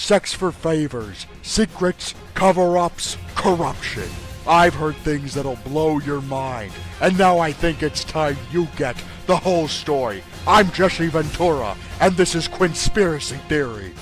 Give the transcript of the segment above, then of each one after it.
sex for favors, secrets, cover-ups, corruption. I've heard things that'll blow your mind, and now I think it's time you get the whole story. I'm Jesse Ventura, and this is Quinnspiracy Theory.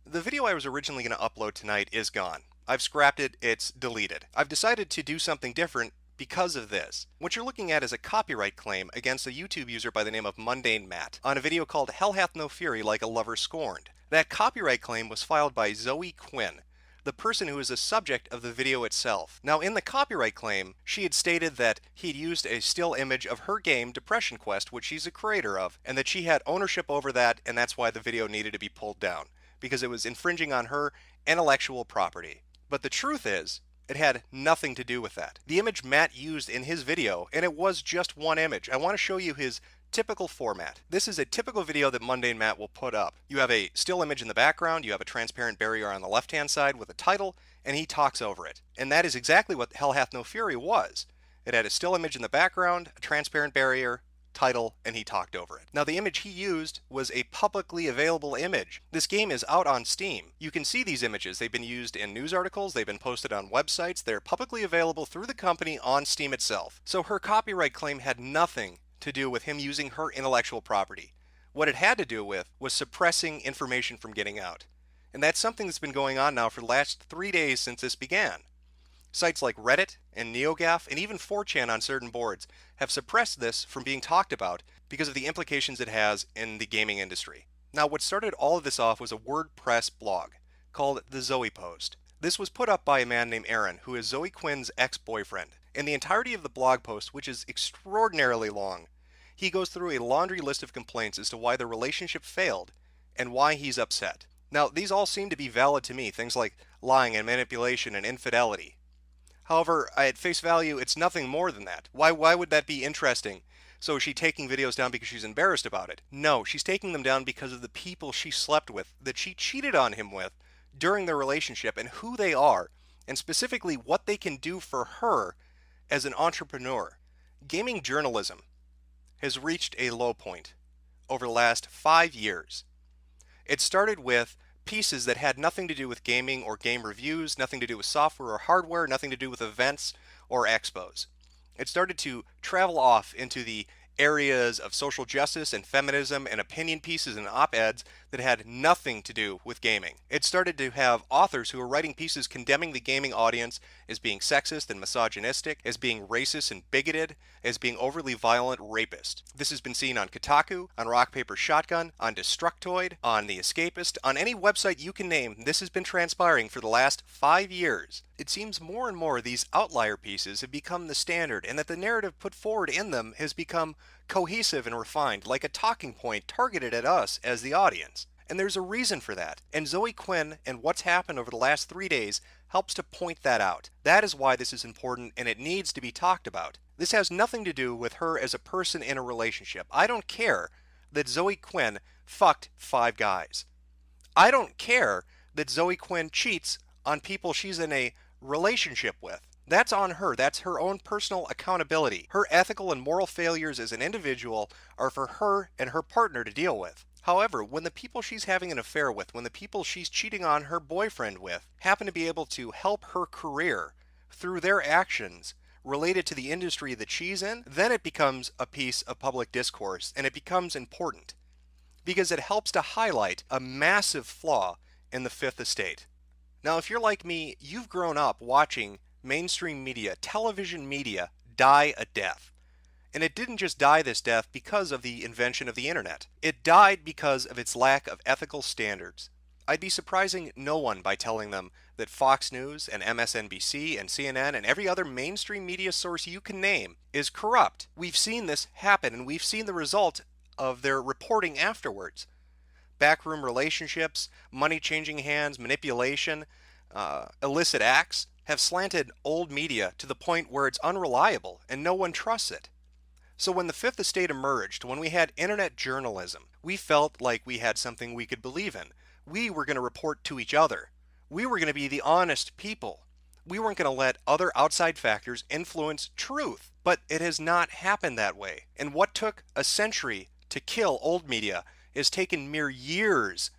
The video I was originally going to upload tonight is gone. I've scrapped it, it's deleted. I've decided to do something different because of this. What you're looking at is a copyright claim against a YouTube user by the name of Mundane Matt on a video called Hell Hath No Fury Like a Lover Scorned. That copyright claim was filed by Zoe Quinn, the person who is the subject of the video itself. Now, in the copyright claim, she had stated that he'd used a still image of her game Depression Quest, which she's a creator of, and that she had ownership over that, and that's why the video needed to be pulled down, because it was infringing on her intellectual property. But the truth is, it had nothing to do with that. The image Matt used in his video, and it was just one image. I want to show you his typical format. This is a typical video that Mundane Matt will put up. You have a still image in the background, you have a transparent barrier on the left-hand side with a title, and he talks over it. And that is exactly what Hell Hath No Fury was. It had a still image in the background, a transparent barrier, title, and he talked over it. Now, the image he used was a publicly available image. This game is out on Steam. You can see these images. They've been used in news articles, they've been posted on websites, they're publicly available through the company on Steam itself. So her copyright claim had nothing to do with him using her intellectual property. What it had to do with was suppressing information from getting out. And that's something that's been going on now for the last 3 days since this began. Sites like Reddit and NeoGAF and even 4chan on certain boards have suppressed this from being talked about because of the implications it has in the gaming industry. Now, what started all of this off was a WordPress blog called the Zoe Post. This was put up by a man named Aaron, who is Zoe Quinn's ex-boyfriend. In the entirety of the blog post, which is extraordinarily long, he goes through a laundry list of complaints as to why the relationship failed and why he's upset. Now, these all seem to be valid to me, things like lying and manipulation and infidelity. However, at face value, it's nothing more than that. Why would that be interesting? So is she taking videos down because she's embarrassed about it? No, she's taking them down because of the people she slept with, that she cheated on him with during their relationship, and who they are, and specifically what they can do for her as an entrepreneur. Gaming journalism has reached a low point over the last 5 years. It started with pieces that had nothing to do with gaming or game reviews, nothing to do with software or hardware, nothing to do with events or expos. It started to travel off into the areas of social justice and feminism and opinion pieces and op-eds that had nothing to do with gaming. It started to have authors who were writing pieces condemning the gaming audience as being sexist and misogynistic, as being racist and bigoted, as being overly violent rapists. This has been seen on Kotaku, on Rock Paper Shotgun, on Destructoid, on The Escapist, on any website you can name. This has been transpiring for the last 5 years. It seems more and more these outlier pieces have become the standard, and that the narrative put forward in them has become cohesive and refined, like a talking point targeted at us as the audience. And there's a reason for that. And Zoe Quinn and what's happened over the last 3 days helps to point that out. That is why this is important, and it needs to be talked about. This has nothing to do with her as a person in a relationship. I don't care that Zoe Quinn fucked 5 guys. I don't care that Zoe Quinn cheats on people she's in a relationship with. That's on her. That's her own personal accountability. Her ethical and moral failures as an individual are for her and her partner to deal with. However, when the people she's having an affair with, when the people she's cheating on her boyfriend with, happen to be able to help her career through their actions related to the industry that she's in, then it becomes a piece of public discourse, and it becomes important because it helps to highlight a massive flaw in the Fifth Estate. Now, if you're like me, you've grown up watching mainstream media, television media, die a death. And it didn't just die this death because of the invention of the internet. It died because of its lack of ethical standards. I'd be surprising no one by telling them that Fox News and MSNBC and CNN and every other mainstream media source you can name is corrupt. We've seen this happen, and we've seen the result of their reporting afterwards. Backroom relationships, money changing hands, manipulation, illicit acts have slanted old media to the point where it's unreliable and no one trusts it. So when the Fifth Estate emerged, when we had internet journalism, we felt like we had something we could believe in. We were going to report to each other. We were going to be the honest people. We weren't going to let other outside factors influence truth. But it has not happened that way. And what took a century to kill old media has taken mere years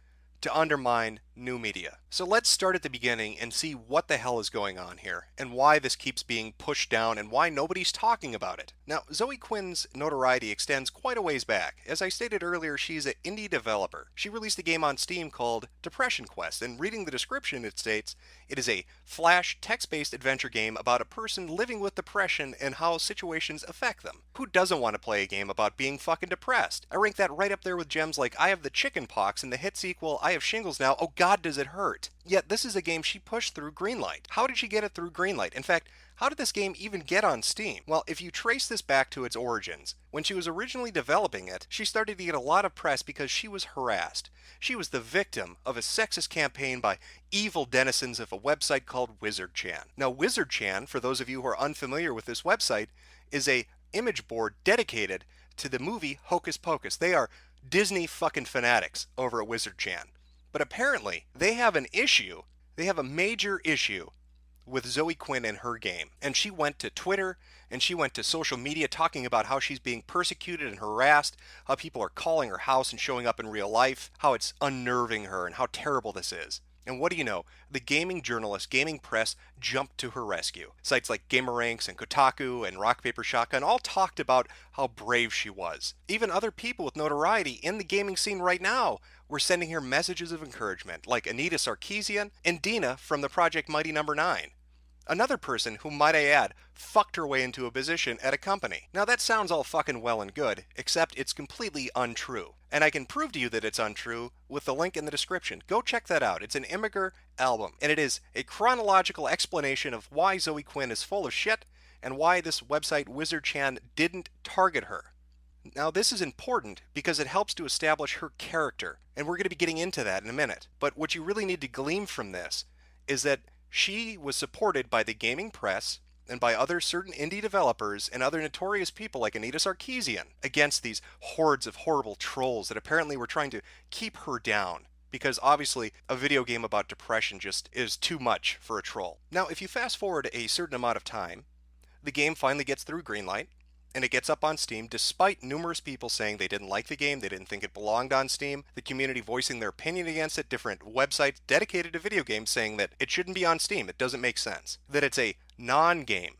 to undermine new media. So let's start at the beginning and see what the hell is going on here and why this keeps being pushed down and why nobody's talking about it. Now, Zoe Quinn's notoriety extends quite a ways back. As I stated earlier, she's an indie developer. She released a game on Steam called Depression Quest, and reading the description it states, it is a flash text-based adventure game about a person living with depression and how situations affect them. Who doesn't want to play a game about being fucking depressed? I rank that right up there with gems like I have the chicken pox and the hit sequel I have shingles now, oh god does it hurt. Yet this is a game she pushed through Greenlight. How did she get it through Greenlight? In fact, how did this game even get on Steam? Well, if you trace this back to its origins, when she was originally developing it, she started to get a lot of press because she was harassed. She was the victim of a sexist campaign by evil denizens of a website called WizardChan. Now, WizardChan, for those of you who are unfamiliar with this website, is a image board dedicated to the movie Hocus Pocus. They are Disney fucking fanatics over at WizardChan. But apparently, they have an issue. They have a major issue with Zoe Quinn and her game. And she went to Twitter and she went to social media talking about how she's being persecuted and harassed, how people are calling her house and showing up in real life, how it's unnerving her and how terrible this is. And what do you know? The gaming journalists, gaming press jumped to her rescue. Sites like GamerRanks and Kotaku and Rock Paper Shotgun all talked about how brave she was. Even other people with notoriety in the gaming scene right now were sending her messages of encouragement, like Anita Sarkeesian and Dina from the Project Mighty No. 9. Another person who, might I add, fucked her way into a position at a company. Now that sounds all fucking well and good, except it's completely untrue. And I can prove to you that it's untrue with the link in the description. Go check that out. It's an Immigrant album, and it is a chronological explanation of why Zoe Quinn is full of shit and why this website WizardChan didn't target her. Now this is important because it helps to establish her character, and we're going to be getting into that in a minute. But what you really need to glean from this is that she was supported by the gaming press and by other certain indie developers and other notorious people like Anita Sarkeesian against these hordes of horrible trolls that apparently were trying to keep her down. Because obviously a video game about depression just is too much for a troll. Now if you fast forward a certain amount of time, the game finally gets through Greenlight, and it gets up on Steam despite numerous people saying they didn't like the game, they didn't think it belonged on Steam, the community voicing their opinion against it, different websites dedicated to video games saying that it shouldn't be on Steam, it doesn't make sense, that it's a non-game.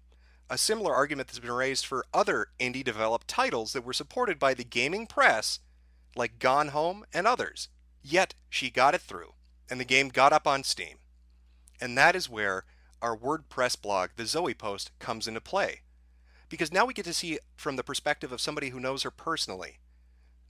A similar argument that's been raised for other indie developed titles that were supported by the gaming press, like Gone Home and others. Yet she got it through, and the game got up on Steam. And that is where our WordPress blog, the Zoe Post, comes into play. Because now we get to see from the perspective of somebody who knows her personally,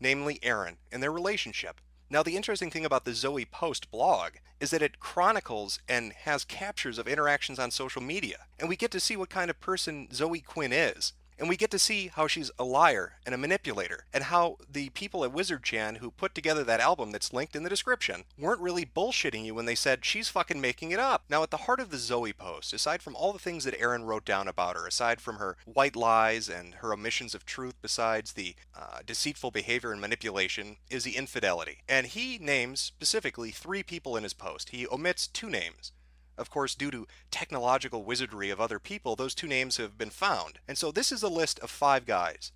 namely Erin, and their relationship. Now the interesting thing about the Zoe Post blog is that it chronicles and has captures of interactions on social media. And we get to see what kind of person Zoe Quinn is. And we get to see how she's a liar and a manipulator, and how the people at WizardChan who put together that album that's linked in the description weren't really bullshitting you when they said she's fucking making it up. Now at the heart of the Zoe Post, aside from all the things that Erin wrote down about her, aside from her white lies and her omissions of truth, besides the deceitful behavior and manipulation, is the infidelity. And he names specifically 3 people in his post. He omits 2 names. Of course, due to technological wizardry of other people, those 2 names have been found. And so this is a list of 5 guys.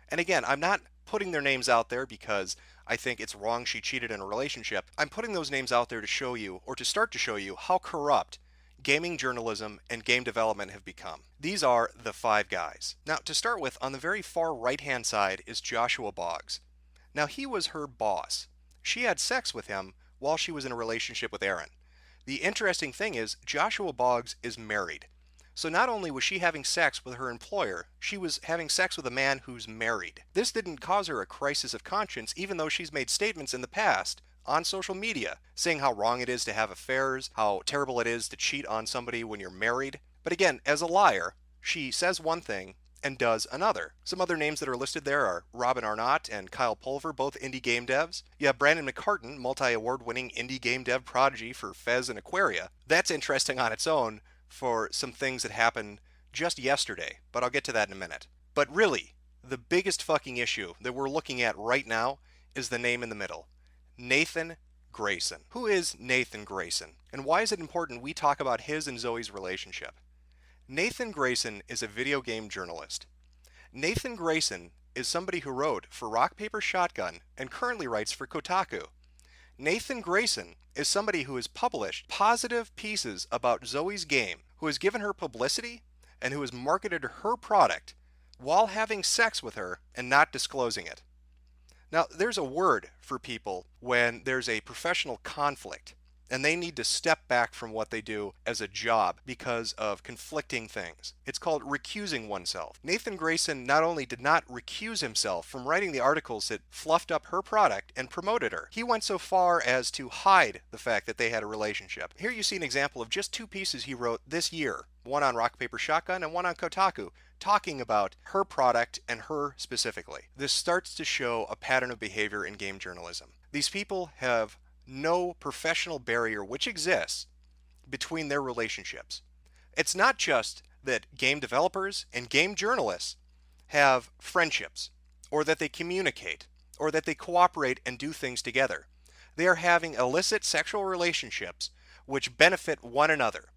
And again, I'm not putting their names out there because I think it's wrong she cheated in a relationship. I'm putting those names out there to show you, or to start to show you, how corrupt gaming journalism and game development have become. These are the 5 guys. Now, to start with, on the very far right-hand side is Joshua Boggs. Now, he was her boss. She had sex with him while she was in a relationship with Erin. The interesting thing is, Joshua Boggs is married. So not only was she having sex with her employer, she was having sex with a man who's married. This didn't cause her a crisis of conscience, even though she's made statements in the past on social media saying how wrong it is to have affairs, how terrible it is to cheat on somebody when you're married. But again, as a liar, she says one thing and does another. Some other names that are listed there are Robin Arnott and Kyle Pulver, both indie game devs. You have Brandon McCartan, multi-award winning indie game dev prodigy for Fez and Aquaria. That's interesting on its own for some things that happened just yesterday, but I'll get to that in a minute. But really, the biggest fucking issue that we're looking at right now is the name in the middle. Nathan Grayson. Who is Nathan Grayson? And why is it important we talk about his and Zoe's relationship? Nathan Grayson is a video game journalist. Nathan Grayson is somebody who wrote for Rock Paper Shotgun and currently writes for Kotaku. Nathan Grayson is somebody who has published positive pieces about Zoe's game, who has given her publicity, and who has marketed her product while having sex with her and not disclosing it. Now, there's a word for people when there's a professional conflict and they need to step back from what they do as a job because of conflicting things. It's called recusing oneself. Nathan Grayson not only did not recuse himself from writing the articles that fluffed up her product and promoted her, he went so far as to hide the fact that they had a relationship. Here you see an example of just 2 pieces he wrote this year, one on Rock Paper Shotgun and one on Kotaku, talking about her product and her specifically. This starts to show a pattern of behavior in game journalism. These people have no professional barrier which exists between their relationships. It's not just that game developers and game journalists have friendships, or that they communicate, or that they cooperate and do things together. They are having illicit sexual relationships which benefit one another.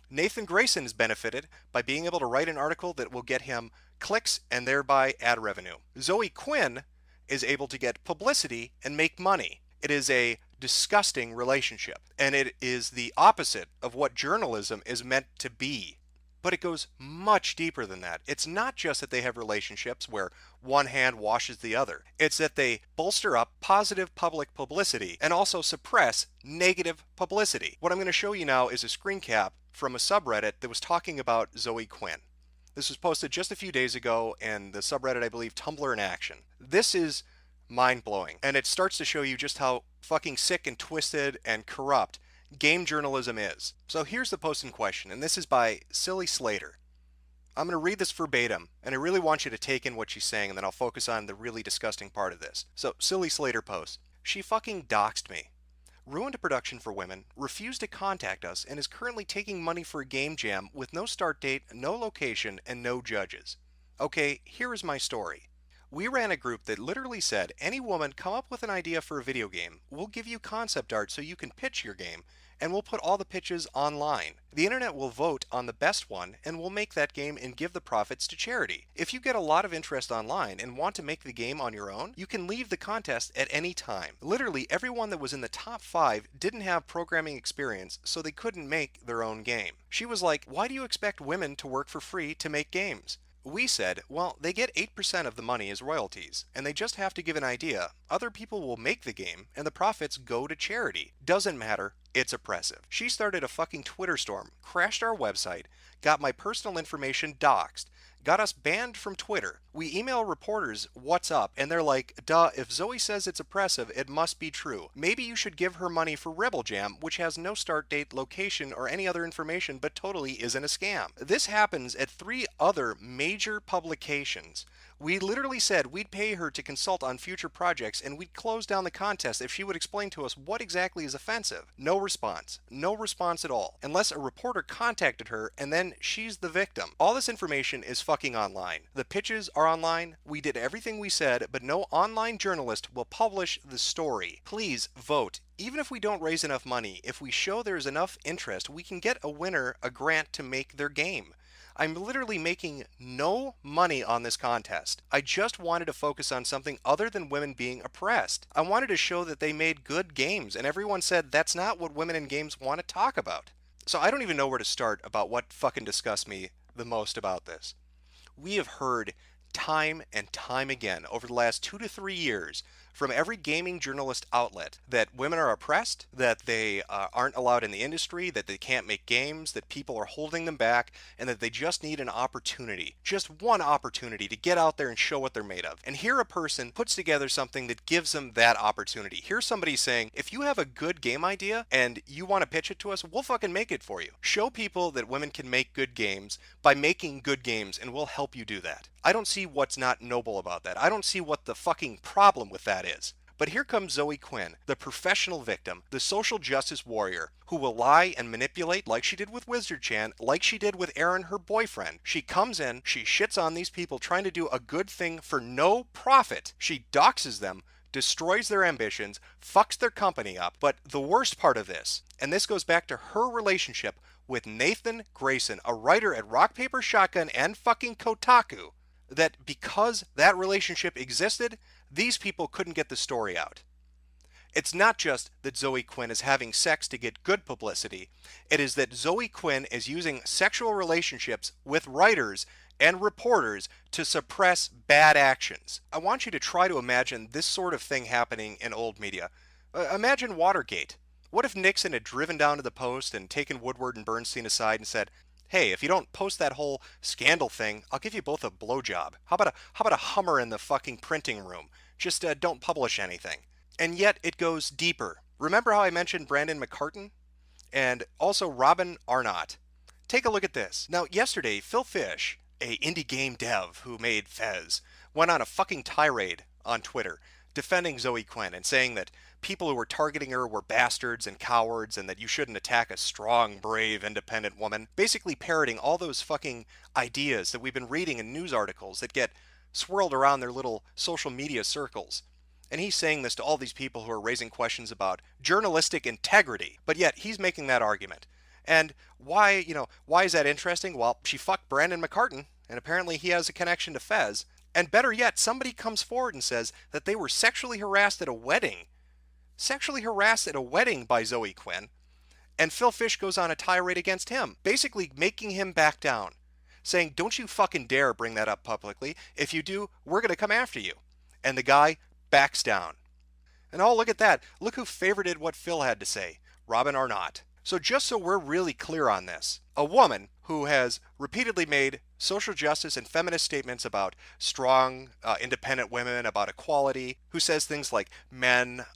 Nathan Grayson has benefited by being able to write an article that will get him clicks and thereby ad revenue. Zoe Quinn is able to get publicity and make money. It is a disgusting relationship, and it is the opposite of what journalism is meant to be. But it goes much deeper than that. It's not just that they have relationships where one hand washes the other. It's that they bolster up positive public publicity and also suppress negative publicity. What I'm going to show you now is a screen cap from a subreddit that was talking about Zoe Quinn. This was posted just a few days ago, and the subreddit, I believe, Tumblr in Action. This is mind-blowing, and it starts to show you just how fucking sick and twisted and corrupt game journalism is. So here's the post in question, and this is by Silly Slater. I'm going to read this verbatim, and I really want you to take in what she's saying, and then I'll focus on the really disgusting part of this. So, Silly Slater posts, "She fucking doxed me. Ruined a production for women, refused to contact us, and is currently taking money for a game jam with no start date, no location, and no judges. Okay, here is my story. We ran a group that literally said, any woman come up with an idea for a video game, we'll give you concept art so you can pitch your game, and we'll put all the pitches online. The internet will vote on the best one, and we'll make that game and give the profits to charity. If you get a lot of interest online and want to make the game on your own, you can leave the contest at any time. Literally everyone that was in the top 5 didn't have programming experience, so they couldn't make their own game." She was like, "Why do you expect women to work for free to make games?" We said, well, they get 8% of the money as royalties, and they just have to give an idea. Other people will make the game, and the profits go to charity. Doesn't matter, it's oppressive. She started a fucking Twitter storm, crashed our website, got my personal information doxxed, got us banned from Twitter. We email reporters what's up, and they're like, duh, if Zoe says it's oppressive, it must be true. Maybe you should give her money for Rebel Jam, which has no start date, location, or any other information, but totally isn't a scam. This happens at 3 other major publications. We literally said we'd pay her to consult on future projects, and we'd close down the contest if she would explain to us what exactly is offensive. No response. No response at all. Unless a reporter contacted her, and then she's the victim. All this information is fucking online. The pitches are online. We did everything we said, but no online journalist will publish the story. Please vote. Even if we don't raise enough money, if we show there's enough interest, we can get a winner a grant to make their game. I'm literally making no money on this contest. I just wanted to focus on something other than women being oppressed. I wanted to show that they made good games, and everyone said that's not what women in games want to talk about. So I don't even know where to start about what fucking disgusts me the most about this. We have heard time and time again over the last 2 to 3 years from every gaming journalist outlet that women are oppressed, that they aren't allowed in the industry, that they can't make games, that people are holding them back, and that they just need an opportunity, just one opportunity to get out there and show what they're made of. And here a person puts together something that gives them that opportunity. Here's somebody saying, if you have a good game idea and you want to pitch it to us, we'll fucking make it for you. Show people that women can make good games by making good games, and we'll help you do that. I don't see what's not noble about that. I don't see what the fucking problem with that is. But here comes Zoe Quinn, the professional victim, the social justice warrior, who will lie and manipulate like she did with Wizard-chan, like she did with Aaron, her boyfriend. She comes in, she shits on these people trying to do a good thing for no profit. She doxes them, destroys their ambitions, fucks their company up. But the worst part of this, and this goes back to her relationship with Nathan Grayson, a writer at Rock Paper Shotgun and fucking Kotaku, that because that relationship existed, these people couldn't get the story out. It's not just that Zoe Quinn is having sex to get good publicity. It is that Zoe Quinn is using sexual relationships with writers and reporters to suppress bad actions. I want you to try to imagine this sort of thing happening in old media. Imagine Watergate. What if Nixon had driven down to the Post and taken Woodward and Bernstein aside and said, "Hey, if you don't post that whole scandal thing, I'll give you both a blowjob. How about a Hummer in the fucking printing room? Just don't publish anything." And yet it goes deeper. Remember how I mentioned Brandon McCartan? And also Robin Arnott. Take a look at this. Now, yesterday, Phil Fish, a indie game dev who made Fez, went on a fucking tirade on Twitter defending Zoe Quinn and saying that people who were targeting her were bastards and cowards and that you shouldn't attack a strong, brave, independent woman. Basically parroting all those fucking ideas that we've been reading in news articles that get swirled around their little social media circles. And he's saying this to all these people who are raising questions about journalistic integrity. But yet he's making that argument. And why is that interesting? Well, she fucked Brandon McCartan, and apparently he has a connection to Fez. And better yet, somebody comes forward and says that they were sexually harassed at a wedding. Sexually harassed at a wedding by Zoe Quinn. And Phil Fish goes on a tirade against him, basically making him back down. Saying, don't you fucking dare bring that up publicly. If you do, we're going to come after you. And the guy backs down. And oh, look at that. Look who favorited what Phil had to say. Robin Arnott. So just so we're really clear on this, a woman who has repeatedly made social justice and feminist statements about strong, independent women, about equality, who says things like men,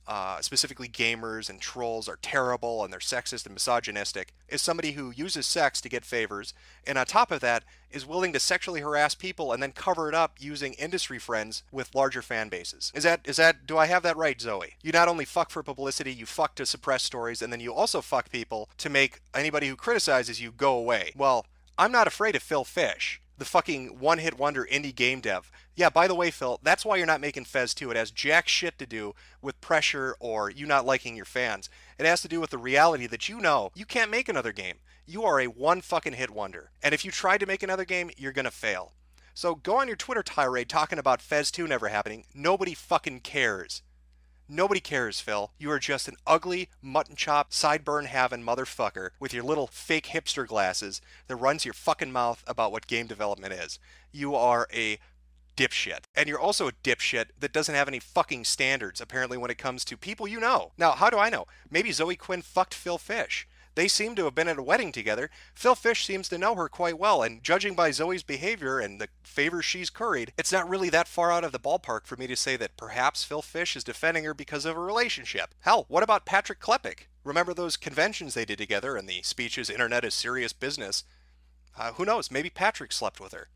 specifically gamers and trolls, are terrible and they're sexist and misogynistic, is somebody who uses sex to get favors, and on top of that, is willing to sexually harass people and then cover it up using industry friends with larger fan bases. Do I have that right, Zoe? You not only fuck for publicity, you fuck to suppress stories, and then you also fuck people to make anybody who criticizes you go away. Well, I'm not afraid of Phil Fish, the fucking one-hit wonder indie game dev. Yeah, by the way, Phil, that's why you're not making Fez 2. It has jack shit to do with pressure or you not liking your fans. It has to do with the reality that you know you can't make another game. You are a one fucking hit wonder. And if you try to make another game, you're gonna fail. So go on your Twitter tirade talking about Fez 2 never happening. Nobody fucking cares. Nobody cares, Phil. You are just an ugly, mutton chop, sideburn having motherfucker with your little fake hipster glasses that runs your fucking mouth about what game development is. You are a dipshit. And you're also a dipshit that doesn't have any fucking standards, apparently, when it comes to people you know. Now, how do I know? Maybe Zoe Quinn fucked Phil Fish. They seem to have been at a wedding together. Phil Fish seems to know her quite well, and judging by Zoe's behavior and the favors she's curried, it's not really that far out of the ballpark for me to say that perhaps Phil Fish is defending her because of a relationship. Hell, what about Patrick Klepek? Remember those conventions they did together and the speeches, "Internet is serious business"? Who knows? Maybe Patrick slept with her.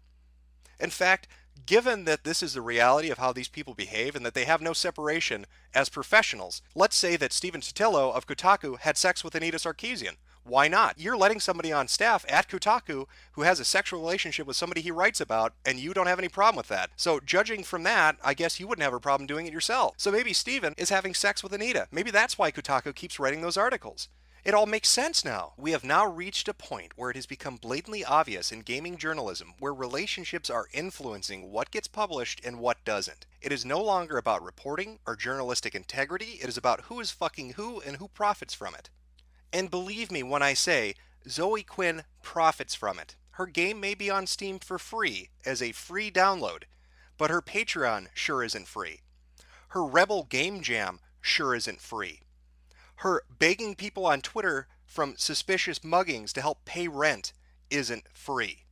In fact, given that this is the reality of how these people behave and that they have no separation as professionals, let's say that Steven Totilo of Kotaku had sex with Anita Sarkeesian. Why not? You're letting somebody on staff at Kotaku who has a sexual relationship with somebody he writes about, and you don't have any problem with that. So judging from that, I guess you wouldn't have a problem doing it yourself. So maybe Steven is having sex with Anita. Maybe that's why Kotaku keeps writing those articles. It all makes sense now. We have now reached a point where it has become blatantly obvious in gaming journalism where relationships are influencing what gets published and what doesn't. It is no longer about reporting or journalistic integrity. It is about who is fucking who and who profits from it. And believe me when I say Zoe Quinn profits from it. Her game may be on Steam for free as a free download, but her Patreon sure isn't free. Her Rebel Game Jam sure isn't free. Her begging people on Twitter from suspicious muggings to help pay rent isn't free.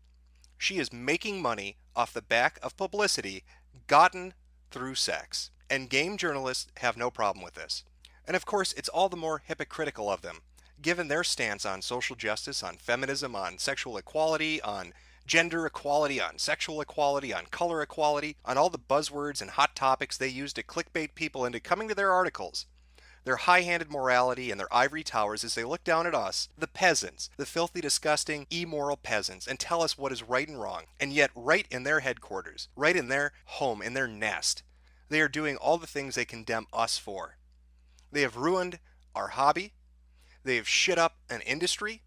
She is making money off the back of publicity gotten through sex. And game journalists have no problem with this. And of course, it's all the more hypocritical of them, given their stance on social justice, on feminism, on sexual equality, on gender equality, on sexual equality, on color equality, on all the buzzwords and hot topics they use to clickbait people into coming to their articles. Their high-handed morality and their ivory towers as they look down at us, the peasants, the filthy, disgusting, immoral peasants, and tell us what is right and wrong. And yet, right in their headquarters, right in their home, in their nest, they are doing all the things they condemn us for. They have ruined our hobby. They have shit up an industry.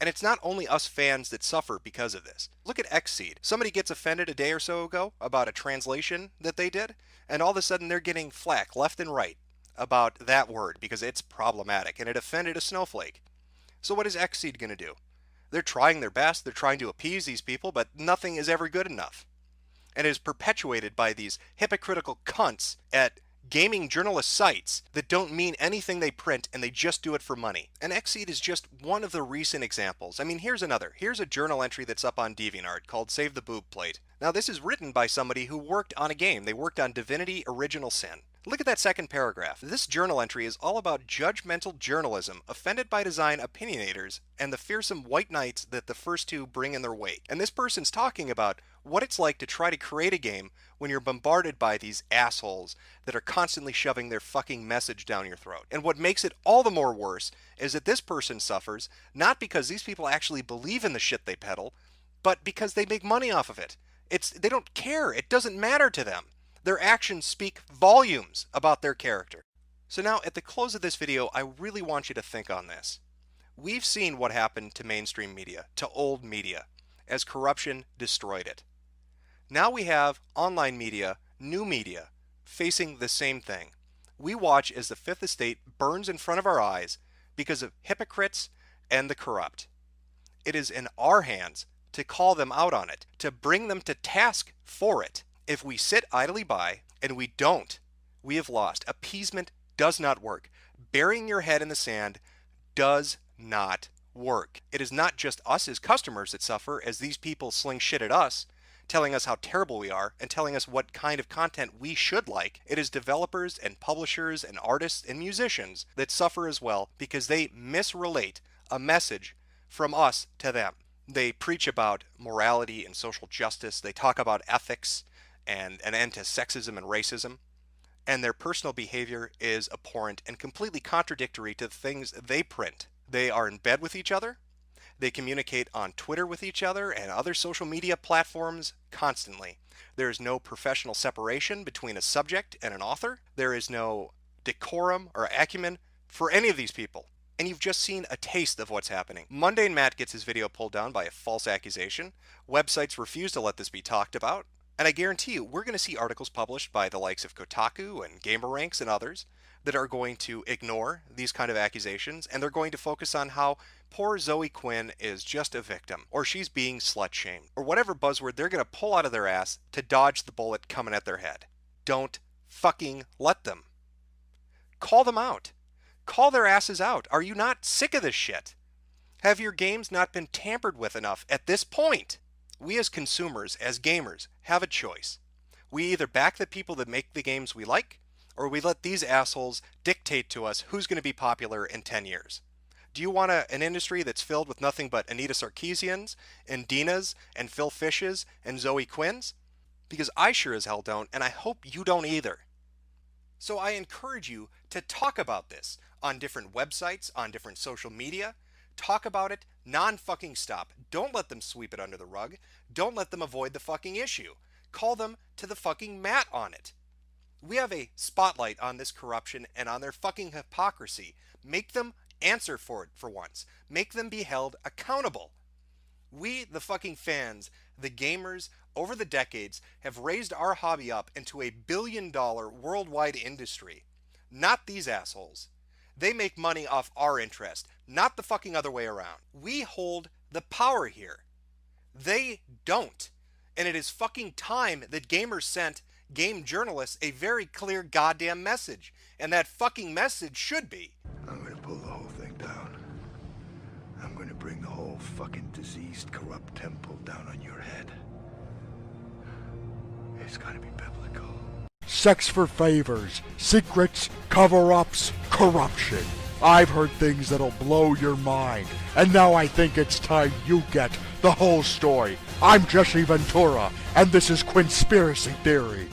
And it's not only us fans that suffer because of this. Look at Xseed. Somebody gets offended a day or so ago about a translation that they did, and all of a sudden they're getting flack left and right about that word because it's problematic and it offended a snowflake. So what is Xseed going to do? They're trying their best, they're trying to appease these people, but nothing is ever good enough. And it is perpetuated by these hypocritical cunts at gaming journalist sites that don't mean anything they print and they just do it for money. And Xseed is just one of the recent examples. I mean, here's another. Here's a journal entry that's up on DeviantArt called Save the Boob Plate. Now this is written by somebody who worked on a game. They worked on Divinity Original Sin. Look at that second paragraph. This journal entry is all about judgmental journalism, offended by design opinionators, and the fearsome white knights that the first two bring in their wake. And this person's talking about what it's like to try to create a game when you're bombarded by these assholes that are constantly shoving their fucking message down your throat. And what makes it all the more worse is that this person suffers not because these people actually believe in the shit they peddle, but because they make money off of it. They don't care. It doesn't matter to them. Their actions speak volumes about their character. So now at the close of this video, I really want you to think on this. We've seen what happened to mainstream media, to old media, as corruption destroyed it. Now we have online media, new media, facing the same thing. We watch as the Fifth Estate burns in front of our eyes because of hypocrites and the corrupt. It is in our hands to call them out on it, to bring them to task for it. If we sit idly by, and we don't, we have lost. Appeasement does not work. Burying your head in the sand does not work. It is not just us as customers that suffer as these people sling shit at us, telling us how terrible we are and telling us what kind of content we should like. It is developers and publishers and artists and musicians that suffer as well because they misrelate a message from us to them. They preach about morality and social justice. They talk about ethics and an end to sexism and racism, and their personal behavior is abhorrent and completely contradictory to the things they print. They are in bed with each other, they communicate on Twitter with each other and other social media platforms constantly. There is no professional separation between a subject and an author. There is no decorum or acumen for any of these people. And you've just seen a taste of what's happening. Mundane Matt gets his video pulled down by a false accusation. Websites refuse to let this be talked about. And I guarantee you, we're going to see articles published by the likes of Kotaku and GamerRanks and others that are going to ignore these kind of accusations, and they're going to focus on how poor Zoe Quinn is just a victim, or she's being slut-shamed, or whatever buzzword they're going to pull out of their ass to dodge the bullet coming at their head. Don't fucking let them. Call them out. Call their asses out. Are you not sick of this shit? Have your games not been tampered with enough at this point? We as consumers, as gamers, have a choice. We either back the people that make the games we like, or we let these assholes dictate to us who's going to be popular in 10 years. Do you want an industry that's filled with nothing but Anita Sarkeesians, and Dinas, and Phil Fishes, and Zoe Quinns? Because I sure as hell don't, and I hope you don't either. So I encourage you to talk about this on different websites, on different social media. Talk about it non-fucking stop. Don't let them sweep it under the rug. Don't let them avoid the fucking issue. Call them to the fucking mat on it. We have a spotlight on this corruption and on their fucking hypocrisy. Make them answer for it for once. Make them be held accountable. We, the fucking fans, the gamers, over the decades, have raised our hobby up into a billion-dollar worldwide industry. Not these assholes. They make money off our interest, not the fucking other way around. We hold the power here. They don't. And it is fucking time that gamers sent game journalists a very clear goddamn message. And that fucking message should be, I'm gonna pull the whole thing down. I'm gonna bring the whole fucking diseased, corrupt temple down on your head. It's gotta be biblical. Sex for favors, secrets, cover-ups, corruption. I've heard things that'll blow your mind, and now I think it's time you get the whole story. I'm Jesse Ventura, and this is Quinnspiracy Theory.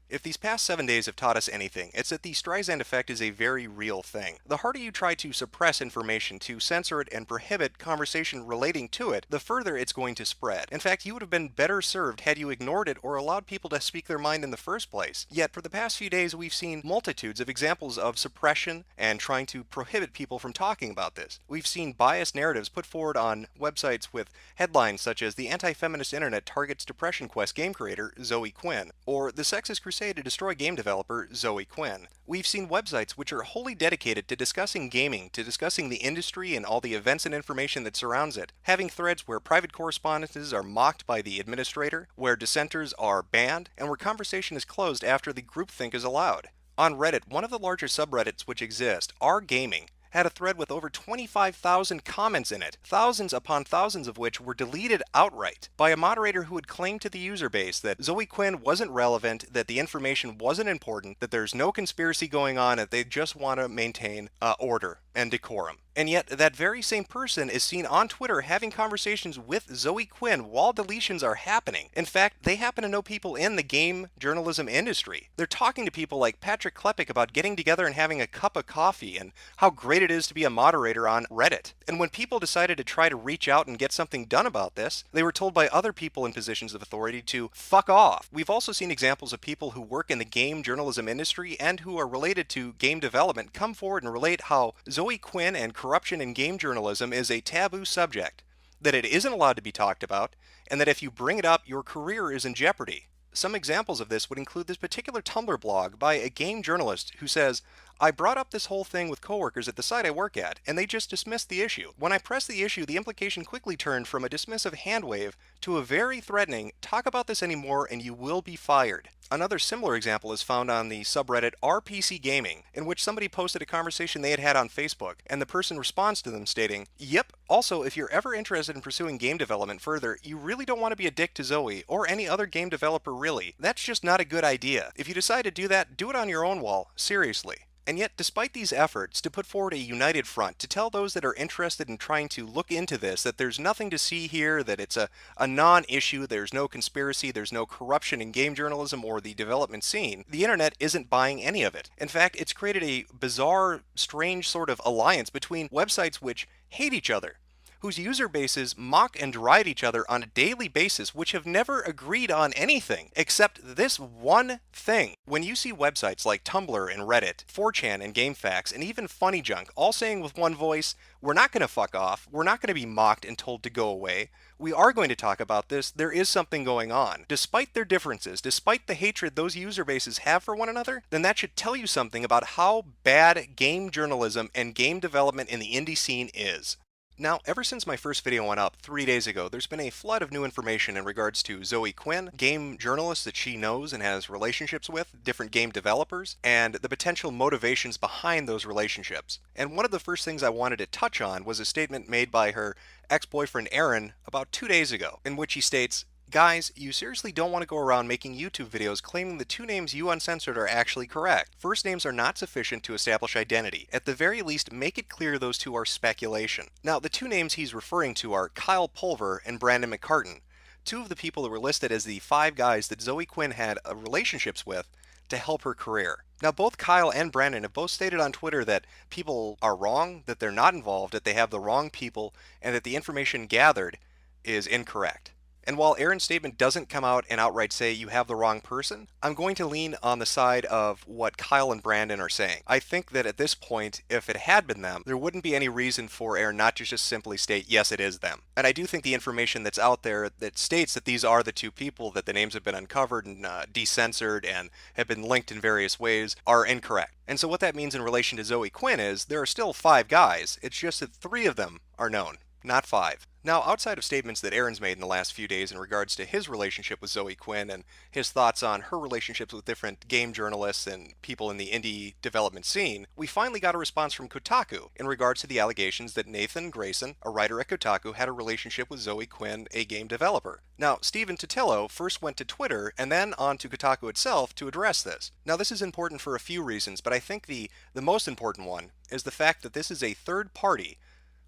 If these past 7 days have taught us anything, it's that the Streisand effect is a very real thing. The harder you try to suppress information, to censor it and prohibit conversation relating to it, the further it's going to spread. In fact, you would have been better served had you ignored it or allowed people to speak their mind in the first place. Yet, for the past few days, we've seen multitudes of examples of suppression and trying to prohibit people from talking about this. We've seen biased narratives put forward on websites with headlines such as "The Anti-Feminist Internet Targets Depression Quest Game Creator Zoe Quinn," or "The Sexist Crusade to Destroy Game Developer Zoe Quinn." We've seen websites which are wholly dedicated to discussing gaming, to discussing the industry and all the events and information that surrounds it, having threads where private correspondences are mocked by the administrator, where dissenters are banned, and where conversation is closed after the groupthink is allowed. On Reddit, one of the larger subreddits which exist, R Gaming, had a thread with over 25,000 comments in it, thousands upon thousands of which were deleted outright by a moderator who had claimed to the user base that Zoe Quinn wasn't relevant, that the information wasn't important, that there's no conspiracy going on, that they just want to maintain order and decorum. And yet, that very same person is seen on Twitter having conversations with Zoe Quinn while deletions are happening. In fact, they happen to know people in the game journalism industry. They're talking to people like Patrick Klepek about getting together and having a cup of coffee and how great it is to be a moderator on Reddit. And when people decided to try to reach out and get something done about this, they were told by other people in positions of authority to fuck off. We've also seen examples of people who work in the game journalism industry and who are related to game development come forward and relate how Zoe Quinn and corruption in game journalism is a taboo subject, that it isn't allowed to be talked about, and that if you bring it up, your career is in jeopardy. Some examples of this would include this particular Tumblr blog by a game journalist who says, "I brought up this whole thing with coworkers at the site I work at, and they just dismissed the issue. When I pressed the issue, the implication quickly turned from a dismissive hand wave to a very threatening, 'Talk about this anymore and you will be fired.'" Another similar example is found on the subreddit RPC Gaming, in which somebody posted a conversation they had on Facebook, and the person responds to them stating, "Yep, also if you're ever interested in pursuing game development further, you really don't want to be a dick to Zoe, or any other game developer really. That's just not a good idea. If you decide to do that, do it on your own wall, seriously." And yet, despite these efforts to put forward a united front, to tell those that are interested in trying to look into this that there's nothing to see here, that it's a non-issue, there's no conspiracy, there's no corruption in game journalism or the development scene, the internet isn't buying any of it. In fact, it's created a bizarre, strange sort of alliance between websites which hate each other, whose user bases mock and deride each other on a daily basis, which have never agreed on anything except this one thing. When you see websites like Tumblr and Reddit, 4chan and GameFAQs, and even Funny Junk all saying with one voice, "We're not going to fuck off, we're not going to be mocked and told to go away, we are going to talk about this, there is something going on," despite their differences, despite the hatred those user bases have for one another, then that should tell you something about how bad game journalism and game development in the indie scene is. Now, ever since my first video went up 3 days ago, there's been a flood of new information in regards to Zoe Quinn, game journalists that she knows and has relationships with, different game developers, and the potential motivations behind those relationships. And one of the first things I wanted to touch on was a statement made by her ex-boyfriend Aaron about 2 days ago, in which he states, "Guys, you seriously don't want to go around making YouTube videos claiming the two names you uncensored are actually correct. First names are not sufficient to establish identity. At the very least, make it clear those two are speculation." Now, the two names he's referring to are Kyle Pulver and Brandon McCartan, two of the people that were listed as the 5 guys that Zoe Quinn had relationships with to help her career. Now, both Kyle and Brandon have both stated on Twitter that people are wrong, that they're not involved, that they have the wrong people, and that the information gathered is incorrect. And while Aaron's statement doesn't come out and outright say you have the wrong person, I'm going to lean on the side of what Kyle and Brandon are saying. I think that at this point, if it had been them, there wouldn't be any reason for Aaron not to just simply state, yes, it is them. And I do think the information that's out there that states that these are the two people, that the names have been uncovered and decensored and have been linked in various ways, are incorrect. And so what that means in relation to Zoe Quinn is there are still 5 guys, it's just that 3 of them are known, not 5. Now, outside of statements that Aaron's made in the last few days in regards to his relationship with Zoe Quinn and his thoughts on her relationships with different game journalists and people in the indie development scene, we finally got a response from Kotaku in regards to the allegations that Nathan Grayson, a writer at Kotaku, had a relationship with Zoe Quinn, a game developer. Now, Stephen Totillo first went to Twitter and then on to Kotaku itself to address this. Now, this is important for a few reasons, but I think the most important one is the fact that this is a third party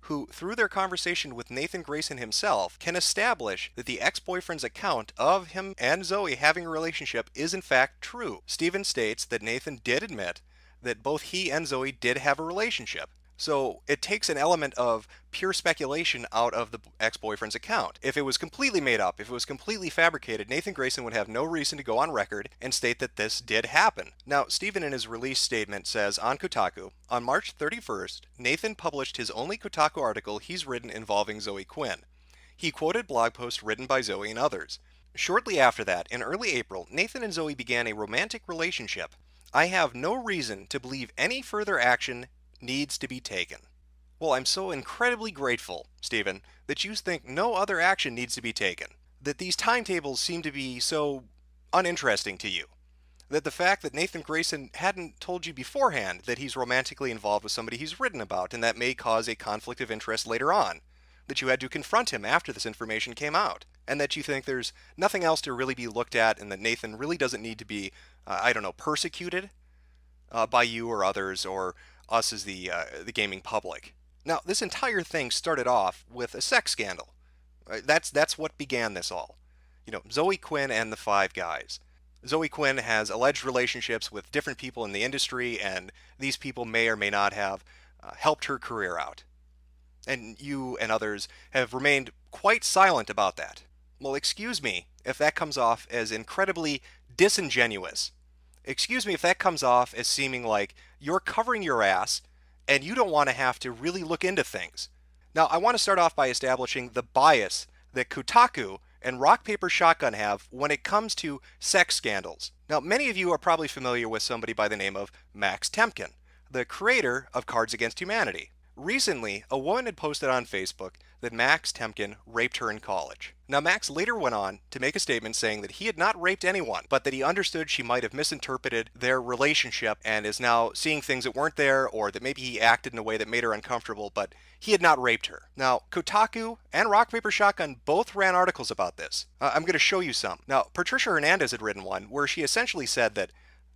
who, through their conversation with Nathan Grayson himself, can establish that the ex-boyfriend's account of him and Zoe having a relationship is in fact true. Steven states that Nathan did admit that both he and Zoe did have a relationship. So it takes an element of pure speculation out of the ex-boyfriend's account. If it was completely made up, if it was completely fabricated, Nathan Grayson would have no reason to go on record and state that this did happen. Now, Steven in his release statement says on Kotaku, on March 31st, Nathan published his only Kotaku article he's written involving Zoe Quinn. He quoted blog posts written by Zoe and others. Shortly after that, in early April, Nathan and Zoe began a romantic relationship. I have no reason to believe any further action needs to be taken. Well, I'm so incredibly grateful, Steven, that you think no other action needs to be taken. That these timetables seem to be so uninteresting to you. That the fact that Nathan Grayson hadn't told you beforehand that he's romantically involved with somebody he's written about, and that may cause a conflict of interest later on. That you had to confront him after this information came out. And that you think there's nothing else to really be looked at, and that Nathan really doesn't need to be, persecuted by you or others, or us as the gaming public. Now, this entire thing started off with a sex scandal. That's what began this all. Zoe Quinn and the Five Guys. Zoe Quinn has alleged relationships with different people in the industry, and these people may or may not have helped her career out. And you and others have remained quite silent about that. Well, excuse me if that comes off as incredibly disingenuous. Excuse me if that comes off as seeming like you're covering your ass and you don't want to have to really look into things. Now, I want to start off by establishing the bias that Kotaku and Rock Paper Shotgun have when it comes to sex scandals. Now, many of you are probably familiar with somebody by the name of Max Temkin, the creator of Cards Against Humanity. Recently, a woman had posted on Facebook that Max Temkin raped her in college. Now, Max later went on to make a statement saying that he had not raped anyone, but that he understood she might have misinterpreted their relationship and is now seeing things that weren't there, or that maybe he acted in a way that made her uncomfortable, but he had not raped her. Now, Kotaku and Rock Paper Shotgun both ran articles about this. I'm going to show you some. Now, Patricia Hernandez had written one where she essentially said that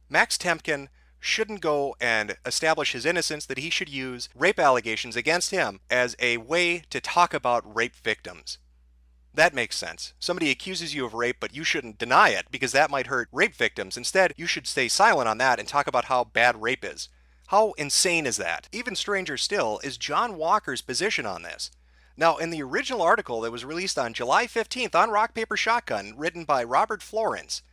Max Temkin shouldn't go and establish his innocence, that he should use rape allegations against him as a way to talk about rape victims. That makes sense. Somebody accuses you of rape, but you shouldn't deny it because that might hurt rape victims. Instead, you should stay silent on that and talk about how bad rape is. How insane is that? Even stranger still is John Walker's position on this. Now, in the original article that was released on July 15th on Rock Paper Shotgun, written by Robert Florence,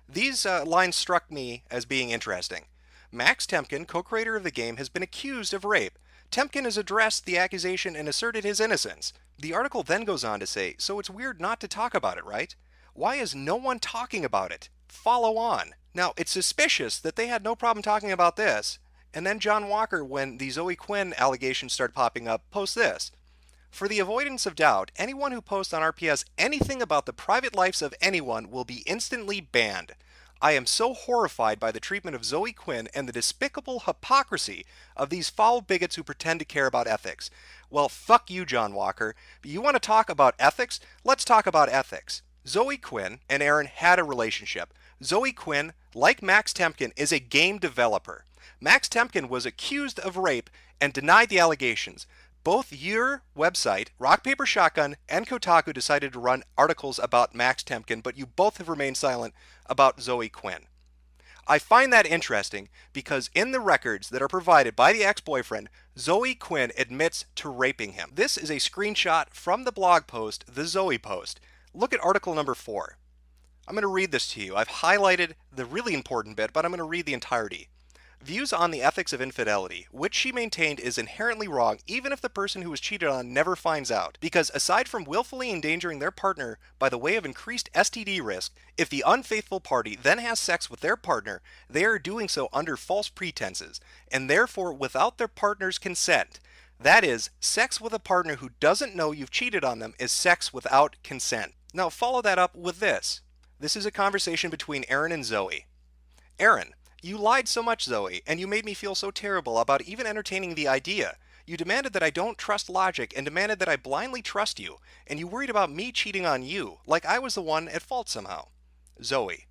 these lines struck me as being interesting. Max Temkin, co-creator of the game, has been accused of rape. Temkin has addressed the accusation and asserted his innocence. The article then goes on to say, so it's weird not to talk about it, right? Why is no one talking about it? Follow on. Now, it's suspicious that they had no problem talking about this. And then John Walker, when the Zoe Quinn allegations start popping up, posts this. For the avoidance of doubt, anyone who posts on RPS anything about the private lives of anyone will be instantly banned. I am so horrified by the treatment of Zoe Quinn and the despicable hypocrisy of these foul bigots who pretend to care about ethics. Well, fuck you, John Walker. You want to talk about ethics? Let's talk about ethics. Zoe Quinn and Aaron had a relationship. Zoe Quinn, like Max Temkin, is a game developer. Max Temkin was accused of rape and denied the allegations. Both your website, Rock Paper Shotgun, and Kotaku decided to run articles about Max Temkin, but you both have remained silent about Zoe Quinn. I find that interesting because in the records that are provided by the ex-boyfriend, Zoe Quinn admits to raping him. This is a screenshot from the blog post, the Zoe post. Look at article number 4. I'm going to read this to you. I've highlighted the really important bit, but I'm going to read the entirety. Views on the ethics of infidelity, which she maintained is inherently wrong even if the person who was cheated on never finds out, because aside from willfully endangering their partner by the way of increased STD risk, if the unfaithful party then has sex with their partner, they are doing so under false pretenses, and therefore without their partner's consent. That is, sex with a partner who doesn't know you've cheated on them is sex without consent. Now follow that up with this. This is a conversation between Aaron and Zoe. Aaron, you lied so much, Zoe, and you made me feel so terrible about even entertaining the idea. You demanded that I don't trust logic and demanded that I blindly trust you, and you worried about me cheating on you, like I was the one at fault somehow. Zoe,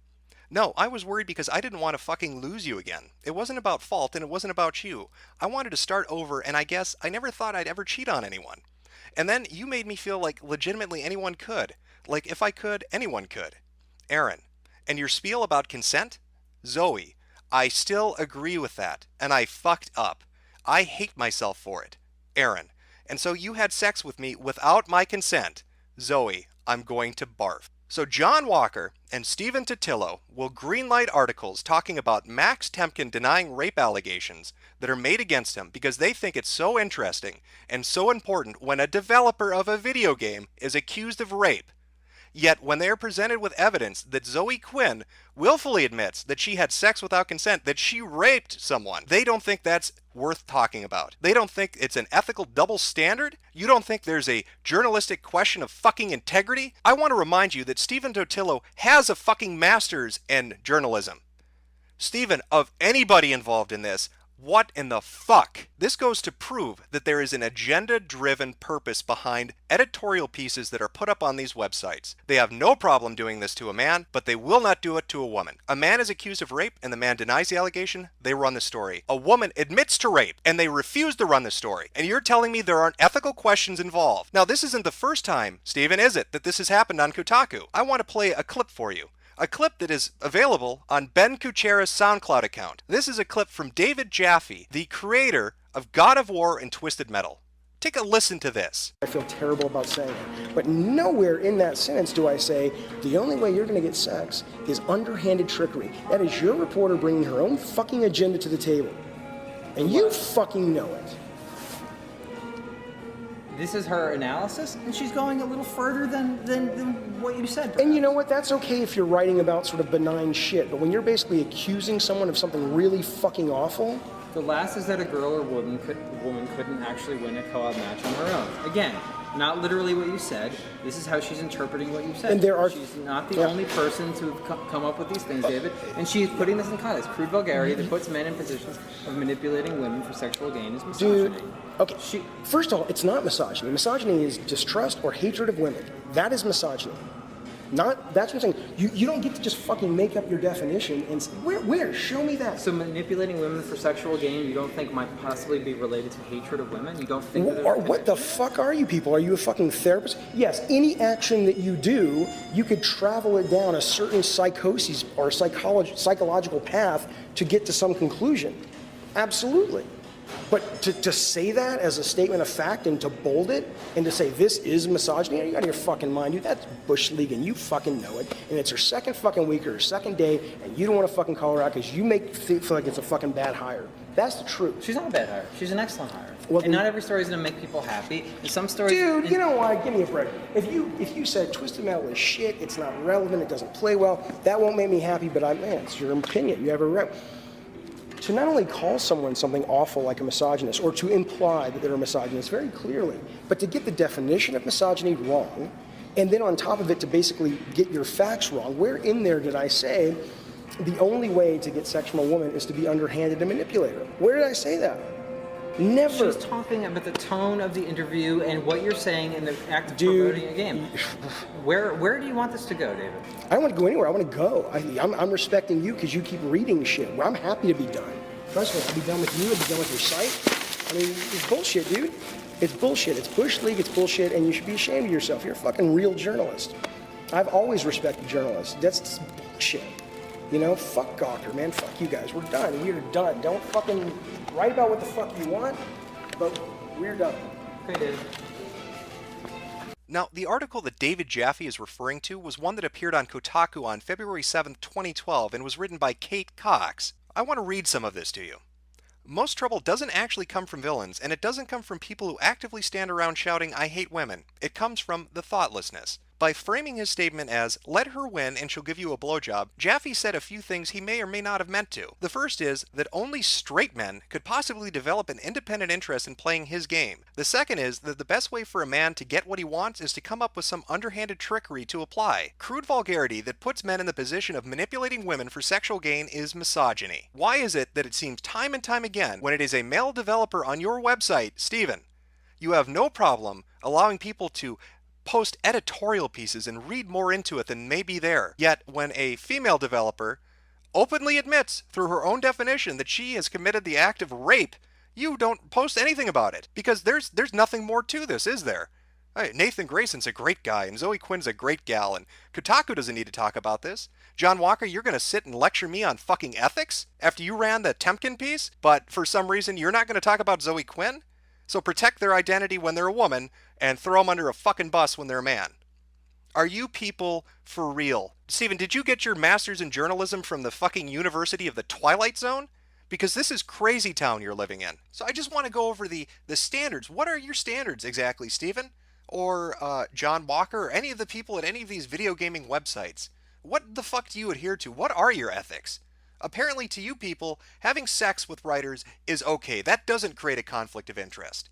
No, I was worried because I didn't want to fucking lose you again. It wasn't about fault and it wasn't about you. I wanted to start over, and I guess I never thought I'd ever cheat on anyone. And then you made me feel like legitimately anyone could. Like if I could, anyone could. Aaron. And your spiel about consent? Zoe. I still agree with that, and I fucked up. I hate myself for it. Aaron. And so you had sex with me without my consent. Zoe. I'm going to barf. So John Walker and Stephen Totillo will greenlight articles talking about Max Temkin denying rape allegations that are made against him because they think it's so interesting and so important when a developer of a video game is accused of rape. Yet when they are presented with evidence that Zoe Quinn willfully admits that she had sex without consent, that she raped someone, they don't think that's worth talking about. They don't think it's an ethical double standard? You don't think there's a journalistic question of fucking integrity? I want to remind you that Stephen Totillo has a fucking master's in journalism. Stephen, of anybody involved in this, what in the fuck? This goes to prove that there is an agenda-driven purpose behind editorial pieces that are put up on these websites. They have no problem doing this to a man, but they will not do it to a woman. A man is accused of rape and the man denies the allegation, they run the story. A woman admits to rape and they refuse to run the story. And you're telling me there aren't ethical questions involved. Now this isn't the first time, Stephen, is it, that this has happened on Kotaku? I want to play a clip for you. A clip that is available on Ben Kuchera's SoundCloud account. This is a clip from David Jaffe, the creator of God of War and Twisted Metal. Take a listen to this. I feel terrible about saying it, but nowhere in that sentence do I say the only way you're going to get sex is underhanded trickery. That is your reporter bringing her own fucking agenda to the table, and you fucking know it. This is her analysis, and she's going a little further than what you said. Perhaps. And you know what? That's okay if you're writing about sort of benign shit, but when you're basically accusing someone of something really fucking awful. The last is that a girl or woman couldn't actually win a co-op match on her own. Again, not literally what you said. This is how she's interpreting what you said. And there are, she's not the only person to have come up with these things, David. And she's putting this in context. Crude vulgarity that puts men in positions of manipulating women for sexual gain is misogyny. Dude, okay. First of all, it's not misogyny. Misogyny is distrust or hatred of women. That is misogyny. That's what I'm saying. You don't get to just fucking make up your definition and say, where? Show me that. So manipulating women for sexual gain, you don't think might possibly be related to hatred of women? You don't think that or what the fuck are you people? Are you a fucking therapist? Yes, any action that you do, you could travel it down a certain psychosis or psychological path to get to some conclusion. Absolutely. But to say that as a statement of fact and to bold it and to say this is misogyny, are you out of your fucking mind, dude? That's Bush League and you fucking know it. And it's her second fucking week or her second day and you don't want to fucking call her out because you feel like it's a fucking bad hire. That's the truth. She's not a bad hire. She's an excellent hire. Well, and not every story is going to make people happy. And some stories... Dude, you know what? Give me a break. If you said Twisted Metal is shit, it's not relevant, it doesn't play well, that won't make me happy, but it's your opinion. You have a right. To not only call someone something awful like a misogynist or to imply that they're a misogynist very clearly, but to get the definition of misogyny wrong, and then on top of it to basically get your facts wrong. Where in there did I say the only way to get sex from a woman is to be underhanded and manipulate her? Where did I say that? Never. She's talking about the tone of the interview and what you're saying in the act of promoting a game. Where do you want this to go, David? I don't want to go anywhere. I want to go. I'm respecting you because you keep reading shit. Well, I'm happy to be done. Trust me, I'll be done with you. I'll be done with your site. I mean, it's bullshit, dude. It's bullshit. It's Bush League. It's bullshit, and you should be ashamed of yourself. You're a fucking real journalist. I've always respected journalists. That's bullshit. You know, fuck Gawker, man. Fuck you guys. We're done. We're done. Don't fucking write about what the fuck you want, but we're done. Okay, David. Now, the article that David Jaffe is referring to was one that appeared on Kotaku on February 7, 2012, and was written by Kate Cox. I want to read some of this to you. Most trouble doesn't actually come from villains, and it doesn't come from people who actively stand around shouting, "I hate women." It comes from the thoughtlessness. By framing his statement as, "Let her win and she'll give you a blowjob," Jaffe said a few things he may or may not have meant to. The first is that only straight men could possibly develop an independent interest in playing his game. The second is that the best way for a man to get what he wants is to come up with some underhanded trickery to apply. Crude vulgarity that puts men in the position of manipulating women for sexual gain is misogyny. Why is it that it seems time and time again, when it is a male developer on your website, Stephen, you have no problem allowing people to post editorial pieces and read more into it than may be there. Yet when a female developer openly admits through her own definition that she has committed the act of rape, you don't post anything about it, because there's nothing more to this, is there? Hey, Nathan Grayson's a great guy, and Zoe Quinn's a great gal, and Kotaku doesn't need to talk about this. John Walker, you're gonna sit and lecture me on fucking ethics after you ran the Temkin piece, but for some reason you're not gonna talk about Zoe Quinn? So protect their identity when they're a woman, and throw them under a fucking bus when they're a man. Are you people for real? Stephen, did you get your master's in journalism from the fucking University of the Twilight Zone? Because this is crazy town you're living in. So I just want to go over the standards. What are your standards exactly, Stephen? Or John Walker, or any of the people at any of these video gaming websites? What the fuck do you adhere to? What are your ethics? Apparently to you people, having sex with writers is okay. That doesn't create a conflict of interest.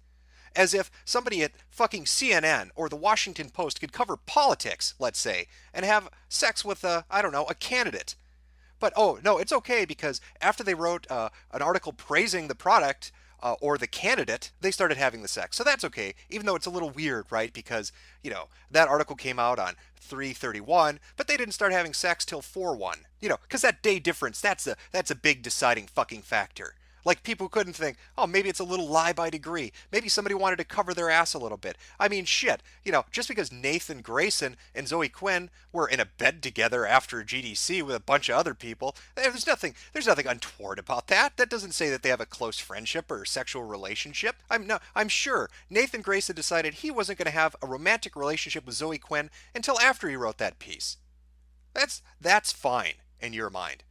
As if somebody at fucking CNN or the Washington Post could cover politics, let's say, and have sex with a candidate. But oh no, it's okay because after they wrote an article praising the product or the candidate, they started having the sex. So that's okay, even though it's a little weird, right? Because, that article came out on 3/31, but they didn't start having sex till 4/1. Because that day difference, that's a big deciding fucking factor. Like, people couldn't think, oh, maybe it's a little lie by degree. Maybe somebody wanted to cover their ass a little bit. I mean, shit. Just because Nathan Grayson and Zoe Quinn were in a bed together after GDC with a bunch of other people, there's nothing untoward about that. That doesn't say that they have a close friendship or sexual relationship. I'm sure Nathan Grayson decided he wasn't going to have a romantic relationship with Zoe Quinn until after he wrote that piece. That's fine in your mind.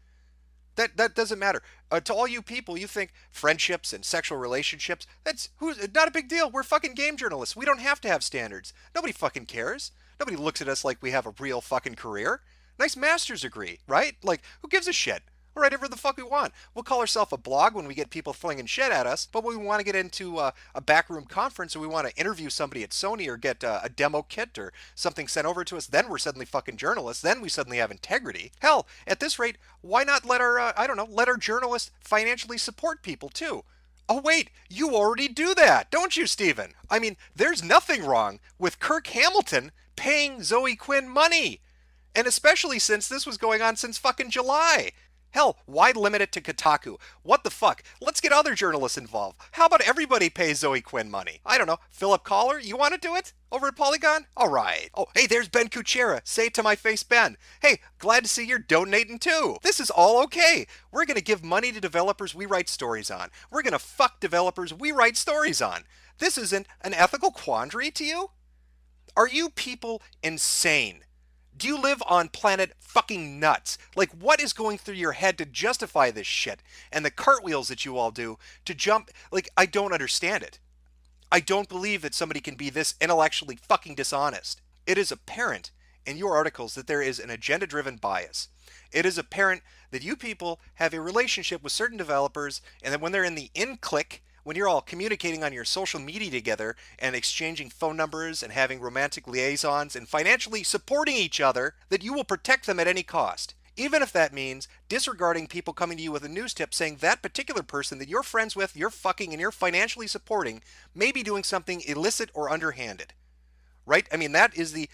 That doesn't matter. To all you people, you think friendships and sexual relationships, not a big deal. We're fucking game journalists. We don't have to have standards. Nobody fucking cares. Nobody looks at us like we have a real fucking career. Nice master's degree, right? Like, who gives a shit? We'll write whatever the fuck we want. We'll call ourselves a blog when we get people flinging shit at us, but when we want to get into a backroom conference or we want to interview somebody at Sony or get a demo kit or something sent over to us, then we're suddenly fucking journalists. Then we suddenly have integrity. Hell, at this rate, why not let our journalists financially support people too? Oh wait, you already do that, don't you, Stephen? I mean, there's nothing wrong with Kirk Hamilton paying Zoe Quinn money. And especially since this was going on since fucking July. Hell, why limit it to Kotaku? What the fuck? Let's get other journalists involved. How about everybody pay Zoe Quinn money? I don't know. Philip Collar, you want to do it? Over at Polygon? All right. Oh, hey, there's Ben Kuchera. Say it to my face, Ben. Hey, glad to see you're donating too. This is all okay. We're going to give money to developers we write stories on. We're going to fuck developers we write stories on. This isn't an ethical quandary to you? Are you people insane? Do you live on planet fucking nuts? Like, what is going through your head to justify this shit? And the cartwheels that you all do to jump, like, I don't understand it. I don't believe that somebody can be this intellectually fucking dishonest. It is apparent in your articles that there is an agenda-driven bias. It is apparent that you people have a relationship with certain developers, and that when they're in the in-click, when you're all communicating on your social media together and exchanging phone numbers and having romantic liaisons and financially supporting each other, that you will protect them at any cost. Even if that means disregarding people coming to you with a news tip saying that particular person that you're friends with, you're fucking, and you're financially supporting may be doing something illicit or underhanded. Right? I mean, that is the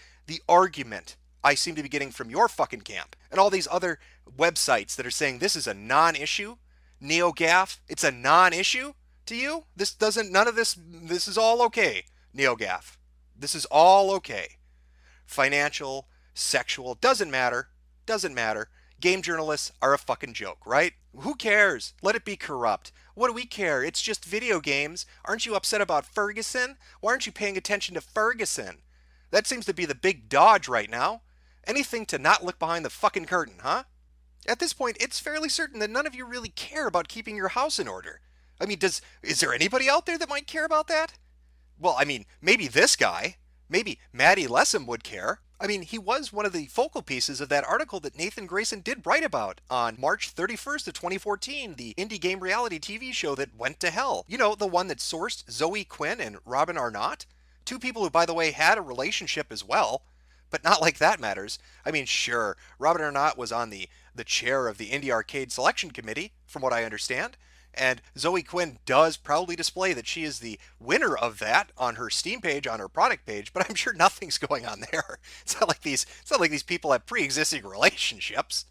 argument I seem to be getting from your fucking camp. And all these other websites that are saying this is a non-issue. NeoGAF, it's a non-issue? To you, this is all okay, NeoGAF. This is all okay. Financial, sexual, doesn't matter. Game journalists are a fucking joke, right? Who cares? Let it be corrupt. What do we care? It's just video games. Aren't you upset about Ferguson? Why aren't you paying attention to Ferguson? That seems to be the big dodge right now. Anything to not look behind the fucking curtain, huh? At this point, it's fairly certain that none of you really care about keeping your house in order. I mean, is there anybody out there that might care about that? Well, I mean, maybe this guy. Maybe Maddie Lessem would care. I mean, he was one of the focal pieces of that article that Nathan Grayson did write about on March 31st of 2014, the indie game reality TV show that went to hell. You know, the one that sourced Zoe Quinn and Robin Arnott? Two people who, by the way, had a relationship as well. But not like that matters. I mean, sure, Robin Arnott was on the chair of the Indie Arcade Selection Committee, from what I understand. And Zoe Quinn does proudly display that she is the winner of that on her Steam page, on her product page, but I'm sure nothing's going on there. It's not like these people have pre-existing relationships.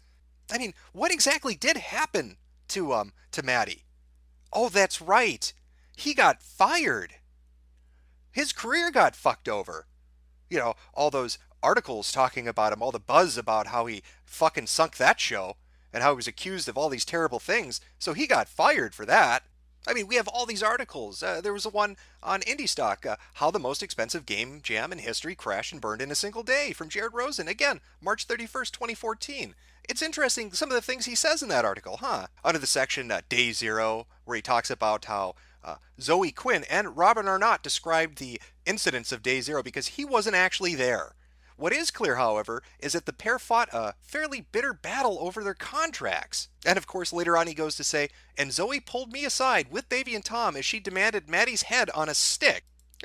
I mean, what exactly did happen to Maddie? Oh, that's right. He got fired. His career got fucked over. You know, all those articles talking about him, all the buzz about how he fucking sunk that show and how he was accused of all these terrible things. So he got fired for that. I mean, we have all these articles. There was a one on Indie Stock, how the most expensive game jam in history crashed and burned in a single day, from Jared Rosen. Again, March 31st, 2014. It's interesting, some of the things he says in that article, huh? Under the section Day Zero, where he talks about how Zoe Quinn and Robin Arnott described the incidents of Day Zero because he wasn't actually there. What is clear, however, is that the pair fought a fairly bitter battle over their contracts. And of course, later on he goes to say, and Zoe pulled me aside with Baby and Tom as she demanded Maddie's head on a stick.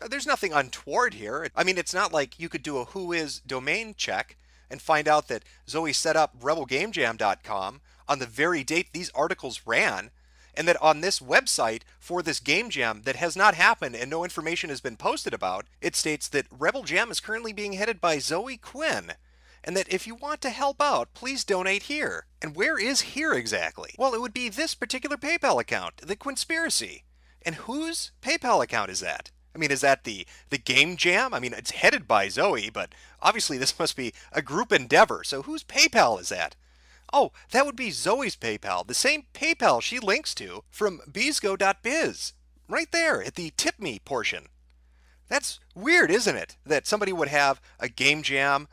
There's nothing untoward here. I mean, it's not like you could do a whois domain check and find out that Zoe set up rebelgamejam.com on the very date these articles ran, and that on this website for this game jam that has not happened and no information has been posted about, it states that Rebel Jam is currently being headed by Zoe Quinn, and that if you want to help out, please donate here. And where is here exactly? Well, it would be this particular PayPal account, the Quinnspiracy. And whose PayPal account is that? I mean, is that the game jam? I mean, it's headed by Zoe, but obviously this must be a group endeavor, so whose PayPal is that? Oh, that would be Zoe's PayPal, the same PayPal she links to from beesgo.biz, right there at the tip me portion. That's weird, isn't it? That somebody would have a game jam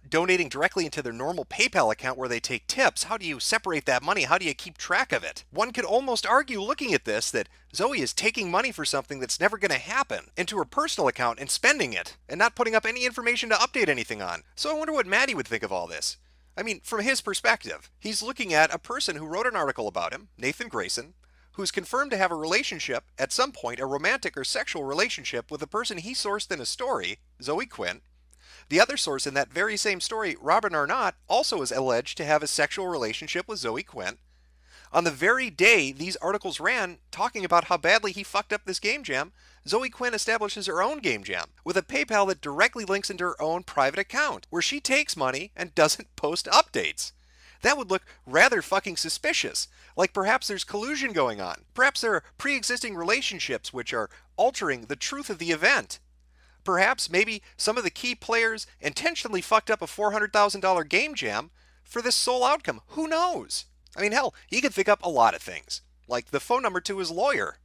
donating directly into their normal PayPal account where they take tips. How do you separate that money? How do you keep track of it? One could almost argue, looking at this, that Zoe is taking money for something that's never going to happen into her personal account and spending it, and not putting up any information to update anything on. So I wonder what Maddie would think of all this. I mean, from his perspective, he's looking at a person who wrote an article about him, Nathan Grayson, who's confirmed to have a relationship, at some point, a romantic or sexual relationship with the person he sourced in a story, Zoe Quinn. The other source in that very same story, Robin Arnott, also is alleged to have a sexual relationship with Zoe Quinn. On the very day these articles ran, talking about how badly he fucked up this game jam, Zoe Quinn establishes her own game jam with a PayPal that directly links into her own private account, where she takes money and doesn't post updates. That would look rather fucking suspicious, like perhaps there's collusion going on. Perhaps there are pre-existing relationships which are altering the truth of the event. Perhaps maybe some of the key players intentionally fucked up a $400,000 game jam for this sole outcome. Who knows? I mean, hell, he could think up a lot of things, like the phone number to his lawyer,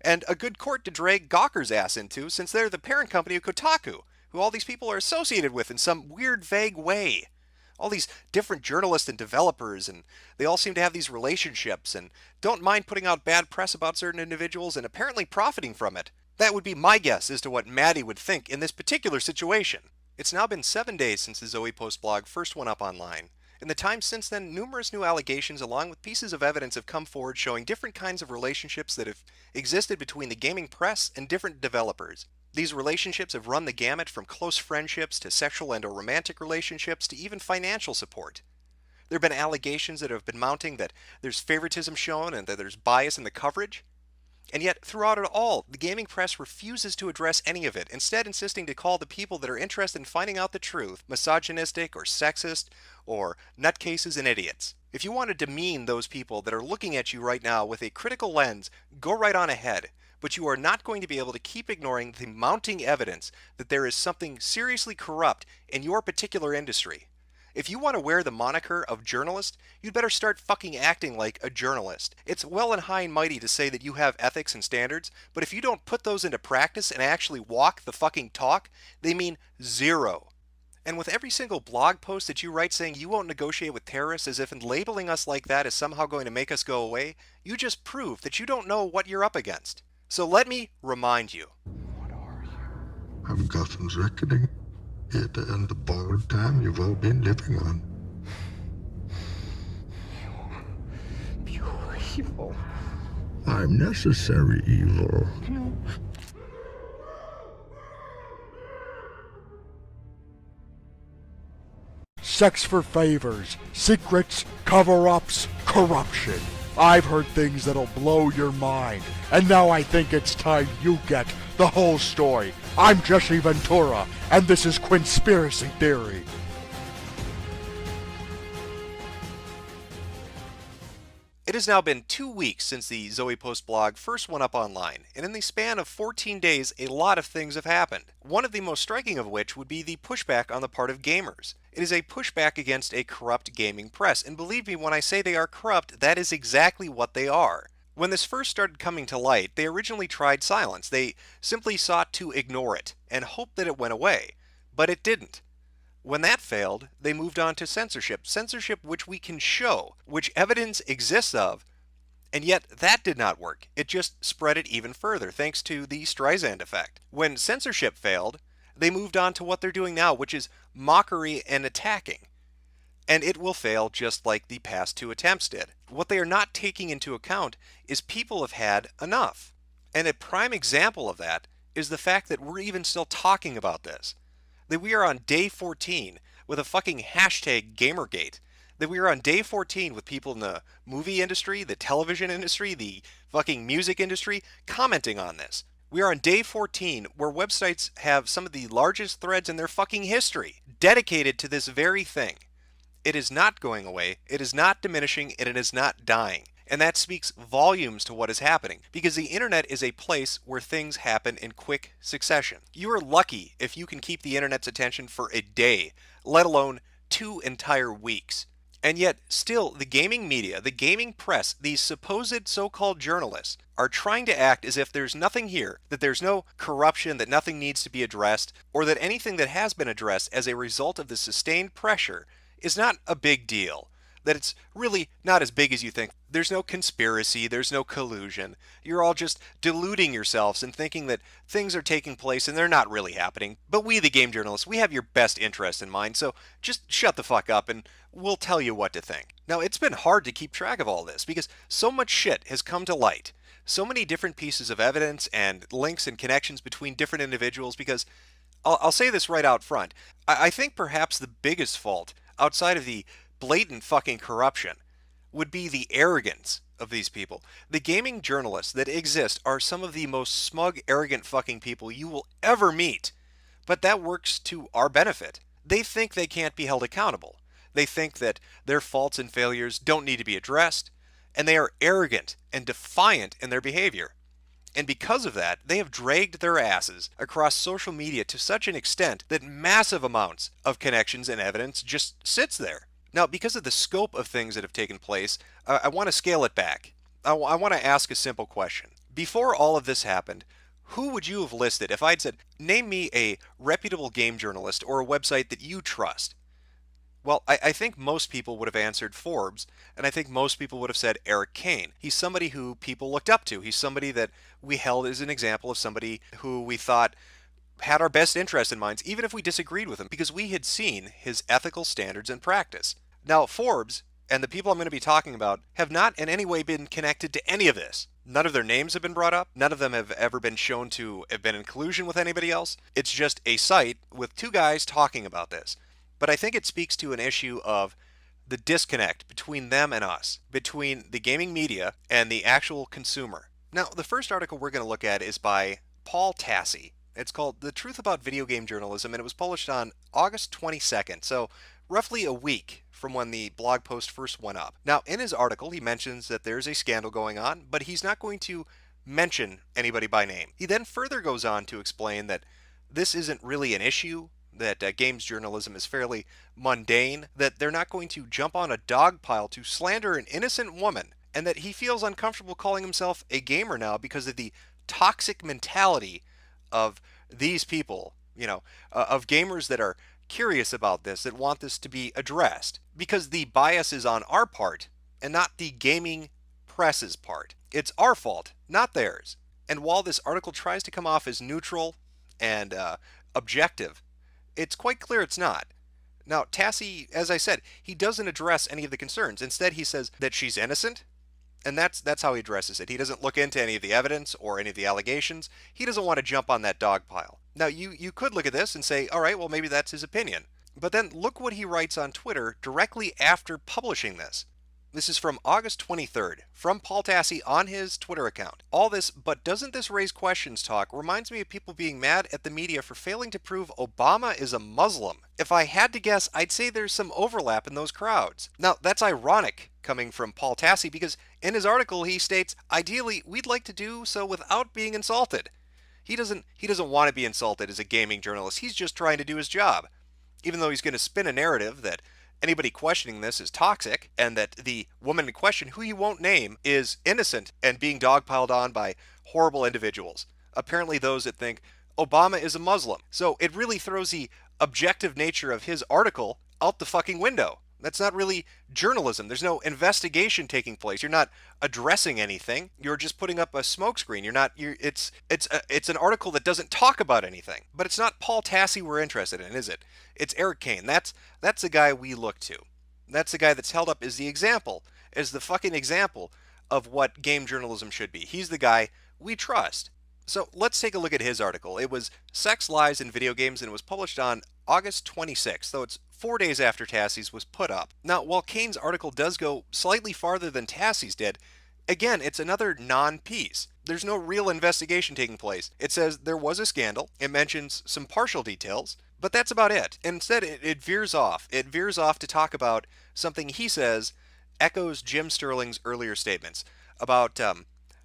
and a good court to drag Gawker's ass into, since they're the parent company of Kotaku, who all these people are associated with in some weird, vague way. All these different journalists and developers, and they all seem to have these relationships, and don't mind putting out bad press about certain individuals, and apparently profiting from it. That would be my guess as to what Maddie would think in this particular situation. It's now been 7 days since the Zoe Post blog first went up online. In the time since then, numerous new allegations along with pieces of evidence have come forward showing different kinds of relationships that have existed between the gaming press and different developers. These relationships have run the gamut from close friendships to sexual and/or romantic relationships to even financial support. There have been allegations that have been mounting that there's favoritism shown and that there's bias in the coverage. And yet, throughout it all, the gaming press refuses to address any of it, instead insisting to call the people that are interested in finding out the truth misogynistic or sexist or nutcases and idiots. If you want to demean those people that are looking at you right now with a critical lens, go right on ahead. But you are not going to be able to keep ignoring the mounting evidence that there is something seriously corrupt in your particular industry. If you want to wear the moniker of journalist, you'd better start fucking acting like a journalist. It's well and high and mighty to say that you have ethics and standards, but if you don't put those into practice and actually walk the fucking talk, they mean zero. And with every single blog post that you write saying you won't negotiate with terrorists, as if labeling us like that is somehow going to make us go away, you just prove that you don't know what you're up against. So let me remind you. What are you? I'm Gotham's reckoning. Here to end the borrowed time you've all been living on. Pure evil. I'm necessary evil. No. Sex for favors, secrets, cover-ups, corruption. I've heard things that'll blow your mind, and now I think it's time you get the whole story. I'm Jesse Ventura, and this is Quinnspiracy Theory. It has now been 2 weeks since the Zoe Post blog first went up online, and in the span of 14 days, a lot of things have happened. One of the most striking of which would be the pushback on the part of gamers. It is a pushback against a corrupt gaming press, and believe me when I say they are corrupt, that is exactly what they are. When this first started coming to light, they originally tried silence. They simply sought to ignore it, and hoped that it went away. But it didn't. When that failed, they moved on to censorship which we can show, which evidence exists of, and yet that did not work. It just spread it even further, thanks to the Streisand effect. When censorship failed, they moved on to what they're doing now, which is mockery and attacking. And it will fail just like the past 2 attempts did. What they are not taking into account is people have had enough. And a prime example of that is the fact that we're even still talking about this. That we are on day 14 with a fucking hashtag Gamergate. That we are on day 14 with people in the movie industry, the television industry, the fucking music industry commenting on this. We are on day 14 where websites have some of the largest threads in their fucking history dedicated to this very thing. It is not going away, it is not diminishing, and it is not dying. And that speaks volumes to what is happening, because the internet is a place where things happen in quick succession. You are lucky if you can keep the internet's attention for a day, let alone 2 entire weeks. And yet, still, the gaming media, the gaming press, these supposed so-called journalists, are trying to act as if there's nothing here, that there's no corruption, that nothing needs to be addressed, or that anything that has been addressed as a result of the sustained pressure is not a big deal. That it's really not as big as you think. There's no conspiracy, there's no collusion. You're all just deluding yourselves and thinking that things are taking place and they're not really happening. But we, the game journalists, we have your best interest in mind, so just shut the fuck up and we'll tell you what to think. Now, it's been hard to keep track of all this because so much shit has come to light. So many different pieces of evidence and links and connections between different individuals, because I'll say this right out front. I think perhaps the biggest fault, outside of the blatant fucking corruption, would be the arrogance of these people. The gaming journalists that exist are some of the most smug, arrogant fucking people you will ever meet. But that works to our benefit. They think they can't be held accountable. They think that their faults and failures don't need to be addressed, and they are arrogant and defiant in their behavior. And because of that, they have dragged their asses across social media to such an extent that massive amounts of connections and evidence just sits there. Now, because of the scope of things that have taken place, I want to scale it back. I want to ask a simple question. Before all of this happened, who would you have listed if I'd said, name me a reputable game journalist or a website that you trust? Well, I think most people would have answered Forbes, and I think most people would have said Eric Kane. He's somebody who people looked up to. He's somebody that we held as an example of somebody who we thought had our best interest in mind, even if we disagreed with him, because we had seen his ethical standards and practice. Now, Forbes, and the people I'm going to be talking about, have not in any way been connected to any of this. None of their names have been brought up. None of them have ever been shown to have been in collusion with anybody else. It's just a site with 2 guys talking about this. But I think it speaks to an issue of the disconnect between them and us, between the gaming media and the actual consumer. Now, the first article we're going to look at is by Paul Tassi. It's called The Truth About Video Game Journalism, and it was published on August 22nd, so roughly a week from when the blog post first went up. Now, in his article, he mentions that there's a scandal going on, but he's not going to mention anybody by name. He then further goes on to explain that this isn't really an issue, that games journalism is fairly mundane, that they're not going to jump on a dog pile to slander an innocent woman, and that he feels uncomfortable calling himself a gamer now because of the toxic mentality of these people, of gamers that are curious about this, that want this to be addressed, because the bias is on our part and not the gaming press's part. It's our fault, not theirs. And while this article tries to come off as neutral and objective, it's quite clear it's not. Now, Tassi, as I said, he doesn't address any of the concerns. Instead, he says that she's innocent, and that's how he addresses it. He doesn't look into any of the evidence or any of the allegations. He doesn't want to jump on that dog pile. Now, you could look at this and say, all right, well, maybe that's his opinion. But then look what he writes on Twitter directly after publishing this. This is from August 23rd, from Paul Tassi on his Twitter account. All this, but doesn't this raise questions talk, reminds me of people being mad at the media for failing to prove Obama is a Muslim. If I had to guess, I'd say there's some overlap in those crowds. Now, that's ironic coming from Paul Tassi because in his article he states, ideally, we'd like to do so without being insulted. He doesn't want to be insulted as a gaming journalist. He's just trying to do his job. Even though he's going to spin a narrative that anybody questioning this is toxic, and that the woman in question, who he won't name, is innocent and being dogpiled on by horrible individuals. Apparently those that think Obama is a Muslim. So it really throws the objective nature of his article out the fucking window. That's not really journalism. There's no investigation taking place. You're not addressing anything. You're just putting up a smokescreen. It's an article that doesn't talk about anything. But it's not Paul Tassi we're interested in, is it? It's Eric Kane. That's the guy we look to. That's the guy that's held up as the example, as the fucking example of what game journalism should be. He's the guy we trust. So let's take a look at his article. It was Sex, Lies, and Video Games, and it was published on August 26th, though it's 4 days after Tassi's was put up. Now, while Kane's article does go slightly farther than Tassi's did, again, it's another non-piece. There's no real investigation taking place. It says there was a scandal. It mentions some partial details, but that's about it. And instead, it veers off. It veers off to talk about something he says echoes Jim Sterling's earlier statements about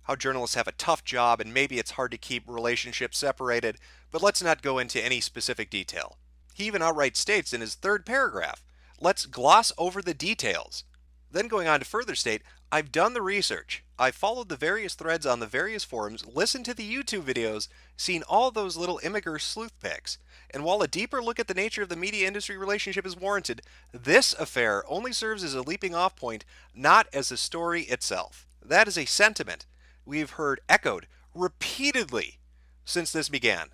how journalists have a tough job and maybe it's hard to keep relationships separated, but let's not go into any specific detail. He even outright states in his third paragraph, let's gloss over the details. Then going on to further state, I've done the research. I've followed the various threads on the various forums, listened to the YouTube videos, seen all those little immigrant sleuth pics. And while a deeper look at the nature of the media industry relationship is warranted, this affair only serves as a leaping off point, not as a story itself. That is a sentiment we've heard echoed repeatedly since this began.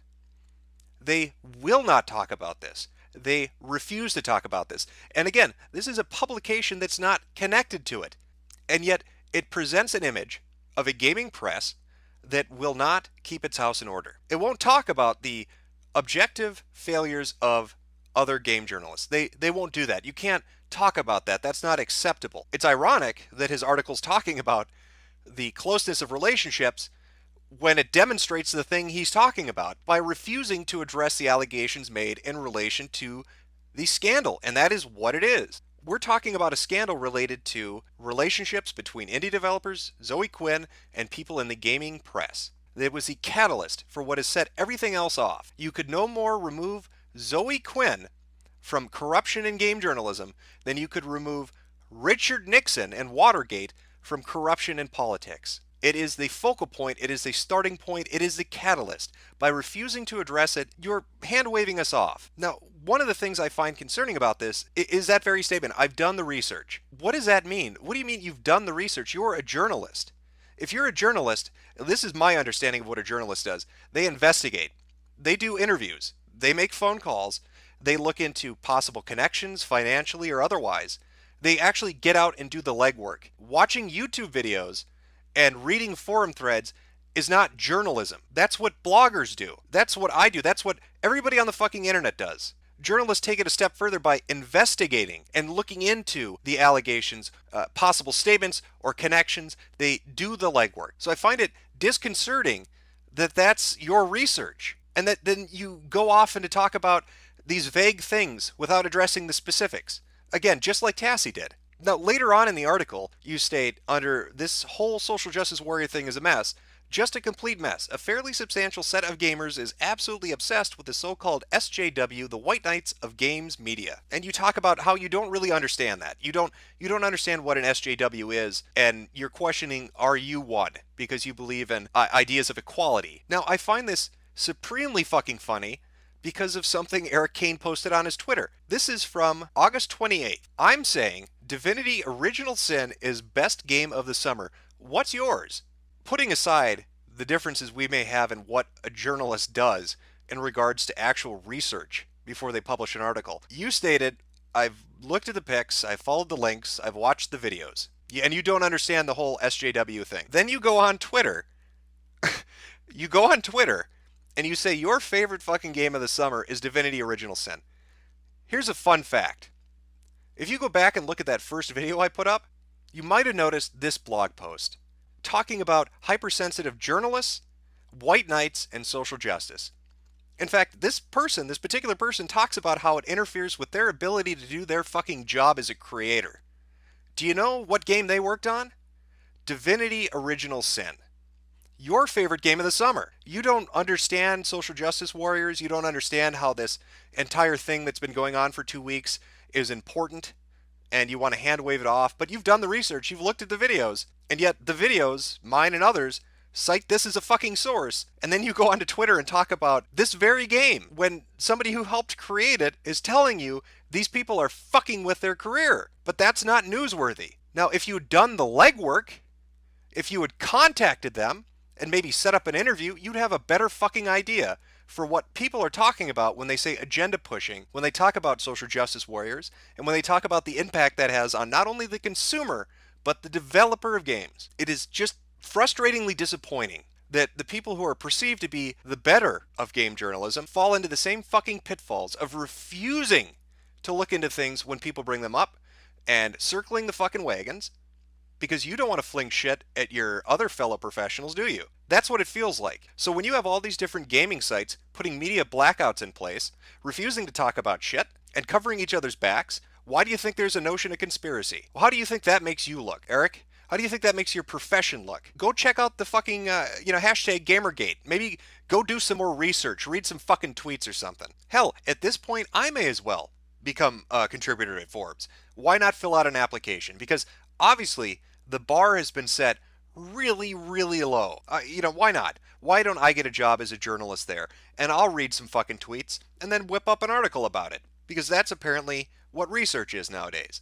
They will not talk about this. They refuse to talk about this. And again, this is a publication that's not connected to it. And yet it presents an image of a gaming press that will not keep its house in order. It won't talk about the objective failures of other game journalists. They won't do that. You can't talk about that. That's not acceptable. It's ironic that his article's talking about the closeness of relationships when it demonstrates the thing he's talking about by refusing to address the allegations made in relation to the scandal. And that is what it is. We're talking about a scandal related to relationships between indie developers, Zoe Quinn, and people in the gaming press. It was the catalyst for what has set everything else off. You could no more remove Zoe Quinn from corruption in game journalism than you could remove Richard Nixon and Watergate from corruption in politics. It is the focal point, it is the starting point, it is the catalyst. By refusing to address it, you're hand-waving us off. Now, one of the things I find concerning about this is that very statement, I've done the research. What does that mean? What do you mean you've done the research? You're a journalist. If you're a journalist, this is my understanding of what a journalist does. They investigate. They do interviews. They make phone calls. They look into possible connections, financially or otherwise. They actually get out and do the legwork. Watching YouTube videos and reading forum threads is not journalism. That's what bloggers do. That's what I do. That's what everybody on the fucking internet does. Journalists take it a step further by investigating and looking into the allegations, possible statements or connections. They do the legwork. So I find it disconcerting that that's your research and that then you go off and to talk about these vague things without addressing the specifics. Again, just like Tassi did. Now, later on in the article, you state, under this whole social justice warrior thing is a mess, just a complete mess. A fairly substantial set of gamers is absolutely obsessed with the so-called SJW, the White Knights of Games Media. And you talk about how you don't really understand that. You don't understand what an SJW is, and you're questioning, are you one? Because you believe in ideas of equality. Now, I find this supremely fucking funny because of something Eric Kane posted on his Twitter. This is from August 28th. I'm saying Divinity Original Sin is best game of the summer. What's yours? Putting aside the differences we may have in what a journalist does in regards to actual research before they publish an article, you stated, I've looked at the pics, I've followed the links, I've watched the videos. Yeah, and you don't understand the whole SJW thing. Then you go on Twitter. And you say your favorite fucking game of the summer is Divinity Original Sin. Here's a fun fact. If you go back and look at that first video I put up, You might have noticed this blog post talking about hypersensitive journalists, white knights, and social justice. In fact, this particular person talks about how it interferes with their ability to do their fucking job as a creator. Do you know what game they worked on? Divinity Original Sin. Your favorite game of the summer. You don't understand social justice warriors. You don't understand how this entire thing that's been going on for 2 weeks is important, and you want to hand wave it off, but you've done the research, you've looked at the videos, and yet the videos, mine and others, cite this as a fucking source, and then you go onto Twitter and talk about this very game when somebody who helped create it is telling you these people are fucking with their career. But that's not newsworthy. Now, if you had done the legwork, if you had contacted them and maybe set up an interview, you'd have a better fucking idea for what people are talking about when they say agenda pushing, when they talk about social justice warriors, and when they talk about the impact that has on not only the consumer, but the developer of games. It is just frustratingly disappointing that the people who are perceived to be the better of game journalism fall into the same fucking pitfalls of refusing to look into things when people bring them up and circling the fucking wagons, because you don't want to fling shit at your other fellow professionals, do you? That's what it feels like. So when you have all these different gaming sites putting media blackouts in place, refusing to talk about shit, and covering each other's backs, why do you think there's a notion of conspiracy? Well, how do you think that makes you look, Eric? How do you think that makes your profession look? Go check out the fucking, hashtag Gamergate. Maybe go do some more research, read some fucking tweets or something. Hell, at this point, I may as well become a contributor at Forbes. Why not fill out an application? Because obviously, the bar has been set really, really low. Why not? Why don't I get a job as a journalist there? And I'll read some fucking tweets and then whip up an article about it. Because that's apparently what research is nowadays.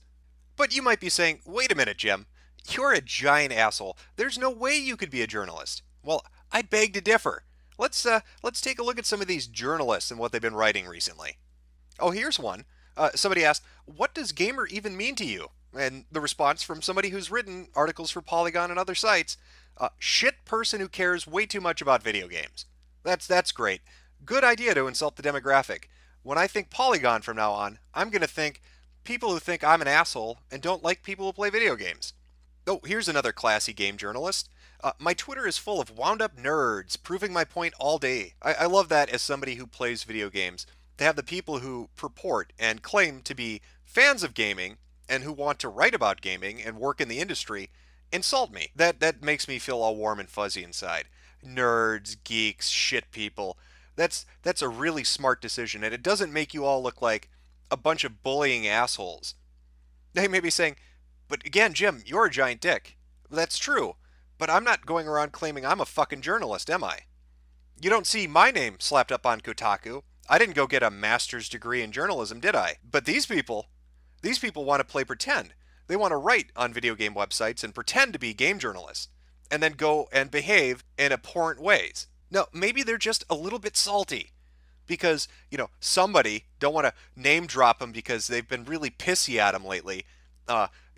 But you might be saying, wait a minute, Jim. You're a giant asshole. There's no way you could be a journalist. Well, I beg to differ. Let's take a look at some of these journalists and what they've been writing recently. Oh, here's one. Somebody asked, what does gamer even mean to you? And the response from somebody who's written articles for Polygon and other sites, shit person who cares way too much about video games. That's great. Good idea to insult the demographic. When I think Polygon from now on, I'm going to think people who think I'm an asshole and don't like people who play video games. Oh, here's another classy game journalist. My Twitter is full of wound up nerds proving my point all day. I love that as somebody who plays video games. To have the people who purport and claim to be fans of gaming and who want to write about gaming and work in the industry insult me. That makes me feel all warm and fuzzy inside. Nerds, geeks, shit people. That's a really smart decision, and it doesn't make you all look like a bunch of bullying assholes. They may be saying, but again, Jim, you're a giant dick. That's true, but I'm not going around claiming I'm a fucking journalist, am I? You don't see my name slapped up on Kotaku. I didn't go get a master's degree in journalism, did I? But these people want to play pretend. They want to write on video game websites and pretend to be game journalists, and then go and behave in abhorrent ways. Now, maybe they're just a little bit salty because, somebody, don't want to name drop them because they've been really pissy at them lately,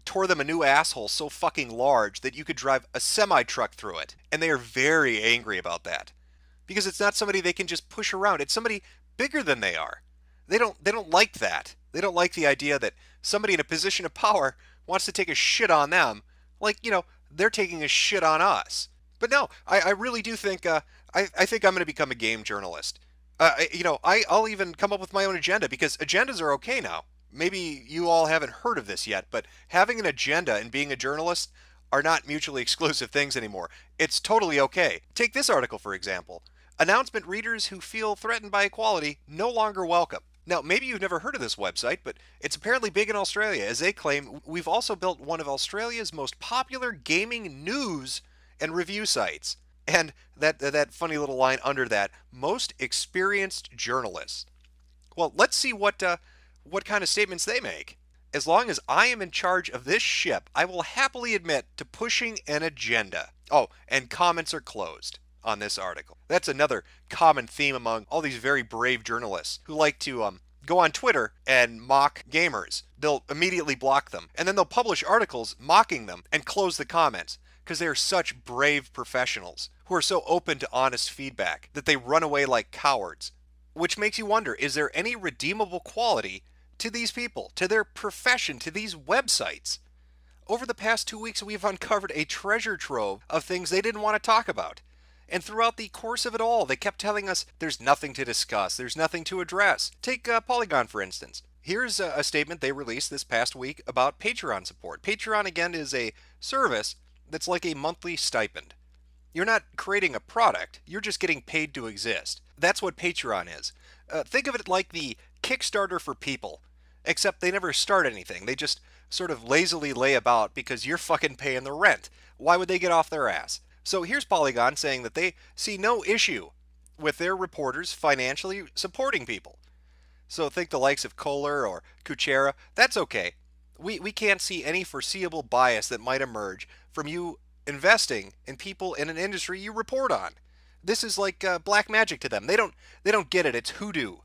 tore them a new asshole so fucking large that you could drive a semi-truck through it. And they are very angry about that. Because it's not somebody they can just push around. It's somebody bigger than they are. They don't like that. They don't like the idea that somebody in a position of power wants to take a shit on them, like, they're taking a shit on us. But no, I really do think, I think I'm going to become a game journalist. I'll even come up with my own agenda, because agendas are okay now. Maybe you all haven't heard of this yet, but having an agenda and being a journalist are not mutually exclusive things anymore. It's totally okay. Take this article, for example. Announcement readers who feel threatened by equality no longer welcome. Now, maybe you've never heard of this website, but it's apparently big in Australia. As they claim, we've also built one of Australia's most popular gaming news and review sites. And that funny little line under that, most experienced journalists. Well, let's see what kind of statements they make. As long as I am in charge of this ship, I will happily admit to pushing an agenda. Oh, and comments are closed on this article. That's another common theme among all these very brave journalists who like to go on Twitter and mock gamers. They'll immediately block them, and then they'll publish articles mocking them and close the comments because they are such brave professionals who are so open to honest feedback that they run away like cowards. Which makes you wonder, is there any redeemable quality to these people, to their profession, to these websites? over the past 2 weeks, we've uncovered a treasure trove of things they didn't want to talk about. And throughout the course of it all, they kept telling us there's nothing to discuss, there's nothing to address. Take Polygon, for instance. Here's a statement they released this past week about Patreon support. Patreon, again, is a service that's like a monthly stipend. You're not creating a product, you're just getting paid to exist. That's what Patreon is. Think of it like the Kickstarter for people, except they never start anything. They just sort of lazily lay about because you're fucking paying the rent. Why would they get off their ass? So here's Polygon saying that they see no issue with their reporters financially supporting people. So think the likes of Kohler or Kuchera, that's okay. We can't see any foreseeable bias that might emerge from you investing in people in an industry you report on. This is like black magic to them. They don't get it. It's hoodoo.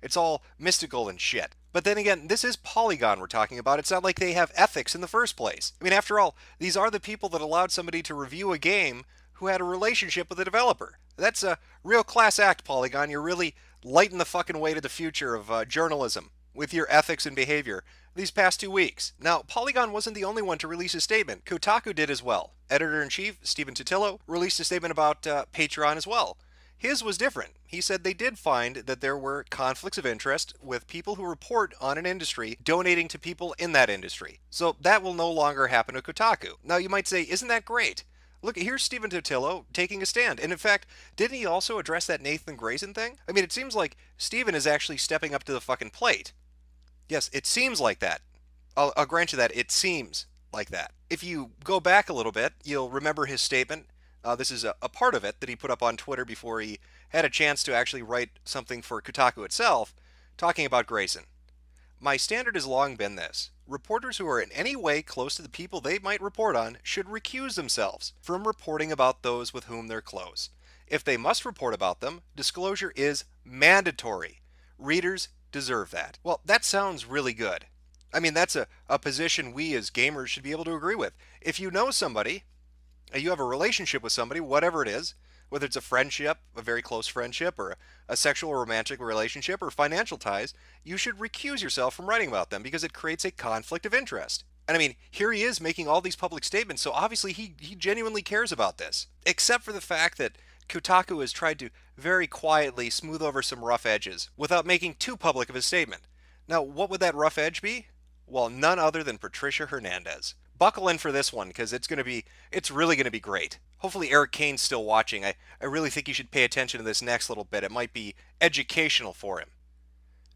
It's all mystical and shit. But then again, this is Polygon we're talking about. It's not like they have ethics in the first place. I mean, after all, these are the people that allowed somebody to review a game who had a relationship with the developer. That's a real class act, Polygon. You're really lighting the fucking way to the future of journalism with your ethics and behavior these past 2 weeks. Now, Polygon wasn't the only one to release a statement. Kotaku did as well. Editor-in-chief Stephen Totilo released a statement about Patreon as well. His was different. He said they did find that there were conflicts of interest with people who report on an industry donating to people in that industry. So that will no longer happen to Kotaku. Now you might say, isn't that great? Look, here's Stephen Totilo taking a stand. And in fact, didn't he also address that Nathan Grayson thing? I mean, it seems like Stephen is actually stepping up to the fucking plate. Yes, it seems like that. I'll grant you that. It seems like that. If you go back a little bit, you'll remember his statement. This is a part of it that he put up on Twitter before he had a chance to actually write something for Kotaku itself, talking about Grayson. My standard has long been this. Reporters who are in any way close to the people they might report on should recuse themselves from reporting about those with whom they're close. If they must report about them, disclosure is mandatory. Readers deserve that. Well, that sounds really good. I mean, that's a position we as gamers should be able to agree with. If you know somebody, you have a relationship with somebody, whatever it is, whether it's a friendship, a very close friendship, or a sexual or romantic relationship, or financial ties, you should recuse yourself from writing about them because it creates a conflict of interest. And I mean, here he is making all these public statements, so obviously he genuinely cares about this. Except for the fact that Kotaku has tried to very quietly smooth over some rough edges without making too public of a statement. Now, what would that rough edge be? Well, none other than Patricia Hernandez. Buckle in for this one because it's really going to be great. Hopefully Eric Kane's still watching. I really think you should pay attention to this next little bit. It might be educational for him.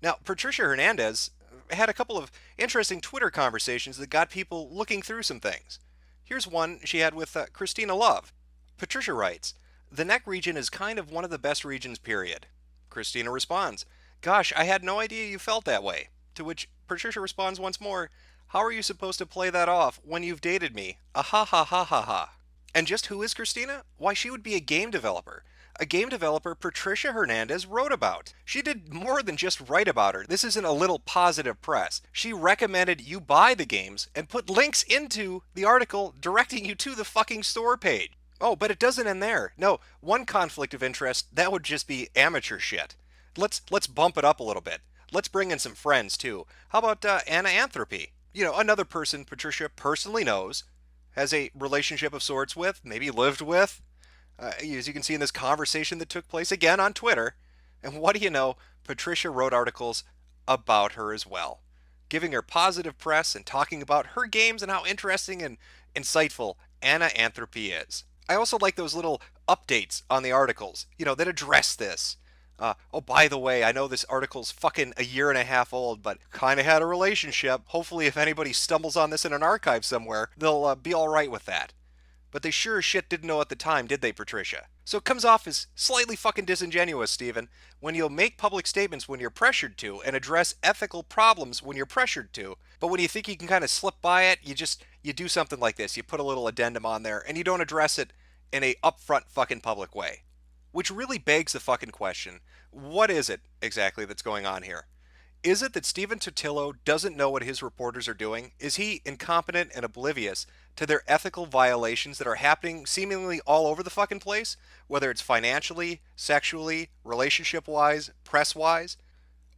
Now, Patricia Hernandez had a couple of interesting Twitter conversations that got people looking through some things. Here's one she had with Christina Love. Patricia writes, "The neck region is kind of one of the best regions, period." Christina responds, "Gosh, I had no idea you felt that way." To which Patricia responds once more, "How are you supposed to play that off when you've dated me? Ah ha ha ha ha ha." And just who is Christina? Why, she would be a game developer. A game developer Patricia Hernandez wrote about. She did more than just write about her. This isn't a little positive press. She recommended you buy the games and put links into the article directing you to the fucking store page. Oh, but it doesn't end there. No, one conflict of interest, that would just be amateur shit. Let's bump it up a little bit. Let's bring in some friends too. How about Anna Anthropy? You know, another person Patricia personally knows, has a relationship of sorts with, maybe lived with, as you can see in this conversation that took place again on Twitter. And what do you know, Patricia wrote articles about her as well, giving her positive press and talking about her games and how interesting and insightful Anna Anthropy is. I also like those little updates on the articles, that address this. Oh, by the way, I know this article's fucking a year and a half old, but kind of had a relationship. Hopefully if anybody stumbles on this in an archive somewhere, they'll be alright with that. But they sure as shit didn't know at the time, did they, Patricia? So it comes off as slightly fucking disingenuous, Stephen, when you'll make public statements when you're pressured to and address ethical problems when you're pressured to. But when you think you can kind of slip by it, you do something like this. You put a little addendum on there and you don't address it in a upfront fucking public way. Which really begs the fucking question, what is it exactly that's going on here? Is it that Stephen Totilo doesn't know what his reporters are doing? Is he incompetent and oblivious to their ethical violations that are happening seemingly all over the fucking place? Whether it's financially, sexually, relationship-wise, press-wise?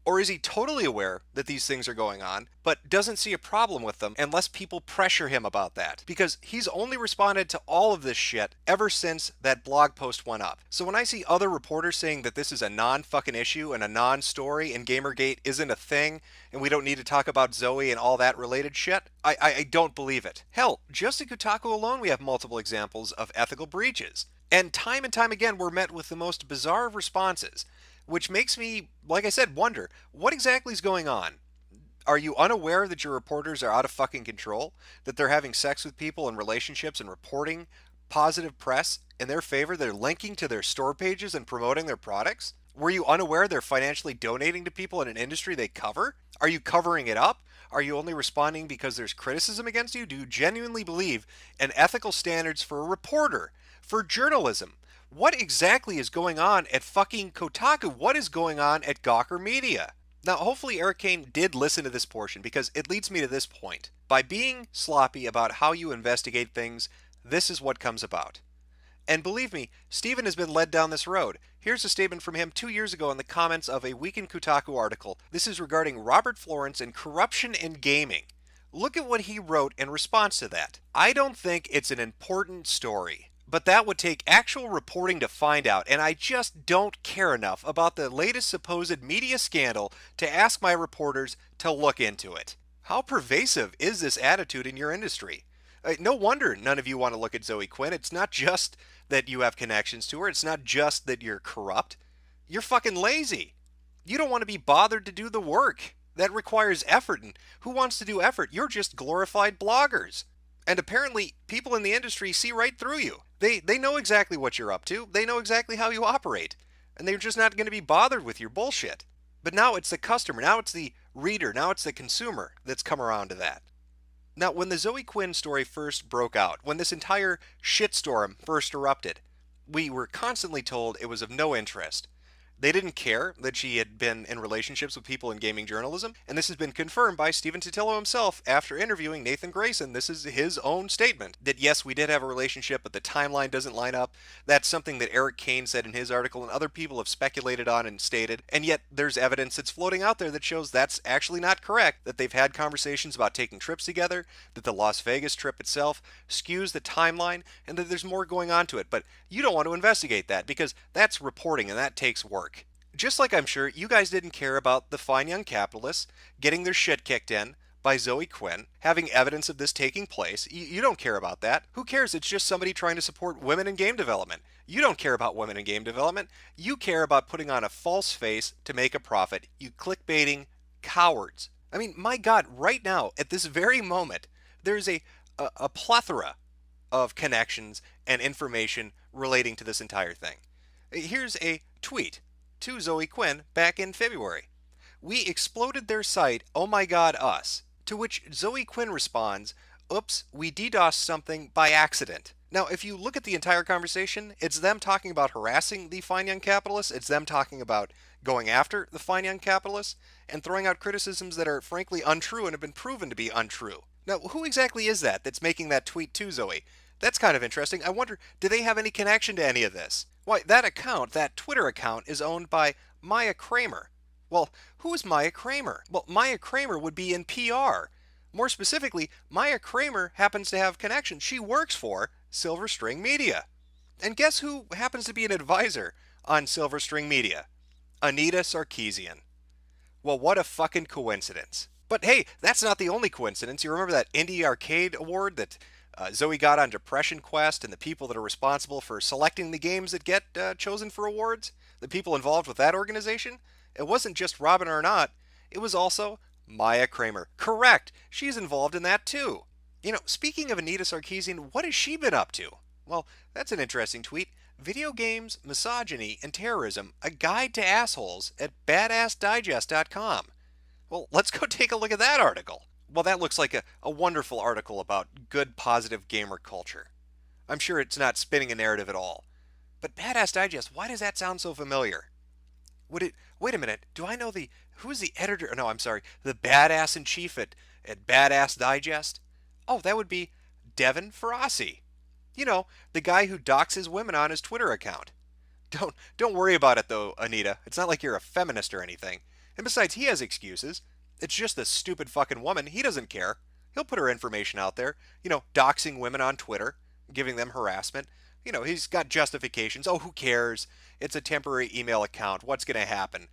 Or is he totally aware that these things are going on, but doesn't see a problem with them unless people pressure him about that? Because he's only responded to all of this shit ever since that blog post went up. So when I see other reporters saying that this is a non-fucking issue and a non-story and Gamergate isn't a thing and we don't need to talk about Zoe and all that related shit, I don't believe it. Hell, just at Kotaku alone we have multiple examples of ethical breaches. And time again we're met with the most bizarre of responses, which makes me, like I said, wonder, what exactly is going on? Are you unaware that your reporters are out of fucking control? That they're having sex with people in relationships and reporting positive press in their favor? They're linking to their store pages and promoting their products? Were you unaware they're financially donating to people in an industry they cover? Are you covering it up? Are you only responding because there's criticism against you? Do you genuinely believe in ethical standards for a reporter, for journalism? What exactly is going on at fucking Kotaku? What is going on at Gawker Media? Now, hopefully Eric Kane did listen to this portion because it leads me to this point. By being sloppy about how you investigate things, this is what comes about. And believe me, Steven has been led down this road. Here's a statement from him 2 years ago in the comments of a Week in Kotaku article. This is regarding Robert Florence and corruption in gaming. Look at what he wrote in response to that. I don't think it's an important story, but that would take actual reporting to find out, and I just don't care enough about the latest supposed media scandal to ask my reporters to look into it. How pervasive is this attitude in your industry? No wonder none of you want to look at Zoe Quinn. It's not just that you have connections to her. It's not just that you're corrupt. You're fucking lazy. You don't want to be bothered to do the work. That requires effort, and who wants to do effort? You're just glorified bloggers. And apparently, people in the industry see right through you. They know exactly what you're up to. They know exactly how you operate. And they're just not going to be bothered with your bullshit. But now it's the customer, now it's the reader, now it's the consumer that's come around to that. Now, when the Zoe Quinn story first broke out, when this entire shitstorm first erupted, we were constantly told it was of no interest. They didn't care that she had been in relationships with people in gaming journalism, and this has been confirmed by Stephen Totilo himself after interviewing Nathan Grayson. This is his own statement, that yes, we did have a relationship, but the timeline doesn't line up. That's something that Eric Kane said in his article, and other people have speculated on and stated, and yet there's evidence that's floating out there that shows that's actually not correct, that they've had conversations about taking trips together, that the Las Vegas trip itself skews the timeline, and that there's more going on to it, but you don't want to investigate that, because that's reporting, and that takes work. Just like I'm sure you guys didn't care about the fine young capitalists getting their shit kicked in by Zoe Quinn, having evidence of this taking place. You don't care about that. Who cares? It's just somebody trying to support women in game development. You don't care about women in game development. You care about putting on a false face to make a profit. You clickbaiting cowards. I mean, my God, right now, at this very moment, there's a plethora of connections and information relating to this entire thing. Here's a tweet to Zoe Quinn back in February. We exploded their site, oh my god us. To which Zoe Quinn responds, oops, we DDoSed something by accident. Now, if you look at the entire conversation, it's them talking about harassing the fine young capitalists, it's them talking about going after the fine young capitalists, and throwing out criticisms that are frankly untrue and have been proven to be untrue. Now, who exactly is that that's making that tweet to Zoe? That's kind of interesting. I wonder, do they have any connection to any of this? Why, that account, that Twitter account, is owned by Maya Kramer. Well, who is Maya Kramer? Well, Maya Kramer would be in PR. More specifically, Maya Kramer happens to have connections. She works for Silver String Media. And guess who happens to be an advisor on Silver String Media? Anita Sarkeesian. Well, what a fucking coincidence. But hey, that's not the only coincidence. You remember that Indie Arcade Award that Zoe got on Depression Quest, and the people that are responsible for selecting the games that get chosen for awards? The people involved with that organization? It wasn't just Robin Arnott, it was also Maya Kramer. Correct, she's involved in that too. You know, speaking of Anita Sarkeesian, what has she been up to? Well, that's an interesting tweet. Video games, misogyny, and terrorism, a guide to assholes at badassdigest.com. Well, let's go take a look at that article. Well, that looks like a wonderful article about good, positive gamer culture. I'm sure it's not spinning a narrative at all. But Badass Digest, why does that sound so familiar? Wait a minute, do I know who's the editor? No, I'm sorry, the badass-in-chief at Badass Digest? Oh, that would be Devin Ferrasi. You know, the guy who doxes women on his Twitter account. Don't worry about it though, Anita. It's not like you're a feminist or anything. And besides, he has excuses. It's just this stupid fucking woman. He doesn't care. He'll put her information out there, doxing women on Twitter, giving them harassment. He's got justifications. Oh, who cares? It's a temporary email account. What's going to happen?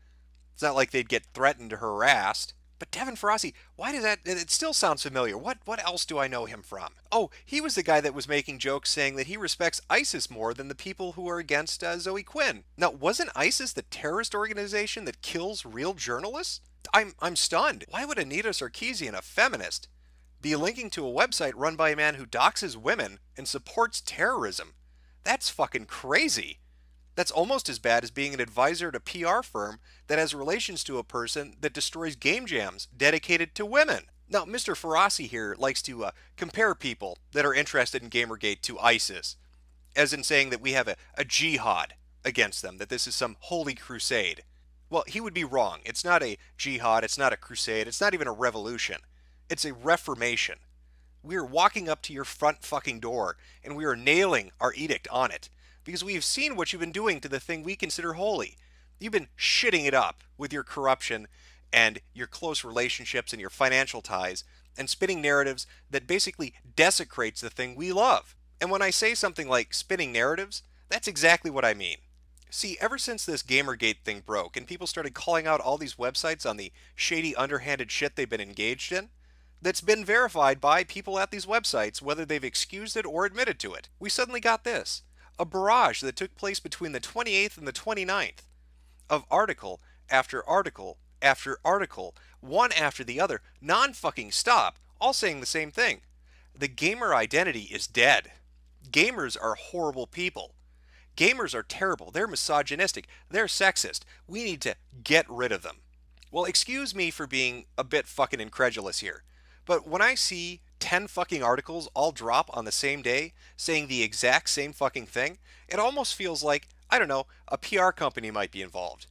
It's not like they'd get threatened or harassed. But Devin Ferrazzi, why does that... It still sounds familiar. What else do I know him from? Oh, he was the guy that was making jokes saying that he respects ISIS more than the people who are against Zoe Quinn. Now, wasn't ISIS the terrorist organization that kills real journalists? I'm stunned. Why would Anita Sarkeesian, a feminist, be linking to a website run by a man who doxes women and supports terrorism? That's fucking crazy. That's almost as bad as being an advisor at a PR firm that has relations to a person that destroys game jams dedicated to women. Now, Mr. Ferrazzi here likes to compare people that are interested in Gamergate to ISIS, as in saying that we have a jihad against them, that this is some holy crusade. Well, he would be wrong. It's not a jihad, it's not a crusade, it's not even a revolution. It's a reformation. We are walking up to your front fucking door, and we are nailing our edict on it. Because we have seen what you've been doing to the thing we consider holy. You've been shitting it up with your corruption and your close relationships and your financial ties and spinning narratives that basically desecrates the thing we love. And when I say something like spinning narratives, that's exactly what I mean. See, ever since this Gamergate thing broke and people started calling out all these websites on the shady, underhanded shit they've been engaged in, that's been verified by people at these websites, whether they've excused it or admitted to it, we suddenly got this. A barrage that took place between the 28th and the 29th of article after article after article, one after the other, non-fucking stop, all saying the same thing. The gamer identity is dead. Gamers are horrible people. Gamers are terrible. They're misogynistic. They're sexist. We need to get rid of them. Well, excuse me for being a bit fucking incredulous here, but when I see 10 fucking articles all drop on the same day saying the exact same fucking thing, it almost feels like, I don't know, a PR company might be involved.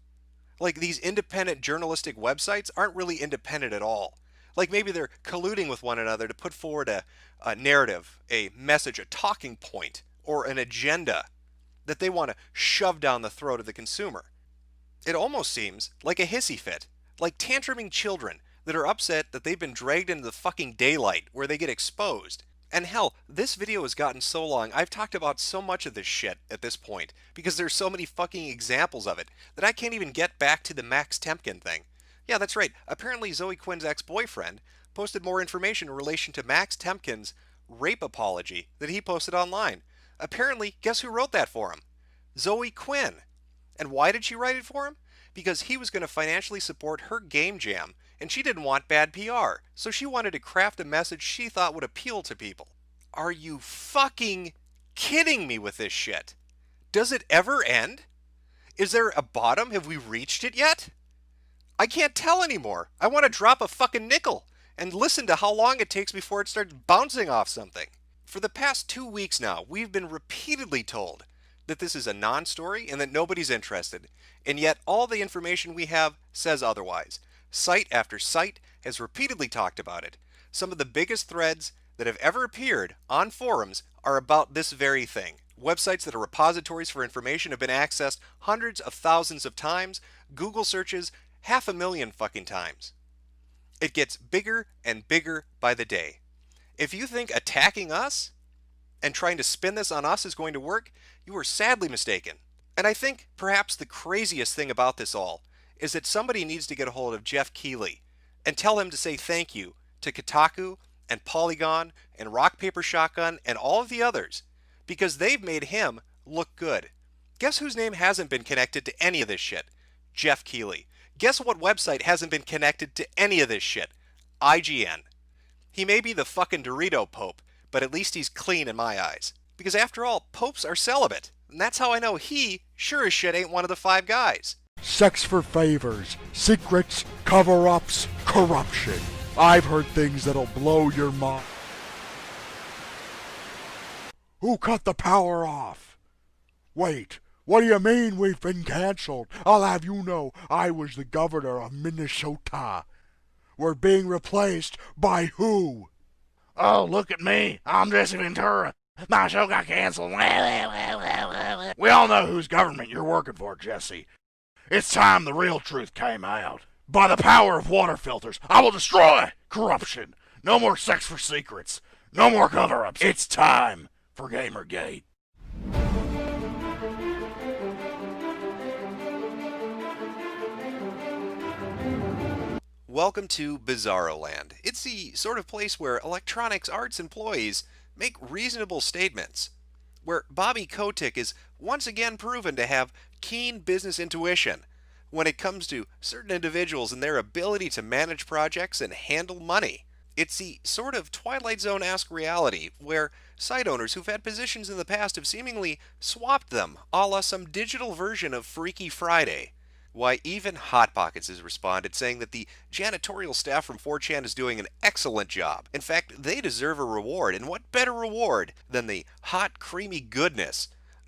Like these independent journalistic websites aren't really independent at all. Like maybe they're colluding with one another to put forward a narrative, a message, a talking point, or an agenda that they want to shove down the throat of the consumer. It almost seems like a hissy fit, like tantruming children that are upset that they've been dragged into the fucking daylight where they get exposed. And hell, this video has gotten so long, I've talked about so much of this shit at this point, because there's so many fucking examples of it, that I can't even get back to the Max Temkin thing. Yeah, that's right, apparently Zoe Quinn's ex-boyfriend posted more information in relation to Max Temkin's rape apology that he posted online. Apparently, guess who wrote that for him? Zoe Quinn. And why did she write it for him? Because he was going to financially support her game jam, and she didn't want bad PR, so she wanted to craft a message she thought would appeal to people. Are you fucking kidding me with this shit? Does it ever end? Is there a bottom? Have we reached it yet? I can't tell anymore. I want to drop a fucking nickel and listen to how long it takes before it starts bouncing off something. For the past 2 weeks now, we've been repeatedly told that this is a non-story and that nobody's interested, and yet all the information we have says otherwise. Site after site has repeatedly talked about it. Some of the biggest threads that have ever appeared on forums are about this very thing. Websites that are repositories for information have been accessed hundreds of thousands of times. Google searches 500,000 fucking times. It gets bigger and bigger by the day. If you think attacking us and trying to spin this on us is going to work, you are sadly mistaken. And I think perhaps the craziest thing about this all is that somebody needs to get a hold of Jeff Keighley and tell him to say thank you to Kotaku and Polygon and Rock Paper Shotgun and all of the others, because they've made him look good. Guess whose name hasn't been connected to any of this shit? Jeff Keighley. Guess what website hasn't been connected to any of this shit? IGN. He may be the fucking Dorito Pope, but at least he's clean in my eyes. Because after all, popes are celibate. And that's how I know he, sure as shit, ain't one of the 5 guys. Sex for favors, secrets, cover-ups, corruption. I've heard things that'll blow your mind. Who cut the power off? Wait, what do you mean we've been cancelled? I'll have you know I was the governor of Minnesota. We're being replaced by who? Oh, look at me. I'm Jesse Ventura. My show got canceled. We all know whose government you're working for, Jesse. It's time the real truth came out. By the power of water filters, I will destroy corruption. No more sex for secrets. No more cover-ups. It's time for Gamergate. Welcome to Bizarro Land. It's the sort of place where electronics arts employees make reasonable statements, where Bobby Kotick is once again proven to have keen business intuition when it comes to certain individuals and their ability to manage projects and handle money. It's the sort of Twilight Zone-esque reality where site owners who've had positions in the past have seemingly swapped them, a la some digital version of Freaky Friday. Why, even Hot Pockets has responded, saying that the janitorial staff from 4chan is doing an excellent job. In fact, they deserve a reward, and what better reward than the hot, creamy goodness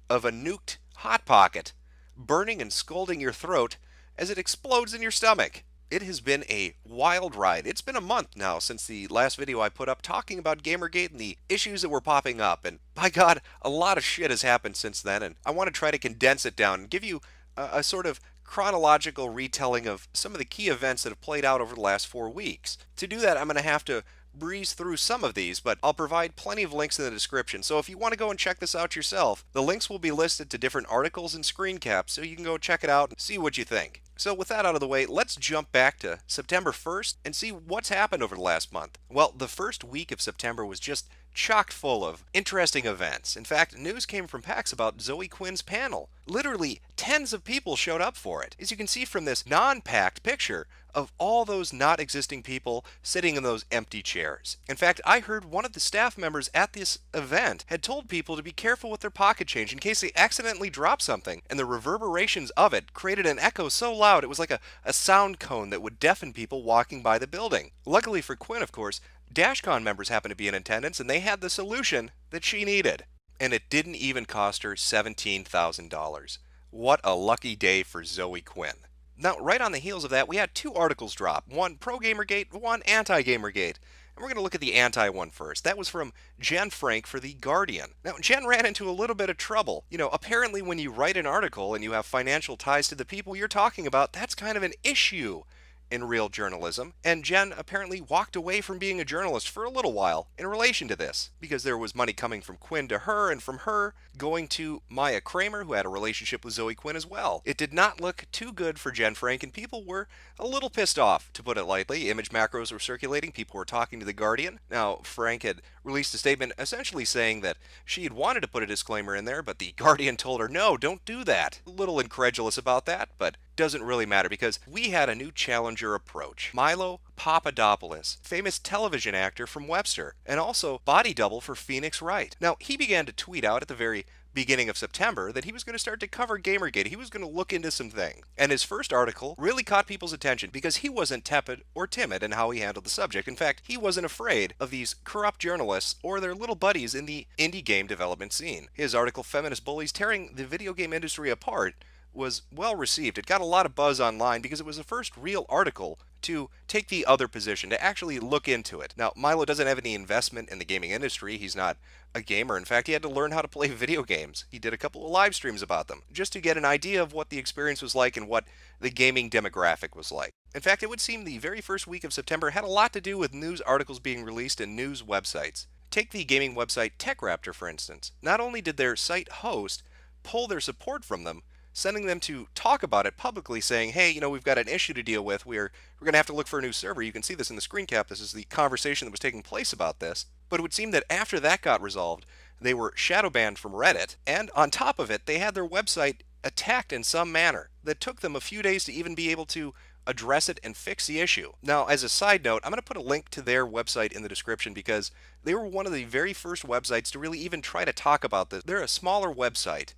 of a nuked Hot Pocket burning and scalding your throat as it explodes in your stomach. It has been a wild ride. It's been a month now since the last video I put up talking about Gamergate and the issues that were popping up, and by God, a lot of shit has happened since then, and I want to try to condense it down and give you a sort of chronological retelling of some of the key events that have played out over the last 4 weeks. To do that, I'm going to have to breeze through some of these, but I'll provide plenty of links in the description. So if you want to go and check this out yourself, the links will be listed to different articles and screen caps, so you can go check it out and see what you think. So with that out of the way, let's jump back to September 1st and see what's happened over the last month. Well, the first week of September was just chock full of interesting events. In fact, news came from PAX about Zoe Quinn's panel. Literally, tens of people showed up for it. As you can see from this non-packed picture of all those not existing people sitting in those empty chairs. In fact, I heard one of the staff members at this event had told people to be careful with their pocket change in case they accidentally drop something, and the reverberations of it created an echo so loud it was like a sound cone that would deafen people walking by the building. Luckily for Quinn, of course, DashCon members happened to be in attendance, and they had the solution that she needed. And it didn't even cost her $17,000. What a lucky day for Zoe Quinn. Now, right on the heels of that, we had 2 articles drop. One pro-Gamergate, one anti-Gamergate. And we're going to look at the anti one first. That was from Jen Frank for The Guardian. Now, Jen ran into a little bit of trouble. You know, apparently when you write an article and you have financial ties to the people you're talking about, that's kind of an issue in real journalism, and Jen apparently walked away from being a journalist for a little while in relation to this, because there was money coming from Quinn to her, and from her going to Maya Kramer, who had a relationship with Zoe Quinn as well. It did not look too good for Jen Frank, and people were a little pissed off, to put it lightly. Image macros were circulating, people were talking to The Guardian. Now, Frank had released a statement essentially saying that she had wanted to put a disclaimer in there, but The Guardian told her, no, don't do that. A little incredulous about that, but doesn't really matter because we had a new challenger approach. Milo Papadopoulos, famous television actor from Webster, and also body double for Phoenix Wright. Now, he began to tweet out at the very beginning of September that he was going to start to cover Gamergate. He was going to look into some things. And his first article really caught people's attention because he wasn't tepid or timid in how he handled the subject. In fact, he wasn't afraid of these corrupt journalists or their little buddies in the indie game development scene. His article, Feminist Bullies Tearing the Video Game Industry Apart, was well received. It got a lot of buzz online because it was the first real article to take the other position, to actually look into it. Now, Milo doesn't have any investment in the gaming industry. He's not a gamer. In fact, he had to learn how to play video games. He did a couple of live streams about them, just to get an idea of what the experience was like and what the gaming demographic was like. In fact, it would seem the very first week of September had a lot to do with news articles being released in news websites. Take the gaming website TechRaptor, for instance. Not only did their site host pull their support from them, sending them to talk about it publicly, saying, hey, you know, we've got an issue to deal with. We're going to have to look for a new server. You can see this in the screen cap. This is the conversation that was taking place about this. But it would seem that after that got resolved, they were shadow banned from Reddit. And on top of it, they had their website attacked in some manner that took them a few days to even be able to address it and fix the issue. Now, as a side note, I'm going to put a link to their website in the description because they were one of the very first websites to really even try to talk about this. They're a smaller website.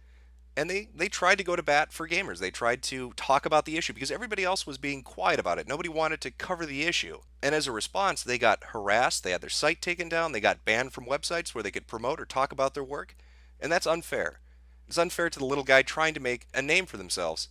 And they tried to go to bat for gamers. They tried to talk about the issue because everybody else was being quiet about it. Nobody wanted to cover the issue. And as a response, they got harassed. They had their site taken down. They got banned from websites where they could promote or talk about their work. And that's unfair. It's unfair to the little guy trying to make a name for themselves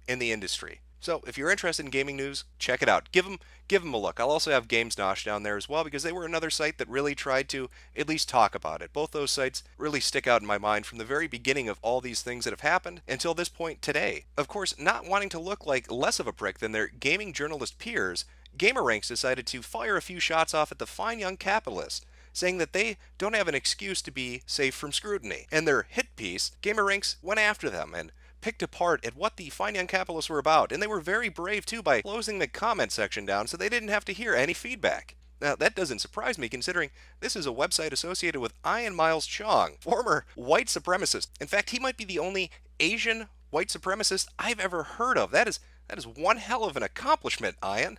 in the industry. So if you're interested in gaming news, check it out. Give them a look. I'll also have Games Nosh down there as well because they were another site that really tried to at least talk about it. Both those sites really stick out in my mind from the very beginning of all these things that have happened until this point today. Of course, not wanting to look like less of a prick than their gaming journalist peers, GamerRanks decided to fire a few shots off at the fine young capitalists, saying that they don't have an excuse to be safe from scrutiny. And their hit piece, GamerRanks went after them and picked apart at what the fine young capitalists were about, and they were very brave too by closing the comment section down so they didn't have to hear any feedback. Now, that doesn't surprise me considering this is a website associated with Ian Miles Chong, former white supremacist. In fact, he might be the only Asian white supremacist I've ever heard of. That is one hell of an accomplishment, Ian.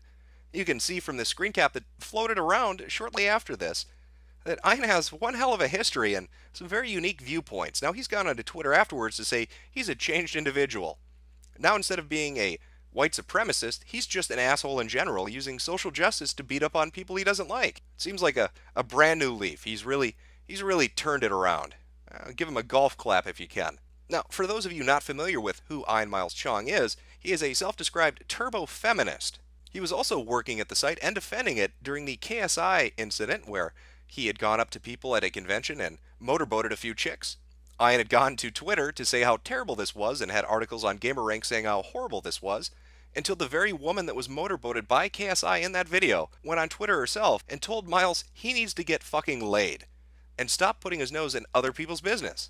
You can see from the screen cap that floated around shortly after this that Ian has one hell of a history and some very unique viewpoints. Now, he's gone onto Twitter afterwards to say he's a changed individual. Now, instead of being a white supremacist, he's just an asshole in general, using social justice to beat up on people he doesn't like. It seems like a brand new leaf. He's really turned it around. Give him a golf clap if you can. Now, for those of you not familiar with who Ian Miles Chong is, he is a self-described turbo-feminist. He was also working at the site and defending it during the KSI incident where he had gone up to people at a convention and motorboated a few chicks. Ian had gone to Twitter to say how terrible this was and had articles on GamerRank saying how horrible this was, until the very woman that was motorboated by KSI in that video went on Twitter herself and told Miles he needs to get fucking laid and stop putting his nose in other people's business.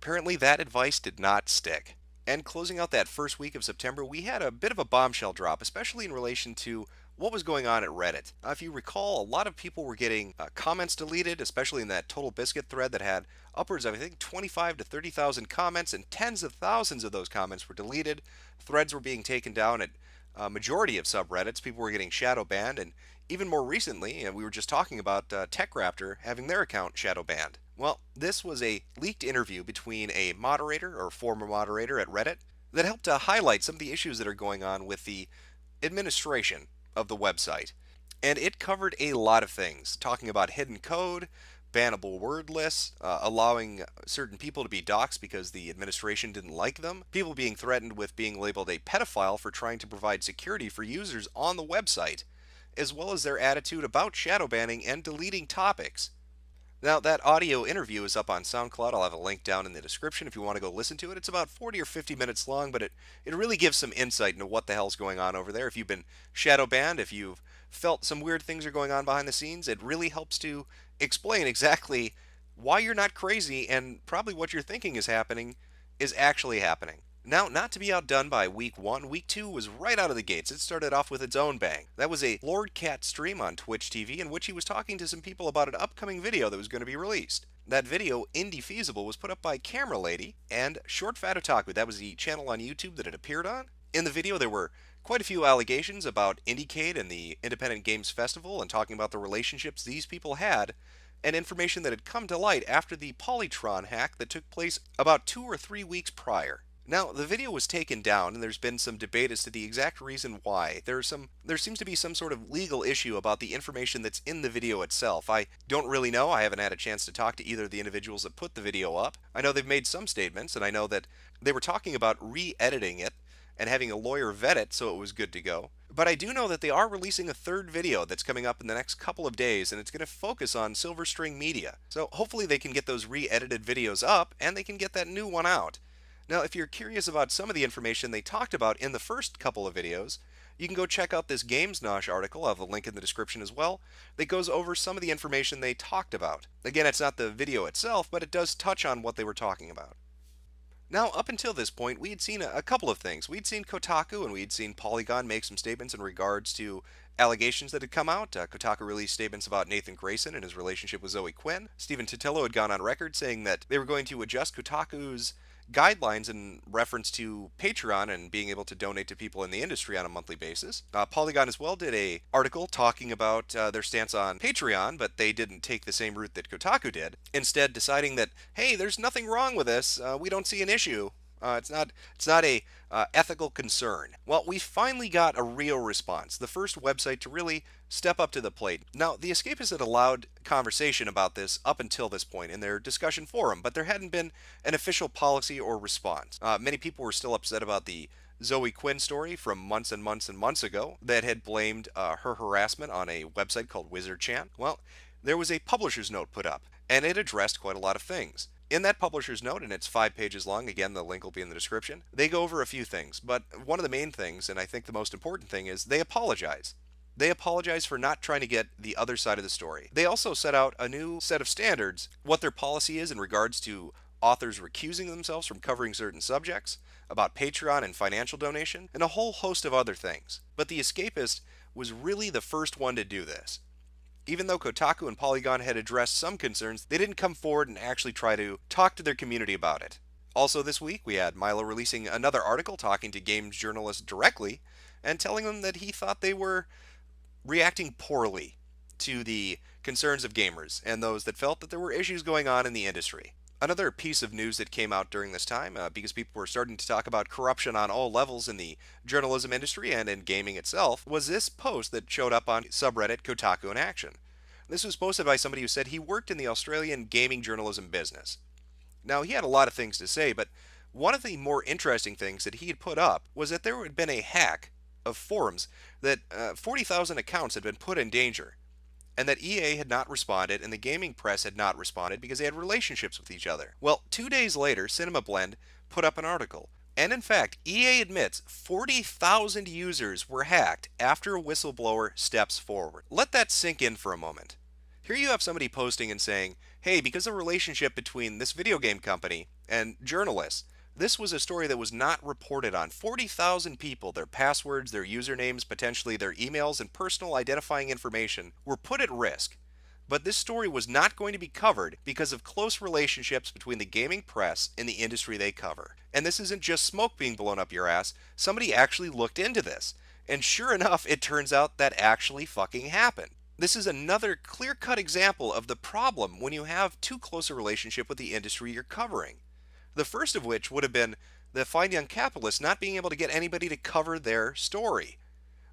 Apparently that advice did not stick. And closing out that first week of September, we had a bit of a bombshell drop, especially in relation to what was going on at Reddit. If you recall, a lot of people were getting comments deleted, especially in that Total Biscuit thread that had upwards of, I think, 25 to 30,000 comments, and tens of thousands of those comments were deleted. Threads were being taken down at a majority of subreddits. People were getting shadow banned, and even more recently, we were just talking about TechRaptor having their account shadow banned. Well, this was a leaked interview between a moderator or former moderator at Reddit that helped to highlight some of the issues that are going on with the administration of the website. And it covered a lot of things, talking about hidden code, bannable word lists, allowing certain people to be doxxed because the administration didn't like them, people being threatened with being labeled a pedophile for trying to provide security for users on the website, as well as their attitude about shadow banning and deleting topics. Now, that audio interview is up on SoundCloud. I'll have a link down in the description if you want to go listen to it. It's about 40 or 50 minutes long, but it really gives some insight into what the hell's going on over there. If you've been shadow banned, if you've felt some weird things are going on behind the scenes, it really helps to explain exactly why you're not crazy and probably what you're thinking is happening is actually happening. Now, not to be outdone by week 1, week 2 was right out of the gates. It started off with its own bang. That was a Lord Cat stream on Twitch TV in which he was talking to some people about an upcoming video that was going to be released. That video, Indie Feasible, was put up by Camera Lady and Short Fat Otaku. That was the channel on YouTube that it appeared on. In the video, there were quite a few allegations about Indiecade and the Independent Games Festival and talking about the relationships these people had, and information that had come to light after the Polytron hack that took place about 2 or 3 weeks prior. Now, the video was taken down, and there's been some debate as to the exact reason why. There seems to be some sort of legal issue about the information that's in the video itself. I don't really know. I haven't had a chance to talk to either of the individuals that put the video up. I know they've made some statements, and I know that they were talking about re-editing it and having a lawyer vet it so it was good to go. But I do know that they are releasing a third video that's coming up in the next couple of days, and it's going to focus on Silver String Media. So hopefully they can get those re-edited videos up, and they can get that new one out. Now, if you're curious about some of the information they talked about in the first couple of videos, you can go check out this Games Nosh article. I'll have a link in the description as well that goes over some of the information they talked about. Again, it's not the video itself, but it does touch on what they were talking about. Now, up until this point, we had seen a couple of things. We'd seen Kotaku and we'd seen Polygon make some statements in regards to allegations that had come out. Kotaku released statements about Nathan Grayson and his relationship with Zoe Quinn. Stephen Totilo had gone on record saying that they were going to adjust Kotaku's guidelines in reference to Patreon and being able to donate to people in the industry on a monthly basis. Polygon as well did a article talking about their stance on Patreon, but they didn't take the same route that Kotaku did, instead deciding that, hey, there's nothing wrong with this, we don't see an issue. It's not a ethical concern. Well, we finally got a real response, the first website to really step up to the plate. Now, the Escapists had allowed conversation about this up until this point in their discussion forum, but there hadn't been an official policy or response. Many people were still upset about the Zoe Quinn story from months and months and months ago that had blamed her harassment on a website called WizardChan. Well, there was a publisher's note put up, and it addressed quite a lot of things. In that publisher's note, and it's 5 pages long, again, the link will be in the description, they go over a few things, but one of the main things, and I think the most important thing, is they apologize. They apologize for not trying to get the other side of the story. They also set out a new set of standards, what their policy is in regards to authors recusing themselves from covering certain subjects, about Patreon and financial donation, and a whole host of other things. But The Escapist was really the first one to do this. Even though Kotaku and Polygon had addressed some concerns, they didn't come forward and actually try to talk to their community about it. Also this week, we had Milo releasing another article talking to games journalists directly and telling them that he thought they were reacting poorly to the concerns of gamers and those that felt that there were issues going on in the industry. Another piece of news that came out during this time, because people were starting to talk about corruption on all levels in the journalism industry and in gaming itself, was this post that showed up on subreddit Kotaku in Action. This was posted by somebody who said he worked in the Australian gaming journalism business. Now, he had a lot of things to say, but one of the more interesting things that he had put up was that there had been a hack of forums, that 40,000 accounts had been put in danger, and that EA had not responded and the gaming press had not responded because they had relationships with each other. Well, 2 days later, Cinema Blend put up an article, and in fact, EA admits 40,000 users were hacked after a whistleblower steps forward. Let that sink in for a moment. Here you have somebody posting and saying, hey, because of the relationship between this video game company and journalists, this was a story that was not reported on. 40,000 people, their passwords, their usernames, potentially their emails, and personal identifying information were put at risk. But this story was not going to be covered because of close relationships between the gaming press and the industry they cover. And this isn't just smoke being blown up your ass. Somebody actually looked into this. And sure enough, it turns out that actually fucking happened. This is another clear-cut example of the problem when you have too close a relationship with the industry you're covering. The first of which would have been the Fine Young Capitalists not being able to get anybody to cover their story.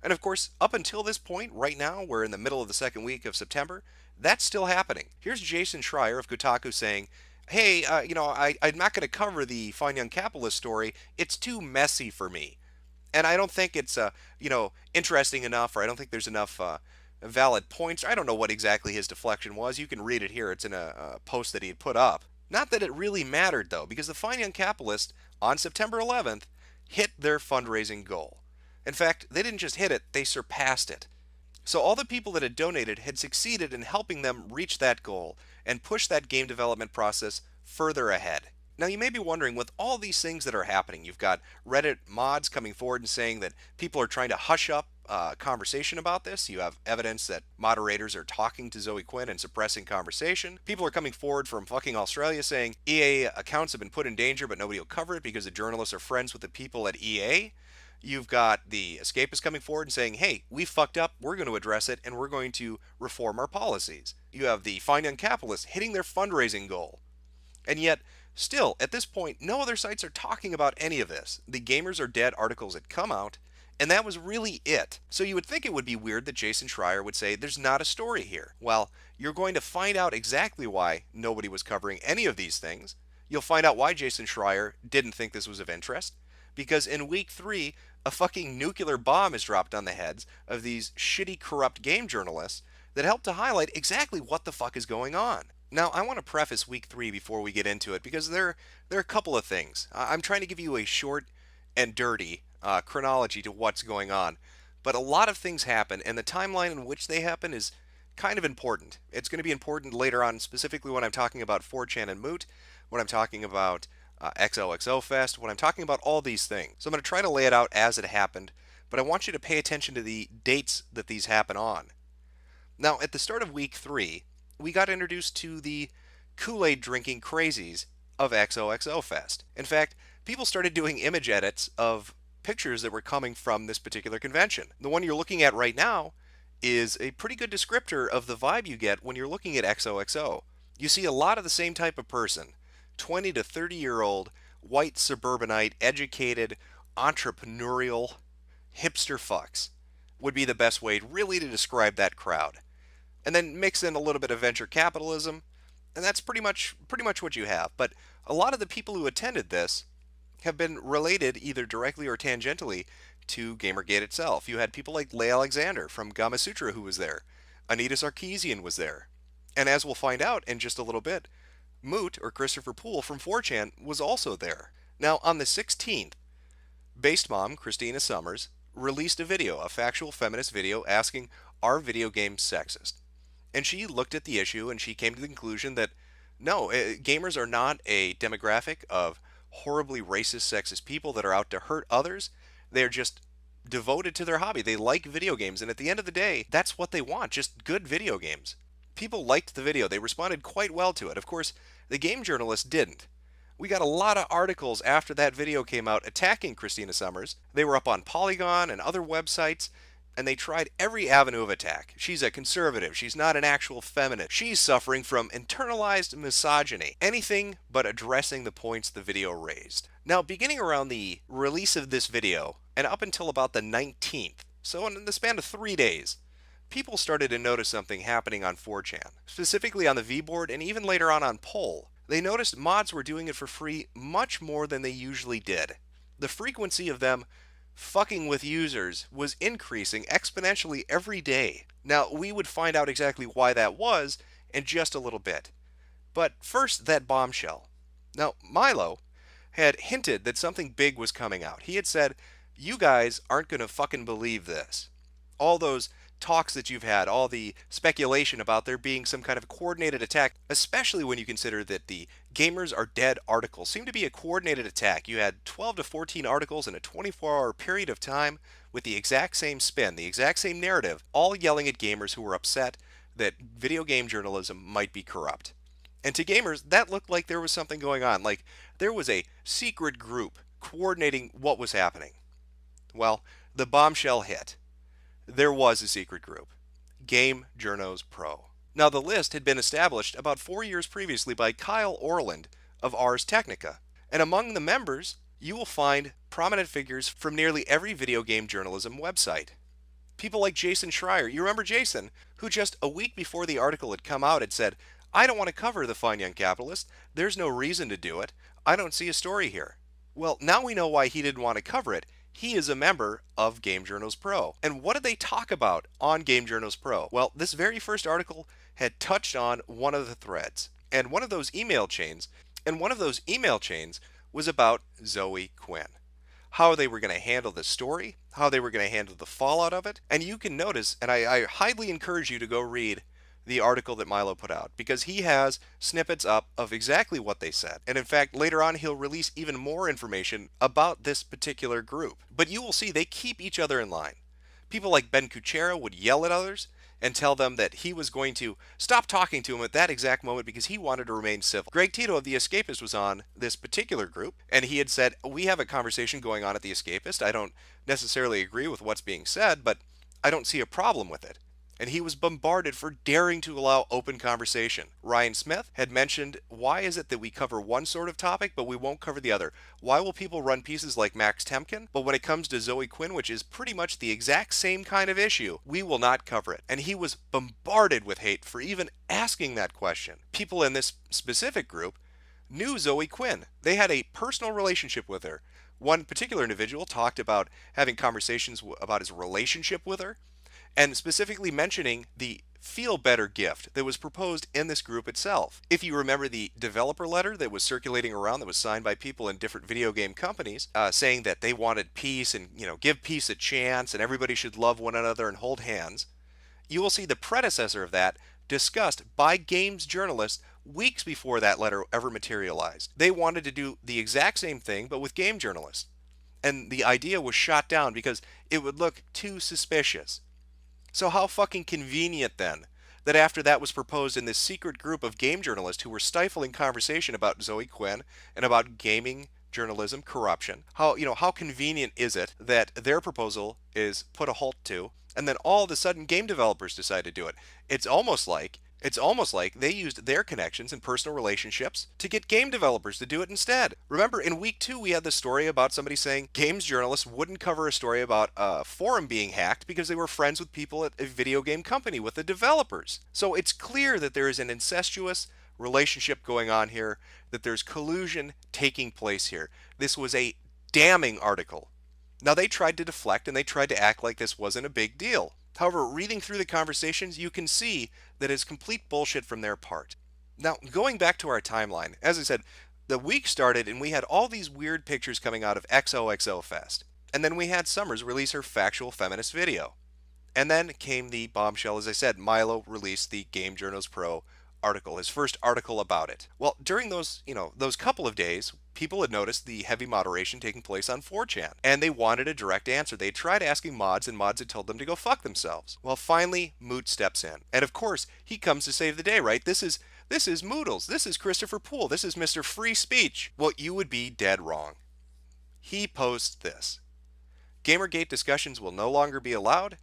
And of course, up until this point, right now, we're in the middle of the second week of September, that's still happening. Here's Jason Schreier of Kotaku saying, hey, I'm not going to cover the Fine Young Capitalist story. It's too messy for me. And I don't think it's, interesting enough, or I don't think there's enough valid points. I don't know what exactly his deflection was. You can read it here. It's in a post that he had put up. Not that it really mattered, though, because the Fine Young Capitalist, on September 11th, hit their fundraising goal. In fact, they didn't just hit it, they surpassed it. So all the people that had donated had succeeded in helping them reach that goal and push that game development process further ahead. Now you may be wondering, with all these things that are happening, you've got Reddit mods coming forward and saying that people are trying to hush up conversation about this. You have evidence that moderators are talking to Zoe Quinn and suppressing conversation. People are coming forward from fucking Australia saying EA accounts have been put in danger but nobody will cover it because the journalists are friends with the people at EA. You've got the escapists coming forward and saying, hey, we fucked up, we're going to address it, and we're going to reform our policies. You have the Fine Young Capitalists hitting their fundraising goal. And yet, still, at this point, no other sites are talking about any of this. The Gamers Are Dead articles had come out, and that was really it. So you would think it would be weird that Jason Schreier would say there's not a story here. Well, you're going to find out exactly why nobody was covering any of these things. You'll find out why Jason Schreier didn't think this was of interest. Because in week 3, a fucking nuclear bomb is dropped on the heads of these shitty, corrupt game journalists that help to highlight exactly what the fuck is going on. Now, I want to preface week 3 before we get into it, because there are a couple of things. I'm trying to give you a short and dirty chronology to what's going on. But a lot of things happen, and the timeline in which they happen is kind of important. It's going to be important later on, specifically when I'm talking about 4chan and Moot, when I'm talking about XOXO Fest, when I'm talking about all these things. So I'm going to try to lay it out as it happened, but I want you to pay attention to the dates that these happen on. Now, at the start of week 3, we got introduced to the Kool-Aid drinking crazies of XOXO Fest. In fact, people started doing image edits of pictures that were coming from this particular convention. The one you're looking at right now is a pretty good descriptor of the vibe you get when you're looking at XOXO. You see a lot of the same type of person. 20 to 30-year-old, white suburbanite, educated, entrepreneurial, hipster fucks would be the best way really to describe that crowd. And then mix in a little bit of venture capitalism, and that's pretty much what you have. But a lot of the people who attended this have been related either directly or tangentially to Gamergate itself. You had people like Leigh Alexander from Gamasutra who was there. Anita Sarkeesian was there. And as we'll find out in just a little bit, Moot, or Christopher Poole from 4chan, was also there. Now, on the 16th, Based Mom, Christina Summers, released a video, a factual feminist video, asking, are video games sexist? And she looked at the issue and she came to the conclusion that no, gamers are not a demographic of horribly racist, sexist people that are out to hurt others. They're just devoted to their hobby. They like video games, and at the end of the day, that's what they want, just good video games. People liked the video. They responded quite well to it. Of course, the game journalists didn't. We got a lot of articles after that video came out attacking Christina Summers. They were up on Polygon and other websites, and they tried every avenue of attack. She's a conservative. She's not an actual feminist. She's suffering from internalized misogyny. Anything but addressing the points the video raised. Now, beginning around the release of this video, and up until about the 19th, so in the span of 3 days, people started to notice something happening on 4chan, specifically on the V-board and even later on Poll. They noticed mods were doing it for free much more than they usually did. The frequency of them fucking with users was increasing exponentially every day. Now, we would find out exactly why that was in just a little bit. But first, that bombshell. Now, Milo had hinted that something big was coming out. He had said, you guys aren't going to fucking believe this. All those talks that you've had, all the speculation about there being some kind of coordinated attack, especially when you consider that the Gamers Are Dead articles seem to be a coordinated attack. You had 12 to 14 articles in a 24-hour period of time with the exact same spin, the exact same narrative, all yelling at gamers who were upset that video game journalism might be corrupt. And to gamers, that looked like there was something going on, like there was a secret group coordinating what was happening. Well, the bombshell hit. There was a secret group, Game Journos Pro. Now, the list had been established about 4 years previously by Kyle Orland of Ars Technica, and among the members, you will find prominent figures from nearly every video game journalism website. People like Jason Schreier, you remember Jason, who just a week before the article had come out had said, I don't want to cover the Fine Young Capitalist, there's no reason to do it, I don't see a story here. Well, now we know why he didn't want to cover it. He is a member of Game Journos Pro. And what did they talk about on Game Journos Pro? Well, this very first article had touched on one of the threads and one of those email chains. And one of those email chains was about Zoe Quinn. How they were going to handle the story, how they were going to handle the fallout of it. And you can notice, and I highly encourage you to go read the article that Milo put out, because he has snippets up of exactly what they said. And in fact, later on, he'll release even more information about this particular group. But you will see they keep each other in line. People like Ben Kuchera would yell at others and tell them that he was going to stop talking to him at that exact moment because he wanted to remain civil. Greg Tito of The Escapist was on this particular group, and he had said, we have a conversation going on at The Escapist. I don't necessarily agree with what's being said, but I don't see a problem with it. And he was bombarded for daring to allow open conversation. Ryan Smith had mentioned, why is it that we cover one sort of topic, but we won't cover the other? Why will people run pieces like Max Temkin, but when it comes to Zoe Quinn, which is pretty much the exact same kind of issue, we will not cover it? And he was bombarded with hate for even asking that question. People in this specific group knew Zoe Quinn. They had a personal relationship with her. One particular individual talked about having conversations about his relationship with her, and specifically mentioning the Feel Better gift that was proposed in this group itself. If you remember the developer letter that was circulating around that was signed by people in different video game companies saying that they wanted peace and, give peace a chance and everybody should love one another and hold hands, you will see the predecessor of that discussed by games journalists weeks before that letter ever materialized. They wanted to do the exact same thing but with game journalists. And the idea was shot down because it would look too suspicious. So how fucking convenient then that after that was proposed in this secret group of game journalists who were stifling conversation about Zoe Quinn and about gaming journalism corruption, how convenient is it that their proposal is put a halt to, and then all of a sudden game developers decide to do it? It's almost like they used their connections and personal relationships to get game developers to do it instead. Remember, in week 2, we had the story about somebody saying games journalists wouldn't cover a story about a forum being hacked because they were friends with people at a video game company, with the developers. So it's clear that there is an incestuous relationship going on here, that there's collusion taking place here. This was a damning article. Now, they tried to deflect and they tried to act like this wasn't a big deal. However, reading through the conversations, you can see that it's complete bullshit from their part. Now, going back to our timeline, as I said, the week started and we had all these weird pictures coming out of XOXO Fest. And then we had Summers release her factual feminist video. And then came the bombshell, as I said, Milo released the Game Journals Pro article, his first article about it. Well, during those couple of days, people had noticed the heavy moderation taking place on 4chan, and they wanted a direct answer. They tried asking mods, and mods had told them to go fuck themselves. Well, finally, Moot steps in. And of course, he comes to save the day, right? This is Moodles. This is Christopher Poole. This is Mr. Free Speech. Well, you would be dead wrong. He posts this. Gamergate discussions will no longer be allowed.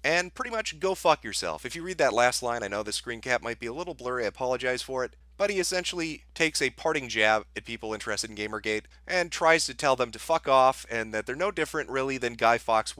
And pretty much go fuck yourself. If you read that last line, I know the screen cap might be a little blurry, I apologize for it, but he essentially takes a parting jab at people interested in Gamergate and tries to tell them to fuck off and that they're no different really than Guy Fawkes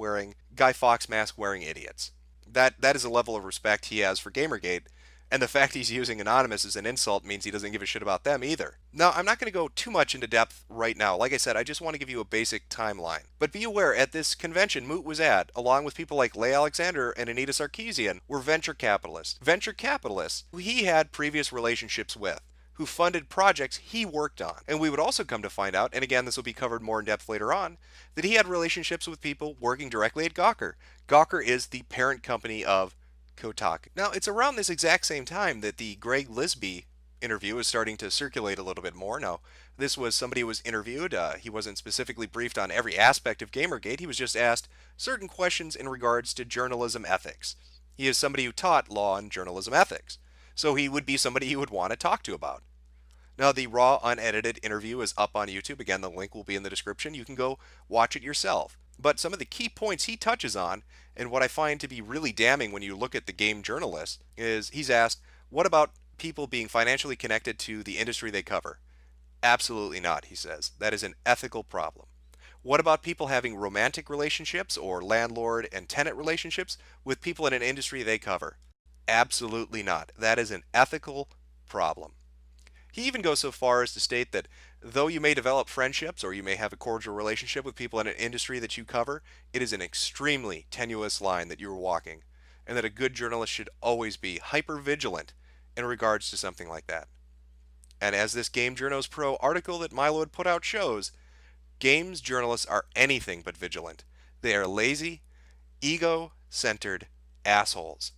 mask wearing idiots. That is a level of respect he has for Gamergate, and the fact he's using Anonymous as an insult means he doesn't give a shit about them either. Now, I'm not going to go too much into depth right now. Like I said, I just want to give you a basic timeline. But be aware, at this convention Moot was at, along with people like Leigh Alexander and Anita Sarkeesian, were venture capitalists. Venture capitalists who he had previous relationships with, who funded projects he worked on. And we would also come to find out, and again, this will be covered more in depth later on, that he had relationships with people working directly at Gawker. Gawker is the parent company of Kotaku. Now, it's around this exact same time that the Greg Lisby interview is starting to circulate a little bit more. Now, this was somebody who was interviewed. He wasn't specifically briefed on every aspect of Gamergate. He was just asked certain questions in regards to journalism ethics. He is somebody who taught law and journalism ethics, so he would be somebody you would want to talk to about. Now, the raw, unedited interview is up on YouTube. Again, the link will be in the description. You can go watch it yourself. But some of the key points he touches on, and what I find to be really damning when you look at the game journalist, is he's asked, what about people being financially connected to the industry they cover? Absolutely not, he says. That is an ethical problem. What about people having romantic relationships or landlord and tenant relationships with people in an industry they cover? Absolutely not. That is an ethical problem. He even goes so far as to state that though you may develop friendships or you may have a cordial relationship with people in an industry that you cover, it is an extremely tenuous line that you're walking, and that a good journalist should always be hyper vigilant in regards to something like that. And as this Game Journos Pro article that Milo had put out shows, games journalists are anything but vigilant. They are lazy, ego-centered assholes.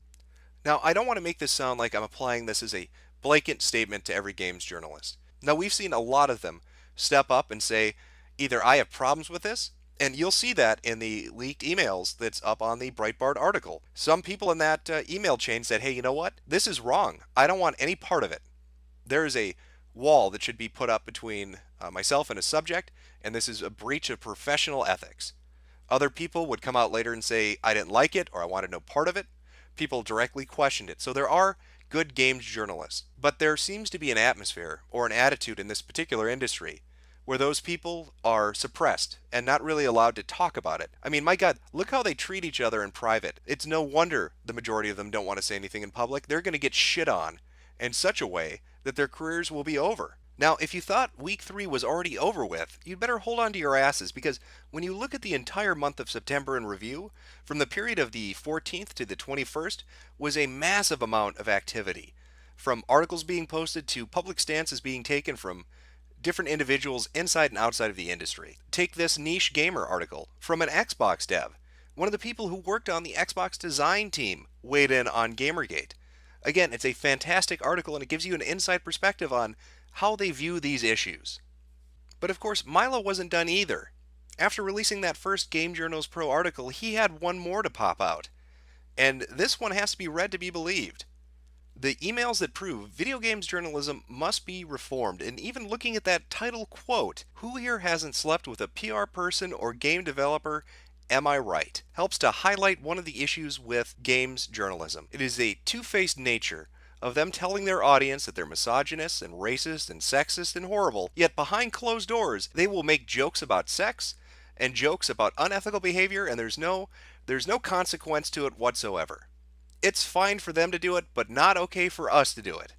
Now, I don't want to make this sound like I'm applying this as a blanket statement to every games journalist. Now, we've seen a lot of them step up and say, either I have problems with this, and you'll see that in the leaked emails that's up on the Breitbart article. Some people in that email chain said, hey, you know what? This is wrong. I don't want any part of it. There is a wall that should be put up between myself and a subject, and this is a breach of professional ethics. Other people would come out later and say, I didn't like it, or I wanted no part of it. People directly questioned it. So there are good games journalists, but there seems to be an atmosphere or an attitude in this particular industry where those people are suppressed and not really allowed to talk about it. I mean, my God, look how they treat each other in private. It's no wonder the majority of them don't want to say anything in public. They're going to get shit on in such a way that their careers will be over. Now, if you thought week 3 was already over with, you'd better hold on to your asses, because when you look at the entire month of September in review, from the period of the 14th to the 21st, was a massive amount of activity. From articles being posted to public stances being taken from different individuals inside and outside of the industry. Take this niche gamer article from an Xbox dev. One of the people who worked on the Xbox design team weighed in on Gamergate. Again, it's a fantastic article and it gives you an inside perspective on how they view these issues. But of course, Milo wasn't done either. After releasing that first Game Journals Pro article, he had one more to pop out. And this one has to be read to be believed. The emails that prove video games journalism must be reformed, and even looking at that title quote, who here hasn't slept with a PR person or game developer, am I right, helps to highlight one of the issues with games journalism. It is a two-faced nature of them telling their audience that they're misogynist and racist and sexist and horrible, yet behind closed doors they will make jokes about sex and jokes about unethical behavior, and there's no consequence to it whatsoever. It's fine for them to do it, but not okay for us to do it.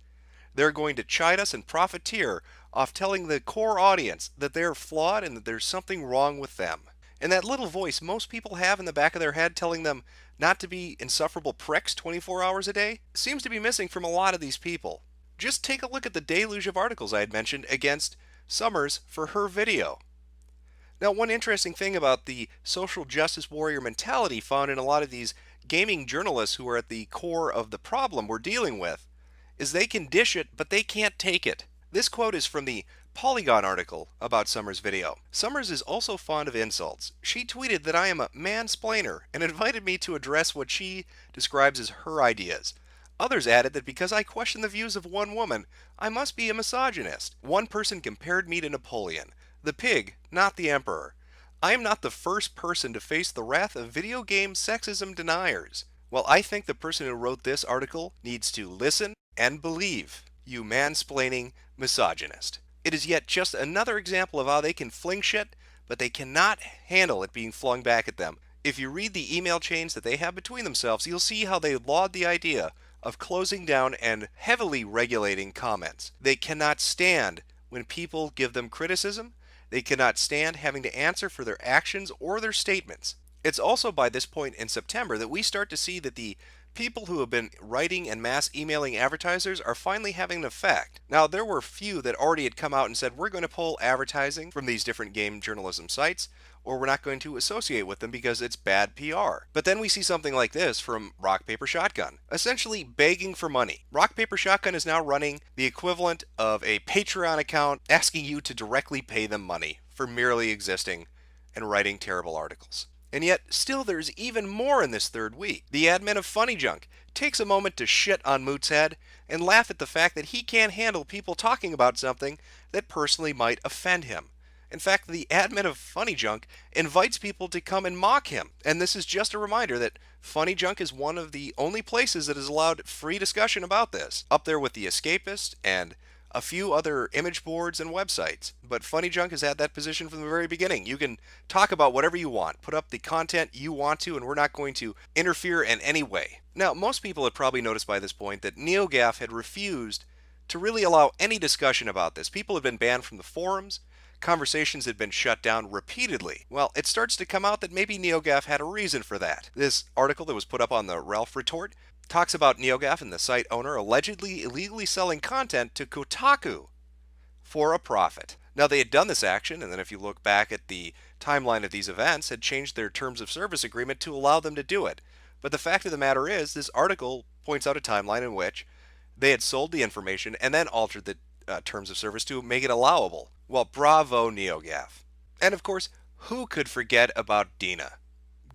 They're going to chide us and profiteer off telling the core audience that they're flawed and that there's something wrong with them. And that little voice most people have in the back of their head telling them not to be insufferable pricks 24 hours a day seems to be missing from a lot of these people. Just take a look at the deluge of articles I had mentioned against Summers for her video. Now, one interesting thing about the social justice warrior mentality found in a lot of these gaming journalists who are at the core of the problem we're dealing with is they can dish it, but they can't take it. This quote is from the Polygon article about Summers' video. Summers is also fond of insults. She tweeted that I am a mansplainer and invited me to address what she describes as her ideas. Others added that because I question the views of one woman, I must be a misogynist. One person compared me to Napoleon, the pig, not the emperor. I am not the first person to face the wrath of video game sexism deniers. Well, I think the person who wrote this article needs to listen and believe, you mansplaining misogynist. It is yet just another example of how they can fling shit, but they cannot handle it being flung back at them. If you read the email chains that they have between themselves, you'll see how they laud the idea of closing down and heavily regulating comments. They cannot stand when people give them criticism. They cannot stand having to answer for their actions or their statements. It's also by this point in September that we start to see that the people who have been writing and mass emailing advertisers are finally having an effect. Now, there were few that already had come out and said, we're going to pull advertising from these different game journalism sites, or we're not going to associate with them because it's bad PR. But then we see something like this from Rock Paper Shotgun, essentially begging for money. Rock Paper Shotgun is now running the equivalent of a Patreon account asking you to directly pay them money for merely existing and writing terrible articles. And yet, still there's even more in this third week. The admin of Funny Junk takes a moment to shit on Moot's head and laugh at the fact that he can't handle people talking about something that personally might offend him. In fact, the admin of Funny Junk invites people to come and mock him. And this is just a reminder that Funny Junk is one of the only places that has allowed free discussion about this, up there with The Escapist and a few other image boards and websites. But Funny Junk has had that position from the very beginning. You can talk about whatever you want, put up the content you want to, and we're not going to interfere in any way. Now, most people have probably noticed by this point that NeoGAF had refused to really allow any discussion about this. People had been banned from the forums. Conversations had been shut down repeatedly. Well, it starts to come out that maybe NeoGAF had a reason for that. This article that was put up on the Ralph Retort talks about NeoGAF and the site owner allegedly illegally selling content to Kotaku for a profit. Now, they had done this action, and then if you look back at the timeline of these events, had changed their terms of service agreement to allow them to do it. But the fact of the matter is, this article points out a timeline in which they had sold the information and then altered the terms of service to make it allowable. Well, bravo, NeoGAF. And of course, who could forget about Dina?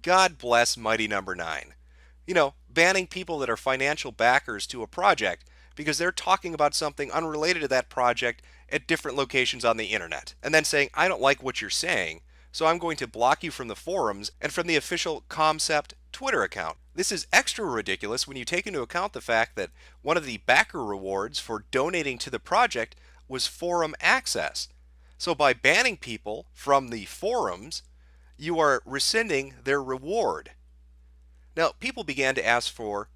God bless Mighty Number 9. You know, banning people that are financial backers to a project because they're talking about something unrelated to that project at different locations on the internet. And then saying, I don't like what you're saying, so I'm going to block you from the forums and from the official Concept Twitter account. This is extra ridiculous when you take into account the fact that one of the backer rewards for donating to the project was forum access. So by banning people from the forums, you are rescinding their reward. Now, people began to ask for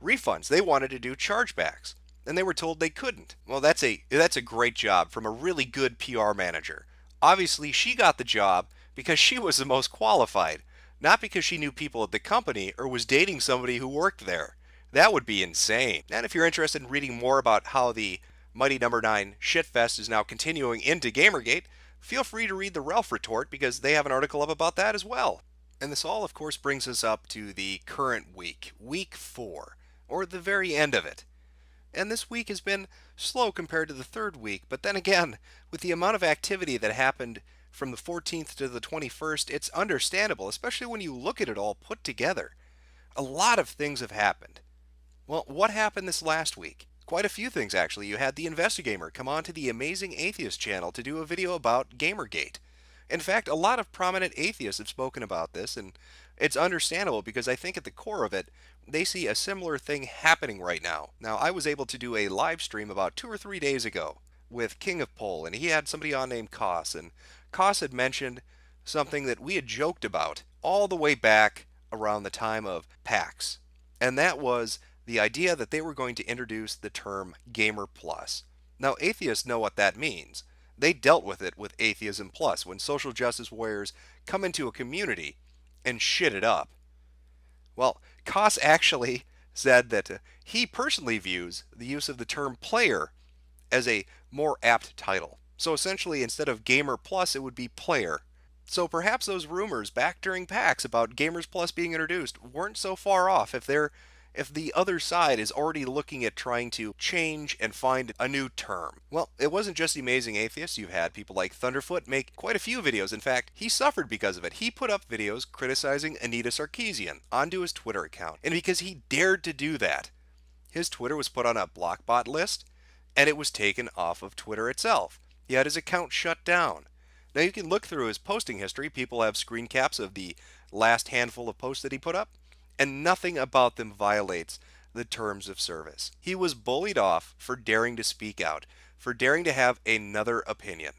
refunds. They wanted to do chargebacks, and they were told they couldn't. Well, that's a great job from a really good PR manager. Obviously, she got the job because she was the most qualified, not because she knew people at the company or was dating somebody who worked there. That would be insane. And if you're interested in reading more about how the Mighty Number 9 shitfest is now continuing into Gamergate, feel free to read the Ralph Retort because they have an article up about that as well. And this all, of course, brings us up to the current week, week 4, or the very end of it. And this week has been slow compared to the third week, but then again, with the amount of activity that happened from the 14th to the 21st, it's understandable, especially when you look at it all put together. A lot of things have happened. Well, what happened this last week? Quite a few things, actually. You had the Investigator come on to the Amazing Atheist channel to do a video about Gamergate. In fact, a lot of prominent atheists have spoken about this, and it's understandable because I think at the core of it, they see a similar thing happening right now. Now, I was able to do a live stream about 2 or 3 days ago with King of Pole, and he had somebody on named Koss, and Koss had mentioned something that we had joked about all the way back around the time of PAX, and that was the idea that they were going to introduce the term Gamer Plus. Now, atheists know what that means. They dealt with it with Atheism Plus when social justice warriors come into a community and shit it up. Well, Koss actually said that he personally views the use of the term player as a more apt title. So essentially, instead of Gamer Plus, it would be player. So perhaps those rumors back during PAX about Gamers Plus being introduced weren't so far off if the other side is already looking at trying to change and find a new term. Well, it wasn't just the Amazing Atheists. You've had people like Thunderfoot make quite a few videos. In fact, he suffered because of it. He put up videos criticizing Anita Sarkeesian onto his Twitter account. And because he dared to do that, his Twitter was put on a blockbot list, and it was taken off of Twitter itself. He had his account shut down. Now you can look through his posting history. People have screen caps of the last handful of posts that he put up, and nothing about them violates the terms of service. He was bullied off for daring to speak out, for daring to have another opinion.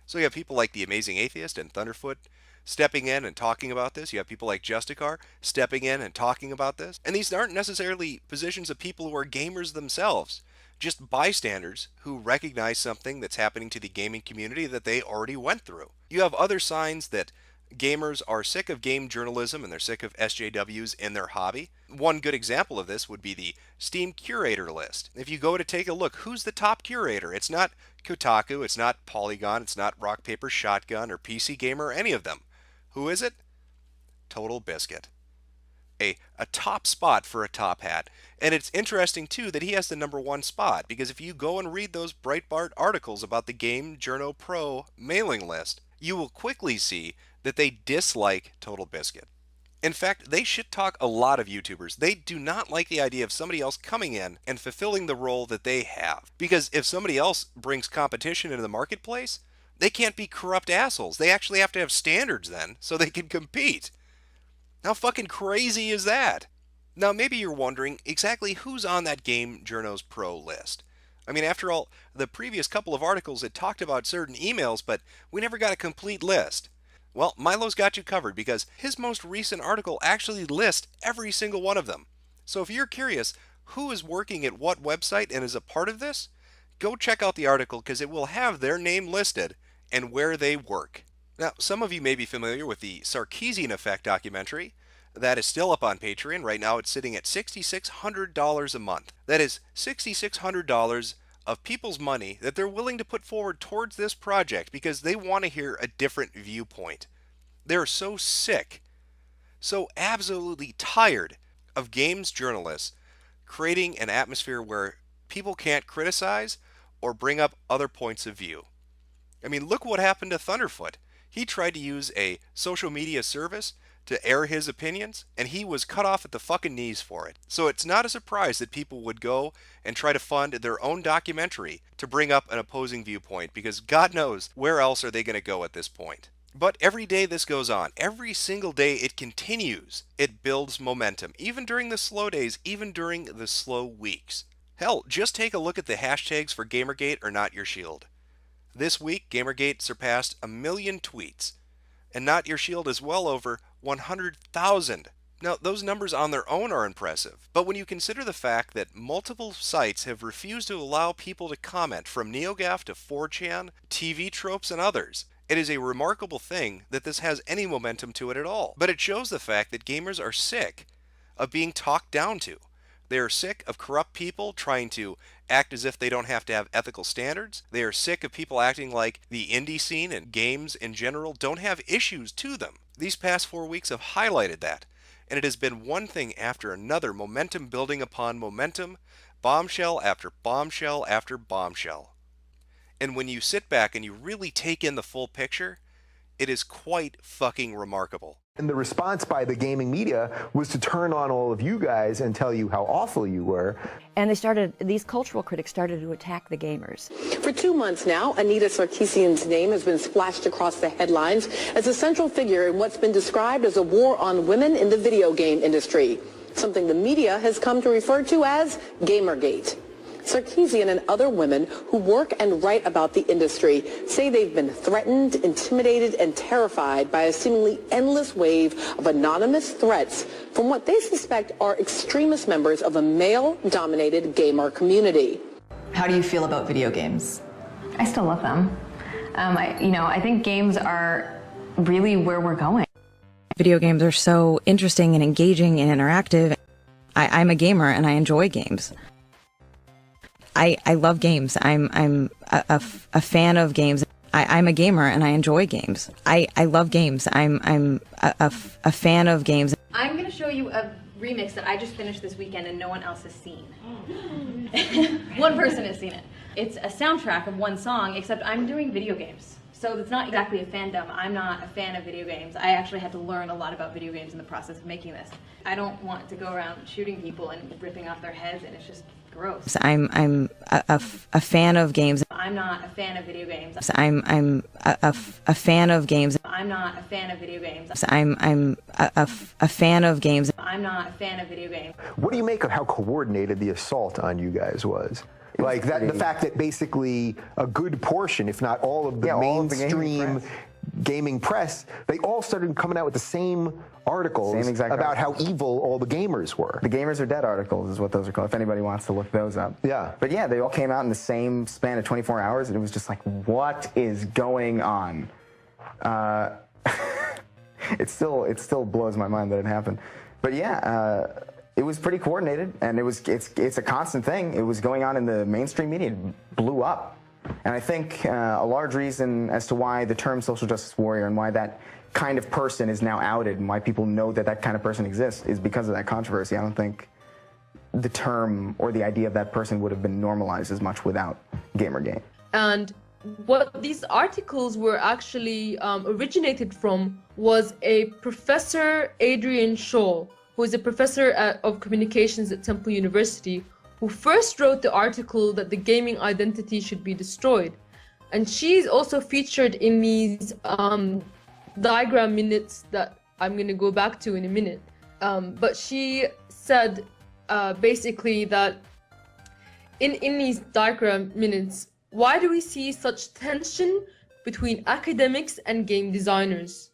So you have people like the Amazing Atheist and Thunderfoot stepping in and talking about this. You have people like Justicar stepping in and talking about this. And these aren't necessarily positions of people who are gamers themselves, just bystanders who recognize something that's happening to the gaming community that they already went through. You have other signs that gamers are sick of game journalism and they're sick of SJWs in their hobby. One good example of this would be the Steam curator list. If you go to take a look, who's the top curator? It's not Kotaku, it's not Polygon, it's not Rock Paper Shotgun or PC Gamer or any of them. Who is it? Total Biscuit. A top spot for a top hat. And it's interesting too that he has the #1 spot, because if you go and read those Breitbart articles about the Game Journo Pro mailing list, you will quickly see that they dislike Total Biscuit. In fact, they shit talk a lot of YouTubers. They do not like the idea of somebody else coming in and fulfilling the role that they have. Because if somebody else brings competition into the marketplace, they can't be corrupt assholes. They actually have to have standards then, so they can compete. How fucking crazy is that? Now maybe you're wondering exactly who's on that Game Journos Pro list. I mean, after all, the previous couple of articles had talked about certain emails, but we never got a complete list. Well, Milo's got you covered because his most recent article actually lists every single one of them. So if you're curious who is working at what website and is a part of this, go check out the article because it will have their name listed and where they work. Now, some of you may be familiar with the Sarkeesian Effect documentary. That is still up on Patreon. Right now it's sitting at $6,600 a month. That is $6,600 of people's money that they're willing to put forward towards this project because they want to hear a different viewpoint. They're so sick, so absolutely tired of games journalists creating an atmosphere where people can't criticize or bring up other points of view. I mean, look what happened to Thunderfoot. He tried to use a social media service to air his opinions, and he was cut off at the fucking knees for it. So it's not a surprise that people would go and try to fund their own documentary to bring up an opposing viewpoint, because God knows where else are they going to go at this point. But every day this goes on, every single day it continues. It builds momentum, even during the slow days, even during the slow weeks. Hell, just take a look at the hashtags for Gamergate or Not Your Shield. This week, Gamergate surpassed 1 million tweets, and Not Your Shield is well over 100,000. Now, those numbers on their own are impressive, but when you consider the fact that multiple sites have refused to allow people to comment, from NeoGAF to 4chan, TV Tropes, and others, it is a remarkable thing that this has any momentum to it at all. But it shows the fact that gamers are sick of being talked down to. They are sick of corrupt people trying to act as if they don't have to have ethical standards. They are sick of people acting like the indie scene and games in general don't have issues to them. These past 4 weeks have highlighted that, and it has been one thing after another, momentum building upon momentum, bombshell after bombshell after bombshell. And when you sit back and you really take in the full picture, it is quite fucking remarkable. And the response by the gaming media was to turn on all of you guys and tell you how awful you were. And these cultural critics started to attack the gamers. For 2 months now, Anita Sarkeesian's name has been splashed across the headlines as a central figure in what's been described as a war on women in the video game industry, something the media has come to refer to as Gamergate. Sarkeesian and other women who work and write about the industry say they've been threatened, intimidated, and terrified by a seemingly endless wave of anonymous threats from what they suspect are extremist members of a male-dominated gamer community. How do you feel about video games? I still love them. I think games are really where we're going. Video games are so interesting and engaging and interactive. I'm a gamer and I enjoy games. I love games. I'm a fan of games. I'm a gamer and I enjoy games. I love games. I'm a fan of games. I'm going to show you a remix that I just finished this weekend and no one else has seen. One person has seen it. It's a soundtrack of one song, except I'm doing video games. So it's not exactly a fandom. I'm not a fan of video games. I actually had to learn a lot about video games in the process of making this. I don't want to go around shooting people and ripping off their heads, and it's just gross. I'm a fan of games. I'm not a fan of video games. I'm a fan of games. I'm not a fan of video games. I'm a fan of games. I'm not a fan of video games. What do you make of how coordinated the assault on you guys was? Like that, the fact that basically a good portion, if not all of the mainstream gaming press, they all started coming out with the same articles about how evil all the gamers were. The Gamers Are Dead articles is what those are called, if anybody wants to look those up. Yeah. But yeah, they all came out in the same span of 24 hours, and it was just like, what is going on? It still blows my mind that it happened. But yeah, it was pretty coordinated, and it's a constant thing. It was going on in the mainstream media. It blew up. And I think a large reason as to why the term social justice warrior and why that kind of person is now outed and why people know that that kind of person exists is because of that controversy. I don't think the term or the idea of that person would have been normalized as much without Gamergate. And what these articles were actually originated from was a Professor Adrian Shaw, who is a professor of communications at Temple University, who first wrote the article that the gaming identity should be destroyed. And she's also featured in these diagram minutes that I'm going to go back to in a minute. But she said basically that in these diagram minutes, why do we see such tension between academics and game designers?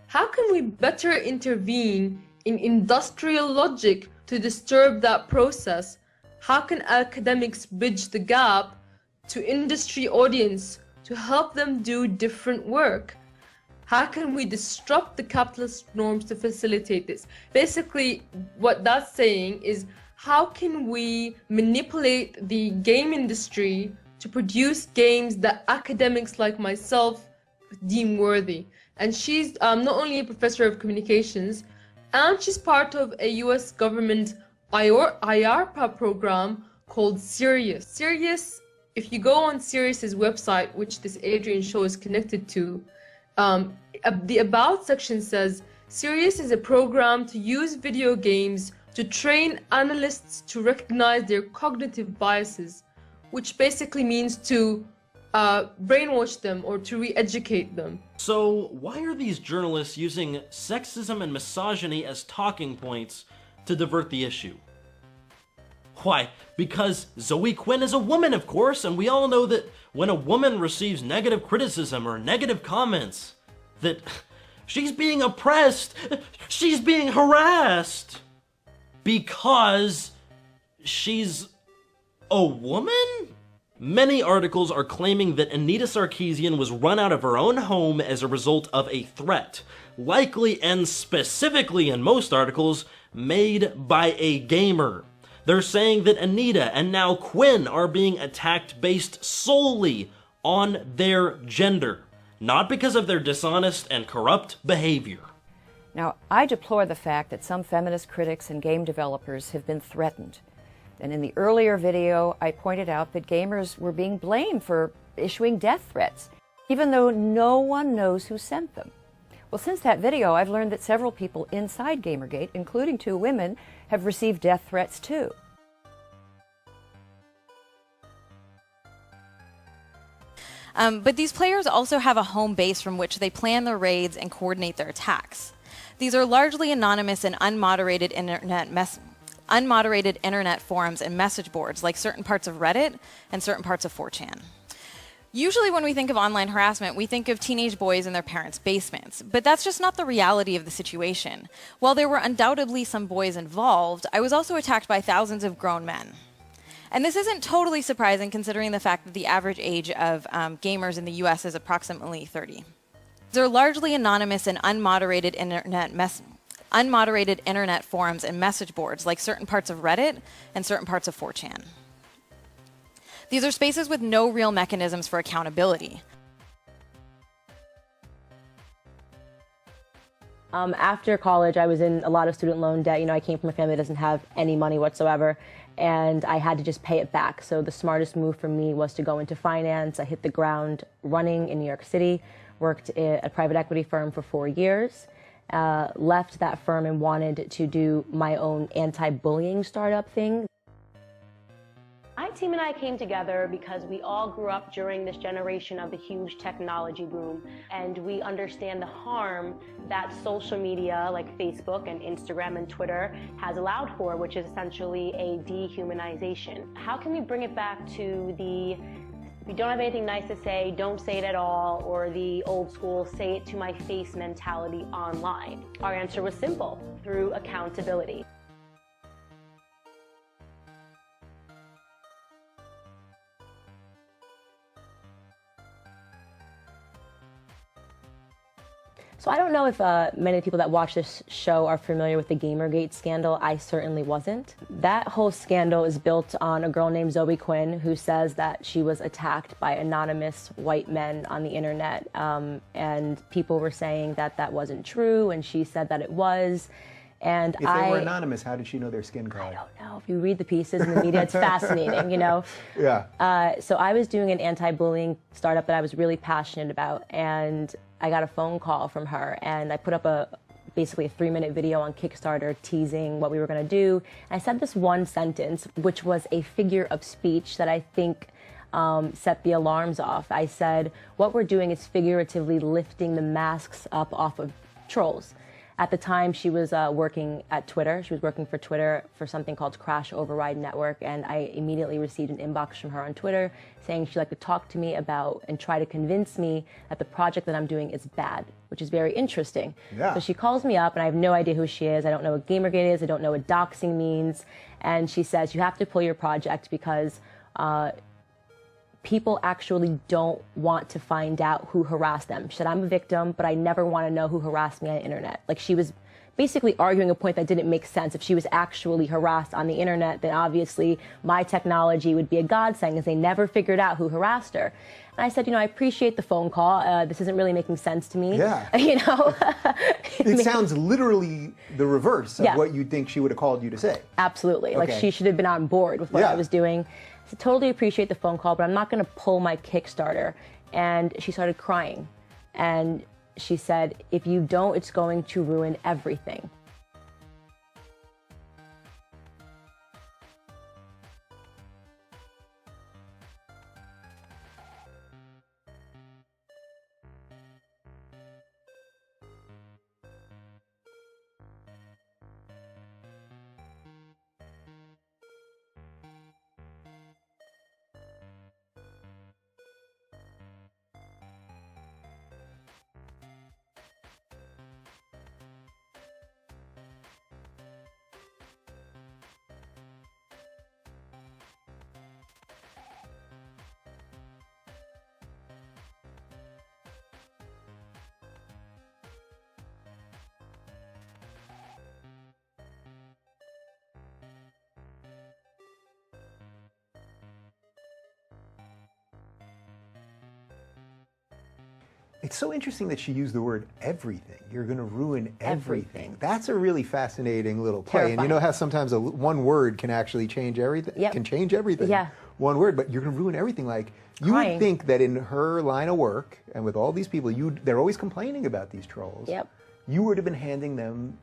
How can we better intervene in industrial logic to disturb that process? How can academics bridge the gap to industry audience to help them do different work? How can we disrupt the capitalist norms to facilitate this? Basically, what that's saying is, how can we manipulate the game industry to produce games that academics like myself deem worthy? And she's not only a professor of communications, and she's part of a US government IARPA program called Sirius. Sirius, if you go on Sirius's website, which this Adrian Shaw is connected to, the About section says, Sirius is a program to use video games to train analysts to recognize their cognitive biases, which basically means to brainwash them or to re-educate them. So why are these journalists using sexism and misogyny as talking points to divert the issue? Why? Because Zoe Quinn is a woman, of course, and we all know that when a woman receives negative criticism or negative comments, that she's being oppressed, she's being harassed, because she's a woman? Many articles are claiming that Anita Sarkeesian was run out of her own home as a result of a threat, likely and specifically in most articles, made by a gamer. They're saying that Anita and now Quinn are being attacked based solely on their gender, not because of their dishonest and corrupt behavior. Now, I deplore the fact that some feminist critics and game developers have been threatened. And in the earlier video, I pointed out that gamers were being blamed for issuing death threats, even though no one knows who sent them. Well, since that video, I've learned that several people inside Gamergate, including 2 women, have received death threats too. But these players also have a home base from which they plan their raids and coordinate their attacks. These are largely anonymous and unmoderated internet unmoderated internet forums and message boards like certain parts of Reddit and certain parts of 4chan. Usually when we think of online harassment, we think of teenage boys in their parents' basements, but that's just not the reality of the situation. While there were undoubtedly some boys involved, I was also attacked by thousands of grown men. And this isn't totally surprising considering the fact that the average age of gamers in the US is approximately 30. They're largely anonymous and unmoderated internet forums and message boards like certain parts of Reddit and certain parts of 4chan. These are spaces with no real mechanisms for accountability. After college, I was in a lot of student loan debt. You know, I came from a family that doesn't have any money whatsoever, and I had to just pay it back. So the smartest move for me was to go into finance. I hit the ground running in New York City, worked at a private equity firm for 4 years, left that firm and wanted to do my own anti-bullying startup thing. My team and I came together because we all grew up during this generation of the huge technology boom, and we understand the harm that social media like Facebook and Instagram and Twitter has allowed for, which is essentially a dehumanization. How can we bring it back to the if you don't have anything nice to say, don't say it at all, or the old school say it to my face mentality online? Our answer was simple: through accountability. So I don't know if many people that watch this show are familiar with the Gamergate scandal. I certainly wasn't. That whole scandal is built on a girl named Zoe Quinn who says that she was attacked by anonymous white men on the internet. And people were saying that that wasn't true, and she said that it was. And If they were anonymous, how did she know their skin color? I don't know. If you read the pieces in the media, it's fascinating, you know? Yeah. So I was doing an anti-bullying startup that I was really passionate about, and I got a phone call from her, and I put up basically a 3-minute video on Kickstarter teasing what we were going to do. And I said this one sentence, which was a figure of speech that I think set the alarms off. I said, what we're doing is figuratively lifting the masks up off of trolls. At the time, she was working at Twitter. She was working for Twitter for something called Crash Override Network, and I immediately received an inbox from her on Twitter saying she'd like to talk to me about and try to convince me that the project that I'm doing is bad, which is very interesting. Yeah. So she calls me up, and I have no idea who she is. I don't know what Gamergate is. I don't know what doxing means. And she says, you have to pull your project because people actually don't want to find out who harassed them. She said, I'm a victim, but I never want to know who harassed me on the internet. Like, she was basically arguing a point that didn't make sense. If she was actually harassed on the internet, then obviously my technology would be a godsend, because they never figured out who harassed her. And I said, you know, I appreciate the phone call. This isn't really making sense to me. Yeah. You know? It sounds literally the reverse of what you'd think she would have called you to say. Absolutely. Like, Okay. she should have been on board with what I was doing. So totally appreciate the phone call, but I'm not going to pull my Kickstarter. And she started crying. And she said, if you don't, it's going to ruin everything. It's so interesting that she used the word everything. You're going to ruin everything. That's a really fascinating little play. Terrifying. And you know how sometimes one word can actually change everything? Yep. Can change everything. Yeah. One word, but you're going to ruin everything. Like, you Crying. would think that in her line of work, and with all these people, they're always complaining about these trolls. Yep. You would have been handing them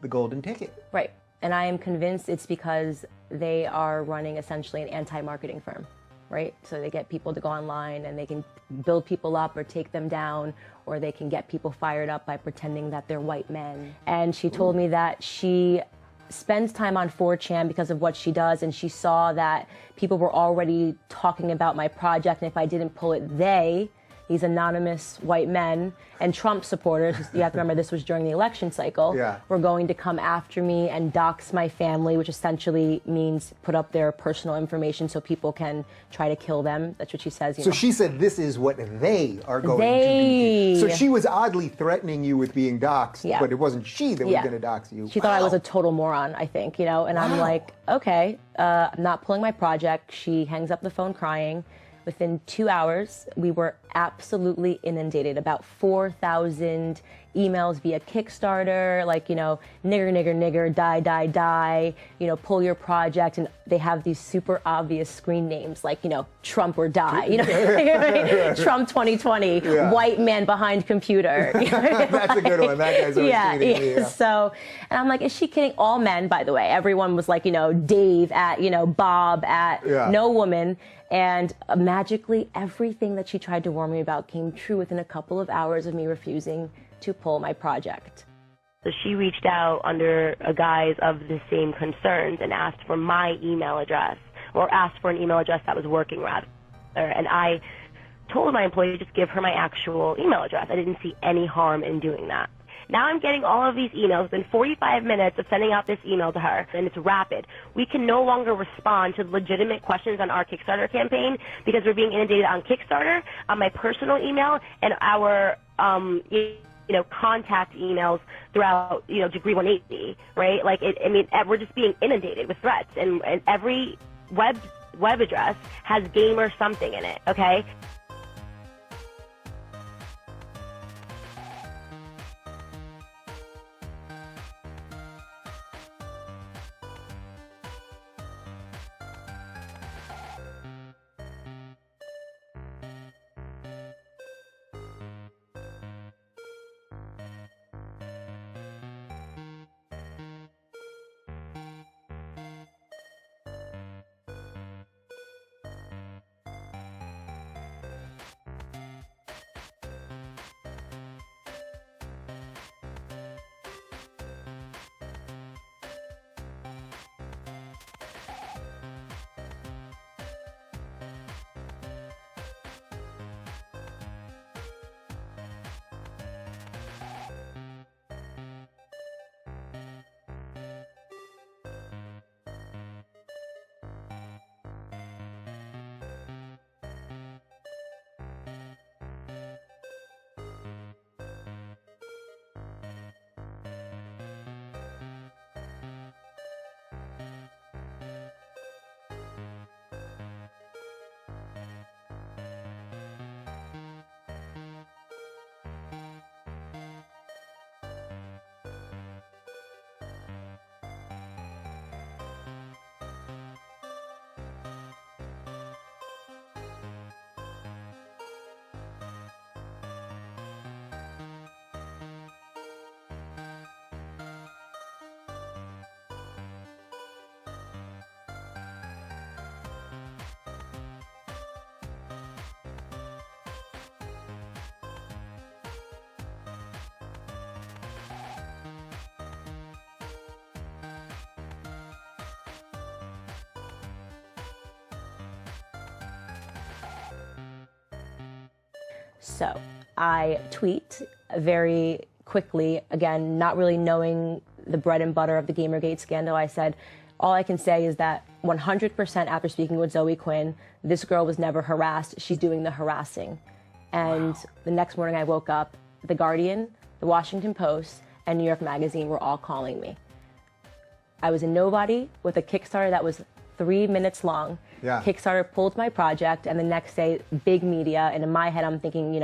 the golden ticket. Right. And I am convinced it's because they are running essentially an anti-marketing firm, right? So they get people to go online and they can build people up or take them down, or they can get people fired up by pretending that they're white men. And she told me that she spends time on 4chan because of what she does, and she saw that people were already talking about my project, and if I didn't pull it, these anonymous white men and Trump supporters, you have to remember this was during the election cycle, were going to come after me and dox my family, which essentially means put up their personal information so people can try to kill them. That's what she says. So she said this is what they are going to do. So she was oddly threatening you with being doxxed, but it wasn't she that was going to dox you. She thought I was a total moron, I think, and I'm like, okay, I'm not pulling my project. She hangs up the phone crying. Within 2 hours, we were absolutely inundated. About 4,000 emails via Kickstarter, like, nigger, nigger, nigger, die, die, die, pull your project. And they have these super obvious screen names like, Trump or die, Trump 2020, white man behind computer. That's a good one. That guy's always kidding me. So, and I'm like, is she kidding? All men, by the way. Everyone was like, Dave at, Bob at, no woman. And magically, everything that she tried to warn me about came true within a couple of hours of me refusing to pull my project. So she reached out under a guise of the same concerns and asked for my email address, or asked for an email address that was working rather. And I told my employee to just give her my actual email address. I didn't see any harm in doing that. Now I'm getting all of these emails within 45 minutes of sending out this email to her, and it's rapid. We can no longer respond to legitimate questions on our Kickstarter campaign because we're being inundated on Kickstarter, on my personal email, and our contact emails throughout, Degree 180, right? Like, we're just being inundated with threats, and every web address has gamer something in it, okay? So I tweet very quickly, again, not really knowing the bread and butter of the Gamergate scandal. I said, all I can say is that 100% after speaking with Zoe Quinn, this girl was never harassed. She's doing the harassing. And the next morning I woke up, The Guardian, The Washington Post, and New York Magazine were all calling me. I was a nobody with a Kickstarter that was 3 minutes long. Yeah. Kickstarter pulled my project, and the next day, big media. And in my head, I'm thinking,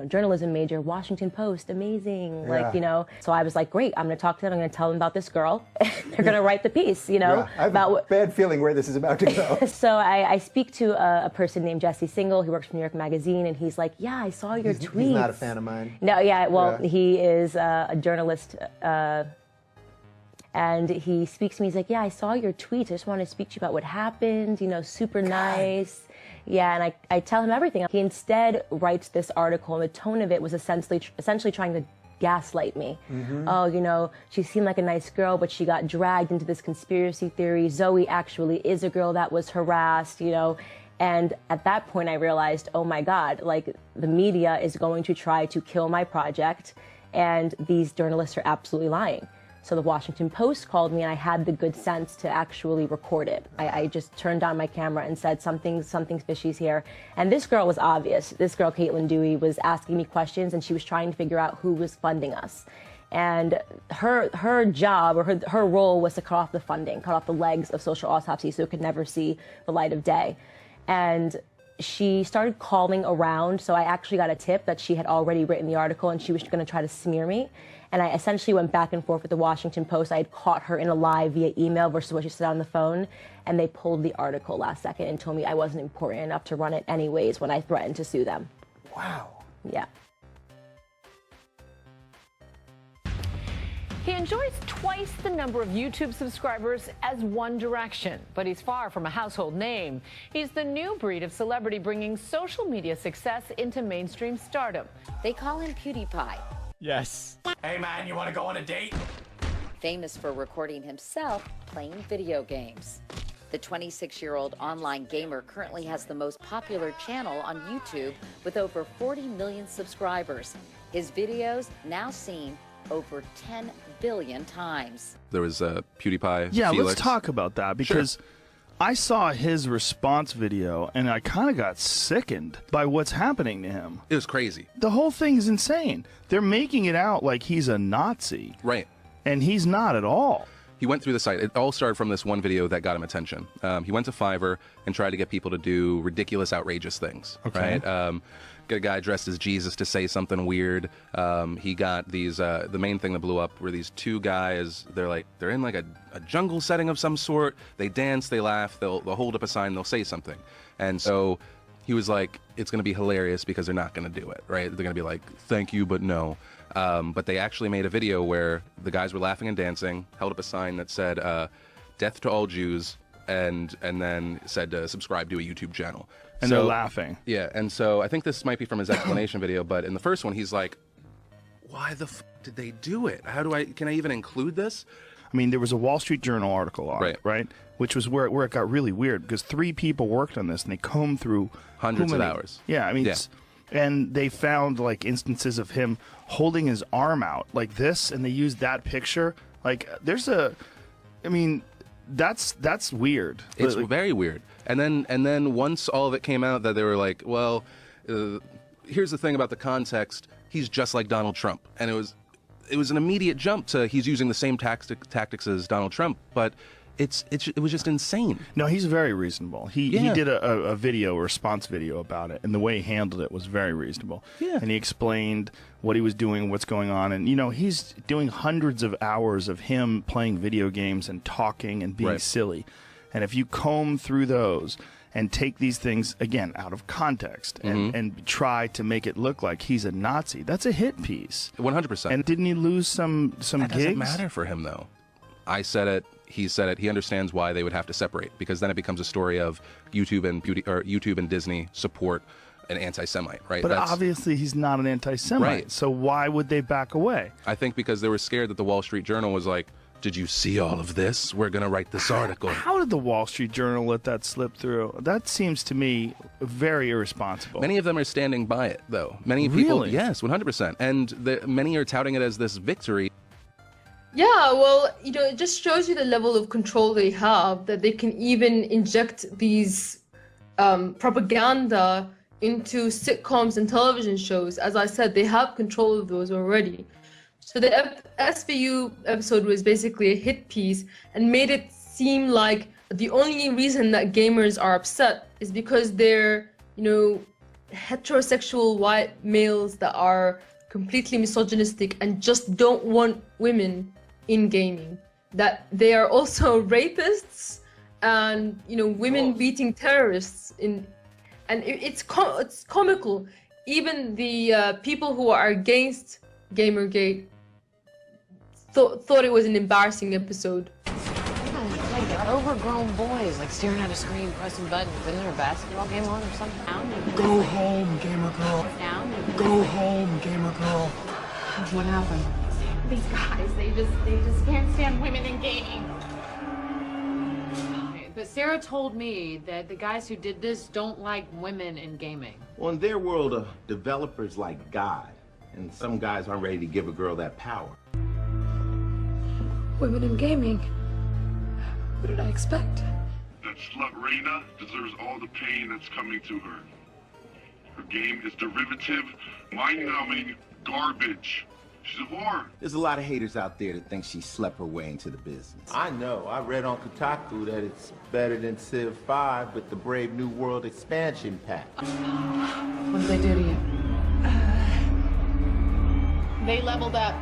journalism major, Washington Post, amazing. Yeah. So I was like, great, I'm going to talk to them. I'm going to tell them about this girl. They're going to write the piece, Yeah. I have a bad feeling where this is about to go. So I speak to a person named Jesse Single, who works for New York Magazine, and he's like, yeah, I saw your tweets. He's not a fan of mine. No, he is a journalist. And he speaks to me, he's like, yeah, I saw your tweets. I just wanted to speak to you about what happened, super nice. Yeah, and I tell him everything. He instead writes this article, and the tone of it was essentially trying to gaslight me. Oh, you know, she seemed like a nice girl, but she got dragged into this conspiracy theory. Zoe actually is a girl that was harassed, you know. And at that point I realized, oh my God, like the media is going to try to kill my project, and these journalists are absolutely lying. So the Washington Post called me, and I had the good sense to actually record it. I just turned on my camera and said, something fishy's here. And this girl was obvious. This girl, Caitlin Dewey, was asking me questions, and she was trying to figure out who was funding us. And her job, or her role, was to cut off the funding, cut off the legs of Social Autopsy so it could never see the light of day. And she started calling around, so I actually got a tip that she had already written the article and she was going to try to smear me. And I essentially went back and forth with the Washington Post. I had caught her in a lie via email versus what she said on the phone, and they pulled the article last second and told me I wasn't important enough to run it anyways when I threatened to sue them. Wow. Yeah. He enjoys twice the number of YouTube subscribers as One Direction, but he's far from a household name. He's the new breed of celebrity bringing social media success into mainstream stardom. They call him PewDiePie. Yes. Hey man, you want to go on a date? Famous for recording himself playing video games. The 26-year-old online gamer currently has the most popular channel on YouTube with over 40 million subscribers. His videos now seen over 10 billion times. There was a PewDiePie. Yeah, Felix. let's talk about that because Sure. I saw his response video and I kind of got sickened by what's happening to him. It was crazy. The whole thing's insane. They're making it out like he's a Nazi. Right. And he's not at all. He went through the site. It all started from this one video that got him attention. He went to Fiverr and tried to get people to do ridiculous, outrageous things. Okay. Right? Get a guy dressed as Jesus to say something weird. He got these. The main thing that blew up were these two guys. They're in like a jungle setting of some sort. They dance, they laugh, they'll hold up a sign, they'll say something. And so he was like, it's going to be hilarious because they're not going to do it, right? They're going to be like, thank you, but no. But they actually made a video where the guys were laughing and dancing, held up a sign that said, death to all Jews, and then said to subscribe to a YouTube channel. And they're laughing. Yeah, and so I think this might be from his explanation video, but in the first one, he's like, why the f did they do it? Can I even include this? I mean, there was a Wall Street Journal article on it, right? Which was where it got really weird because 3 people worked on this and they combed through hundreds of hours. Yeah, I mean, and they found like instances of him holding his arm out like this, and they used that picture. Like, I mean, that's weird. It's very weird. And then once all of it came out that they were like, well, here's the thing about the context. He's just like Donald Trump. And it was an immediate jump to he's using the same tactics as Donald Trump, but it was just insane. No, he's very reasonable. He did a response video about it, and the way he handled it was very reasonable. Yeah. And he explained what he was doing, what's going on, and you know, he's doing hundreds of hours of him playing video games and talking and being silly. And if you comb through those and take these things, again, out of context and try to make it look like he's a Nazi, that's a hit piece. 100%. And didn't he lose some gigs? That doesn't matter for him, though. I said it. He said it. He understands why they would have to separate, because then it becomes a story of YouTube and Disney support an anti-Semite, right? But obviously he's not an anti-Semite, right. So why would they back away? I think because they were scared that the Wall Street Journal was like, did you see all of this? We're going to write this article. How did the Wall Street Journal let that slip through? That seems to me very irresponsible. Many of them are standing by it, though. Many people, Really? yes, 100%. And many are touting it as this victory. Yeah, well, you know, it just shows you the level of control they have, that they can even inject these propaganda into sitcoms and television shows. As I said, they have control of those already. So the SVU episode was basically a hit piece and made it seem like the only reason that gamers are upset is because they're, you know, heterosexual white males that are completely misogynistic and just don't want women in gaming. That they are also rapists and, you know, women beating terrorists in, and it's comical. Even the people who are against Gamergate thought it was an embarrassing episode. Like overgrown boys, like staring at a screen, pressing buttons. Isn't there a basketball game on or something? Go home, gamer girl. Go home, gamer girl. What happened? These guys, they just can't stand women in gaming. But Sarah told me that the guys who did this don't like women in gaming. Well, in their world, developers like God, and some guys aren't ready to give a girl that power. Women in gaming. What did I expect? That slut Reyna deserves all the pain that's coming to her. Her game is derivative, mind-numbing garbage. She's a whore. There's a lot of haters out there that think she slept her way into the business. I know. I read on Kotaku that it's better than Civ 5 with the Brave New World expansion pack. What did they do to you? They leveled up.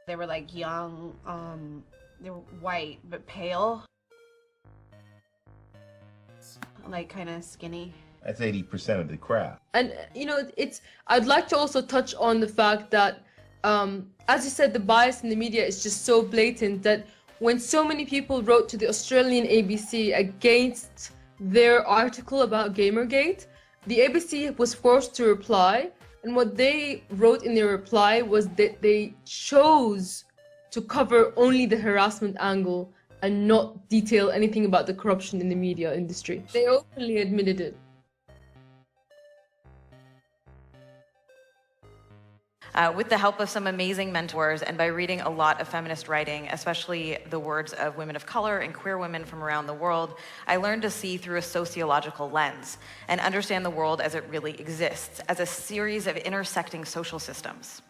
They were like young, they were white but pale. Like kind of skinny. That's 80% of the crowd. And you know, I'd like to also touch on the fact that, as you said, the bias in the media is just so blatant that when so many people wrote to the Australian ABC against their article about Gamergate, the ABC was forced to reply. And what they wrote in their reply was that they chose to cover only the harassment angle and not detail anything about the corruption in the media industry. They openly admitted it. With the help of some amazing mentors and by reading a lot of feminist writing, especially the words of women of color and queer women from around the world, I learned to see through a sociological lens and understand the world as it really exists, as a series of intersecting social systems.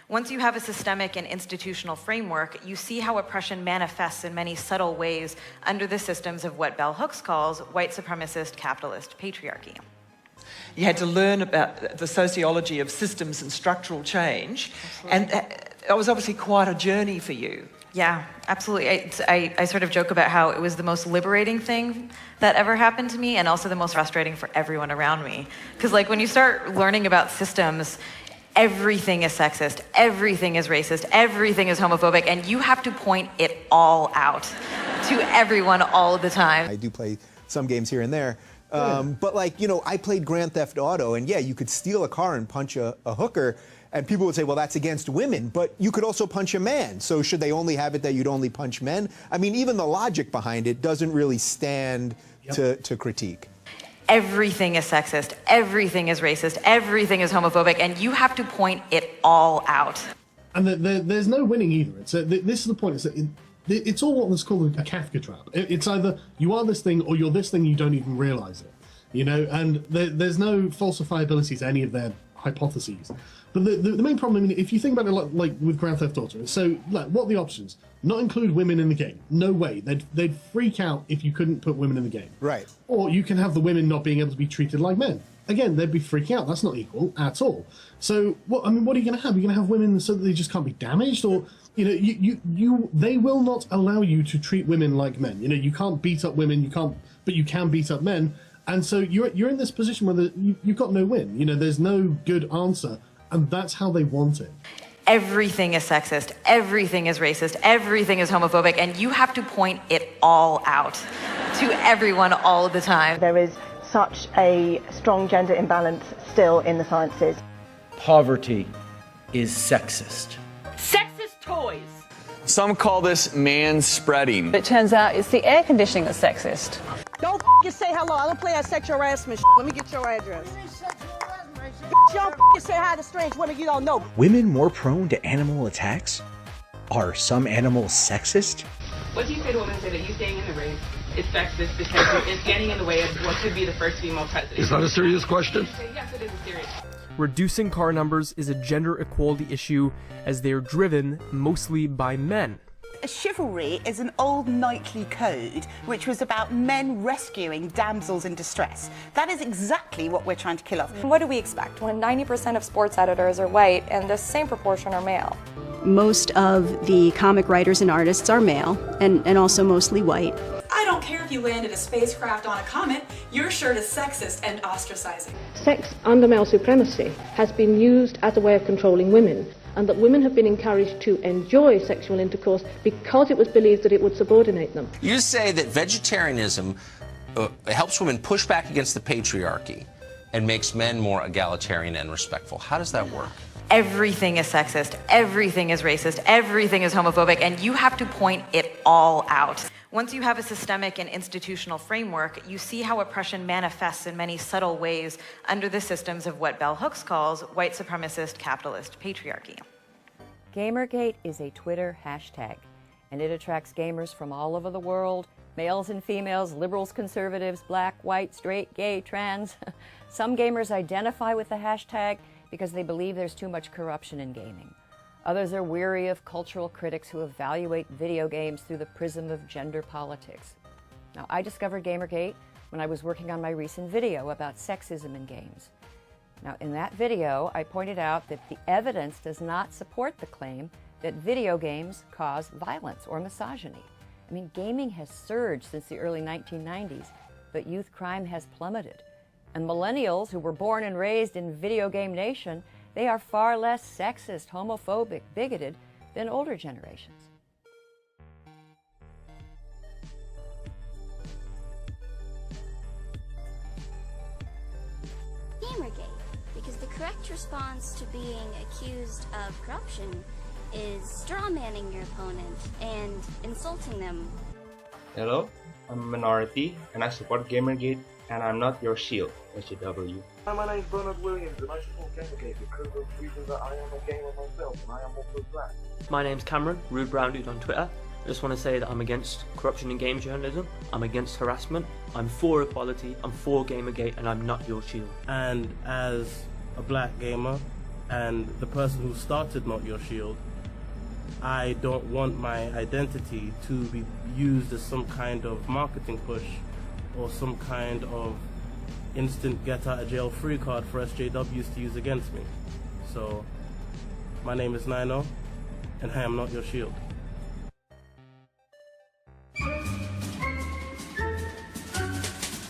Once you have a systemic and institutional framework, you see how oppression manifests in many subtle ways under the systems of what Bell Hooks calls white supremacist capitalist patriarchy. You had to learn about the sociology of systems and structural change, and that was obviously quite a journey for you. Yeah, absolutely. I sort of joke about how it was the most liberating thing that ever happened to me and also the most frustrating for everyone around me. Because like when you start learning about systems, everything is sexist, everything is racist, everything is homophobic, and you have to point it all out to everyone all the time. I do play some games here and there. But like, you know, I played Grand Theft Auto, and yeah, you could steal a car and punch a hooker, and people would say, well, that's against women, but you could also punch a man. So should they only have it that you'd only punch men? I mean, even the logic behind it doesn't really stand to critique. Everything is sexist, everything is racist, everything is homophobic, and you have to point it all out. And there's no winning either. This is the point. It's all what's called a Kafka trap. It's either you are this thing or you're this thing, you don't even realize it. You know, and there's no falsifiability to any of their hypotheses. But the main problem, I mean, if you think about it like with Grand Theft Auto, so like, what are the options? Not include women in the game. No way. They'd freak out if you couldn't put women in the game. Right. Or you can have the women not being able to be treated like men. Again, they'd be freaking out. That's not equal at all. So, what are you going to have? Are you going to have women so that they just can't be damaged? Or, you know, they will not allow you to treat women like men. You know, you can't beat up women, but you can beat up men. And so you're in this position where you've got no win. You know, there's no good answer. And that's how they want it. Everything is sexist, everything is racist, everything is homophobic, and you have to point it all out to everyone all the time. There is such a strong gender imbalance still in the sciences. Poverty is sexist. Sexist toys. Some call this man-spreading. It turns out it's the air conditioning that's sexist. Don't say hello. I don't play that sexual harassment. Let me get your address. Don't say hi to strange women you don't know. Women more prone to animal attacks? Are some animals sexist? What do you say to women say that you staying in the race is sexist because it's getting in the way of what could be the first female president? Is that a serious question? Yes, it is a serious. Reducing car numbers is a gender equality issue as they are driven mostly by men. Chivalry is an old knightly code which was about men rescuing damsels in distress. That is exactly what we're trying to kill off. What do we expect when 90% of sports editors are white and the same proportion are male? Most of the comic writers and artists are male and also mostly white. I don't care if you landed a spacecraft on a comet, your shirt is sexist and ostracizing. Sex under male supremacy has been used as a way of controlling women, and that women have been encouraged to enjoy sexual intercourse because it was believed that it would subordinate them. You say that vegetarianism it helps women push back against the patriarchy and makes men more egalitarian and respectful. How does that work? Everything is sexist, everything is racist, everything is homophobic, and you have to point it all out. Once you have a systemic and institutional framework, you see how oppression manifests in many subtle ways under the systems of what Bell Hooks calls white supremacist capitalist patriarchy. Gamergate is a Twitter hashtag, and it attracts gamers from all over the world, males and females, liberals, conservatives, black, white, straight, gay, trans. Some gamers identify with the hashtag because they believe there's too much corruption in gaming. Others are weary of cultural critics who evaluate video games through the prism of gender politics. Now, I discovered Gamergate when I was working on my recent video about sexism in games. Now, in that video, I pointed out that the evidence does not support the claim that video games cause violence or misogyny. I mean, gaming has surged since the early 1990s, but youth crime has plummeted. And millennials who were born and raised in video game nation, they are far less sexist, homophobic, bigoted than older generations. Gamergate, because the correct response to being accused of corruption is strawmanning your opponent and insulting them. Hello, I'm a minority and I support Gamergate, and I'm not your shield, SJW. Hi, my name's Bernard Williams and I support Gamergate because of the reason that I am a gamer myself and I am also black. My name's Cameron, Rude Brown Dude on Twitter. I just want to say that I'm against corruption in game journalism, I'm against harassment, I'm for equality, I'm for Gamergate, and I'm not your shield. And as a black gamer and the person who started Not Your Shield, I don't want my identity to be used as some kind of marketing push or some kind of instant get out of jail free card for SJWs to use against me. So, my name is Nino, and I am not your shield.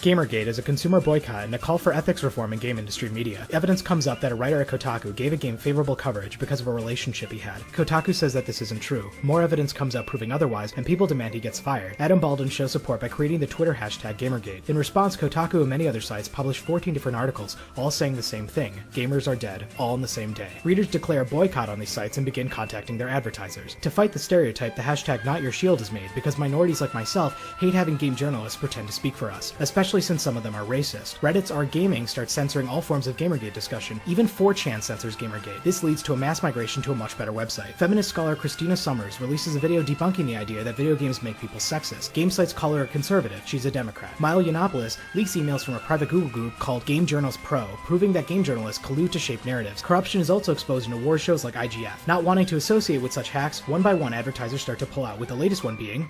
Gamergate is a consumer boycott and a call for ethics reform in game industry media. Evidence comes up that a writer at Kotaku gave a game favorable coverage because of a relationship he had. Kotaku says that this isn't true. More evidence comes up proving otherwise, and people demand he gets fired. Adam Baldwin shows support by creating the Twitter hashtag Gamergate. In response, Kotaku and many other sites published 14 different articles, all saying the same thing: gamers are dead, all on the same day. Readers declare a boycott on these sites and begin contacting their advertisers. To fight the stereotype, the hashtag #NotYourShield is made because minorities like myself hate having game journalists pretend to speak for us, especially since some of them are racist. Reddit's r/Gaming starts censoring all forms of Gamergate discussion. Even 4chan censors Gamergate. This leads to a mass migration to a much better website. Feminist scholar Christina Summers releases a video debunking the idea that video games make people sexist. Game sites call her a conservative. She's a Democrat. Milo Yiannopoulos leaks emails from a private Google group called Game Journals Pro, proving that game journalists collude to shape narratives. Corruption is also exposed in award shows like IGF. Not wanting to associate with such hacks, one by one advertisers start to pull out, with the latest one being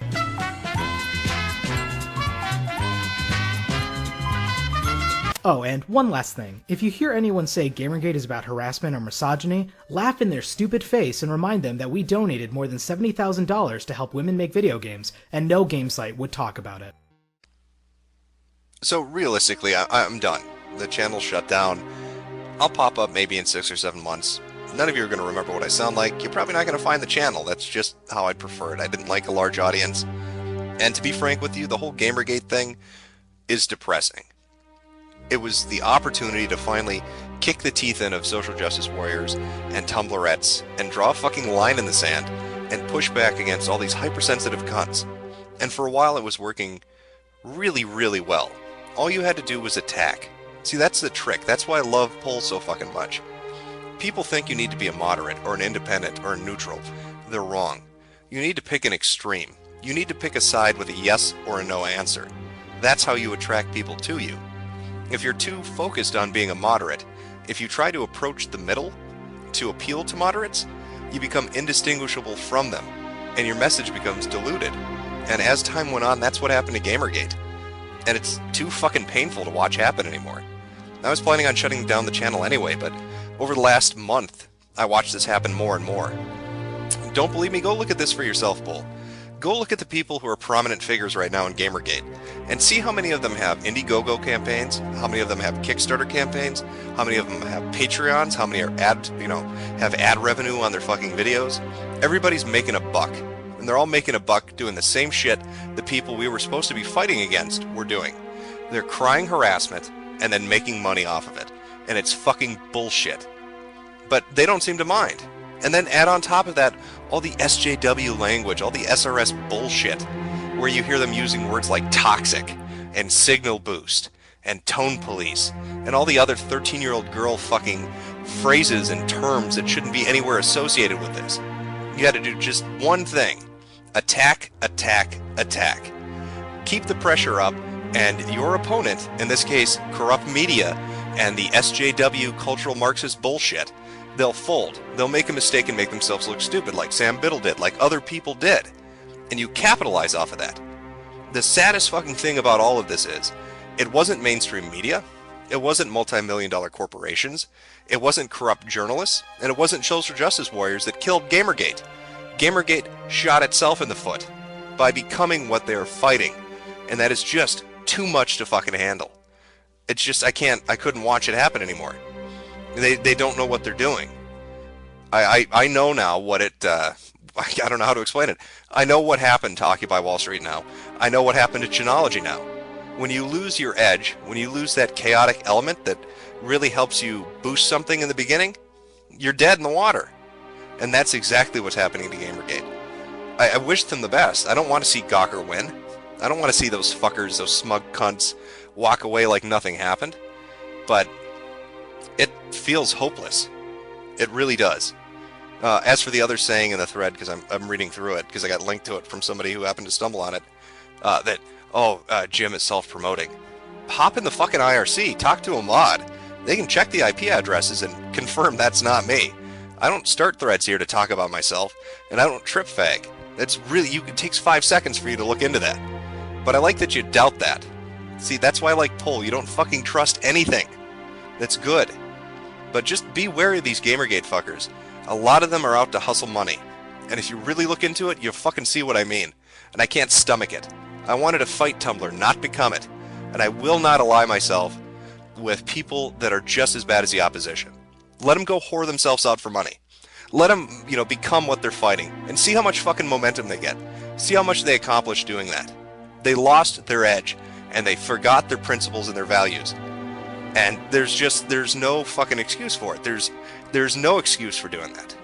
Oh, and one last thing. If you hear anyone say Gamergate is about harassment or misogyny, laugh in their stupid face and remind them that we donated more than $70,000 to help women make video games, and no game site would talk about it. So realistically, I'm done. The channel's shut down. I'll pop up maybe in 6 or 7 months. None of you are going to remember what I sound like. You're probably not going to find the channel. That's just how I'd prefer it. I didn't like a large audience. And to be frank with you, the whole Gamergate thing is depressing. It was the opportunity to finally kick the teeth in of social justice warriors and Tumblrettes and draw a fucking line in the sand and push back against all these hypersensitive cunts. And for a while it was working really, really well. All you had to do was attack. See, that's the trick. That's why I love polls so fucking much. People think you need to be a moderate or an independent or a neutral. They're wrong. You need to pick an extreme. You need to pick a side with a yes or a no answer. That's how you attract people to you. If you're too focused on being a moderate, if you try to approach the middle to appeal to moderates, you become indistinguishable from them, and your message becomes diluted. And as time went on, that's what happened to Gamergate. And it's too fucking painful to watch happen anymore. I was planning on shutting down the channel anyway, but over the last month, I watched this happen more and more. Don't believe me? Go look at this for yourself, Bull. Go look at the people who are prominent figures right now in Gamergate, and see how many of them have Indiegogo campaigns, how many of them have Kickstarter campaigns, how many of them have Patreons, how many are have ad revenue on their fucking videos. Everybody's making a buck, and they're all making a buck doing the same shit the people we were supposed to be fighting against were doing. They're crying harassment and then making money off of it. And it's fucking bullshit. But they don't seem to mind. And then add on top of that all the SJW language, all the SRS bullshit, where you hear them using words like toxic and signal boost and tone police and all the other 13-year-old girl fucking phrases and terms that shouldn't be anywhere associated with this. You gotta do just one thing. Attack, attack, attack. Keep the pressure up, and your opponent, in this case corrupt media and the SJW cultural Marxist bullshit, they'll fold. They'll make a mistake and make themselves look stupid like Sam Biddle did, like other people did. And you capitalize off of that. The saddest fucking thing about all of this is, it wasn't mainstream media, it wasn't multi-million-dollar corporations, it wasn't corrupt journalists, and it wasn't social justice warriors that killed Gamergate. Gamergate shot itself in the foot by becoming what they're fighting, and that is just too much to fucking handle. It's just, I couldn't watch it happen anymore. They don't know what they're doing. I know now what it, I don't know how to explain it. I know what happened to Occupy Wall Street now. I know what happened to Chinology now. When you lose your edge, when you lose that chaotic element that really helps you boost something in the beginning, you're dead in the water. And that's exactly what's happening to Gamergate. I wish them the best. I don't want to see Gawker win. I don't want to see those fuckers, those smug cunts, walk away like nothing happened. But it feels hopeless. It really does. As for the other saying in the thread, because I'm reading through it, because I got linked to it from somebody who happened to stumble on it, that, Jim is self-promoting. Hop in the fucking IRC, talk to a mod. They can check the IP addresses and confirm that's not me. I don't start threads here to talk about myself, and I don't trip fag. That's really, it takes 5 seconds for you to look into that. But I like that you doubt that. See, that's why I like Poll. You don't fucking trust anything. That's good. But just be wary of these Gamergate fuckers. A lot of them are out to hustle money. And if you really look into it, you'll fucking see what I mean. And I can't stomach it. I wanted to fight Tumblr, not become it. And I will not ally myself with people that are just as bad as the opposition. Let them go whore themselves out for money. Let them, become what they're fighting. And see how much fucking momentum they get. See how much they accomplish doing that. They lost their edge, and they forgot their principles and their values. And there's no fucking excuse for it. There's no excuse for doing that.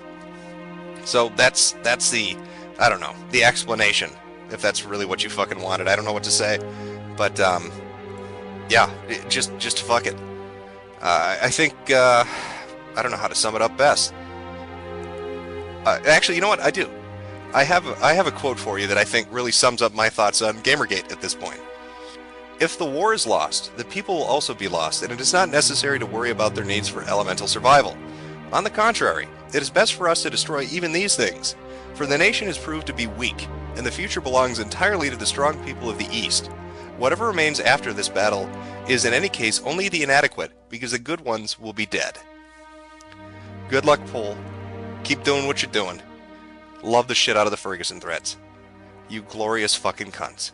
So that's the, I don't know, the explanation, if that's really what you fucking wanted. I don't know what to say. But, yeah, just fuck it. I think, I don't know how to sum it up best. Actually, you know what? I do. I have a quote for you that I think really sums up my thoughts on Gamergate at this point. If the war is lost, the people will also be lost, and it is not necessary to worry about their needs for elemental survival. On the contrary, it is best for us to destroy even these things, for the nation is proved to be weak, and the future belongs entirely to the strong people of the East. Whatever remains after this battle is in any case only the inadequate, because the good ones will be dead. Good luck, Poll. Keep doing what you're doing. Love the shit out of the Ferguson threads. You glorious fucking cunts.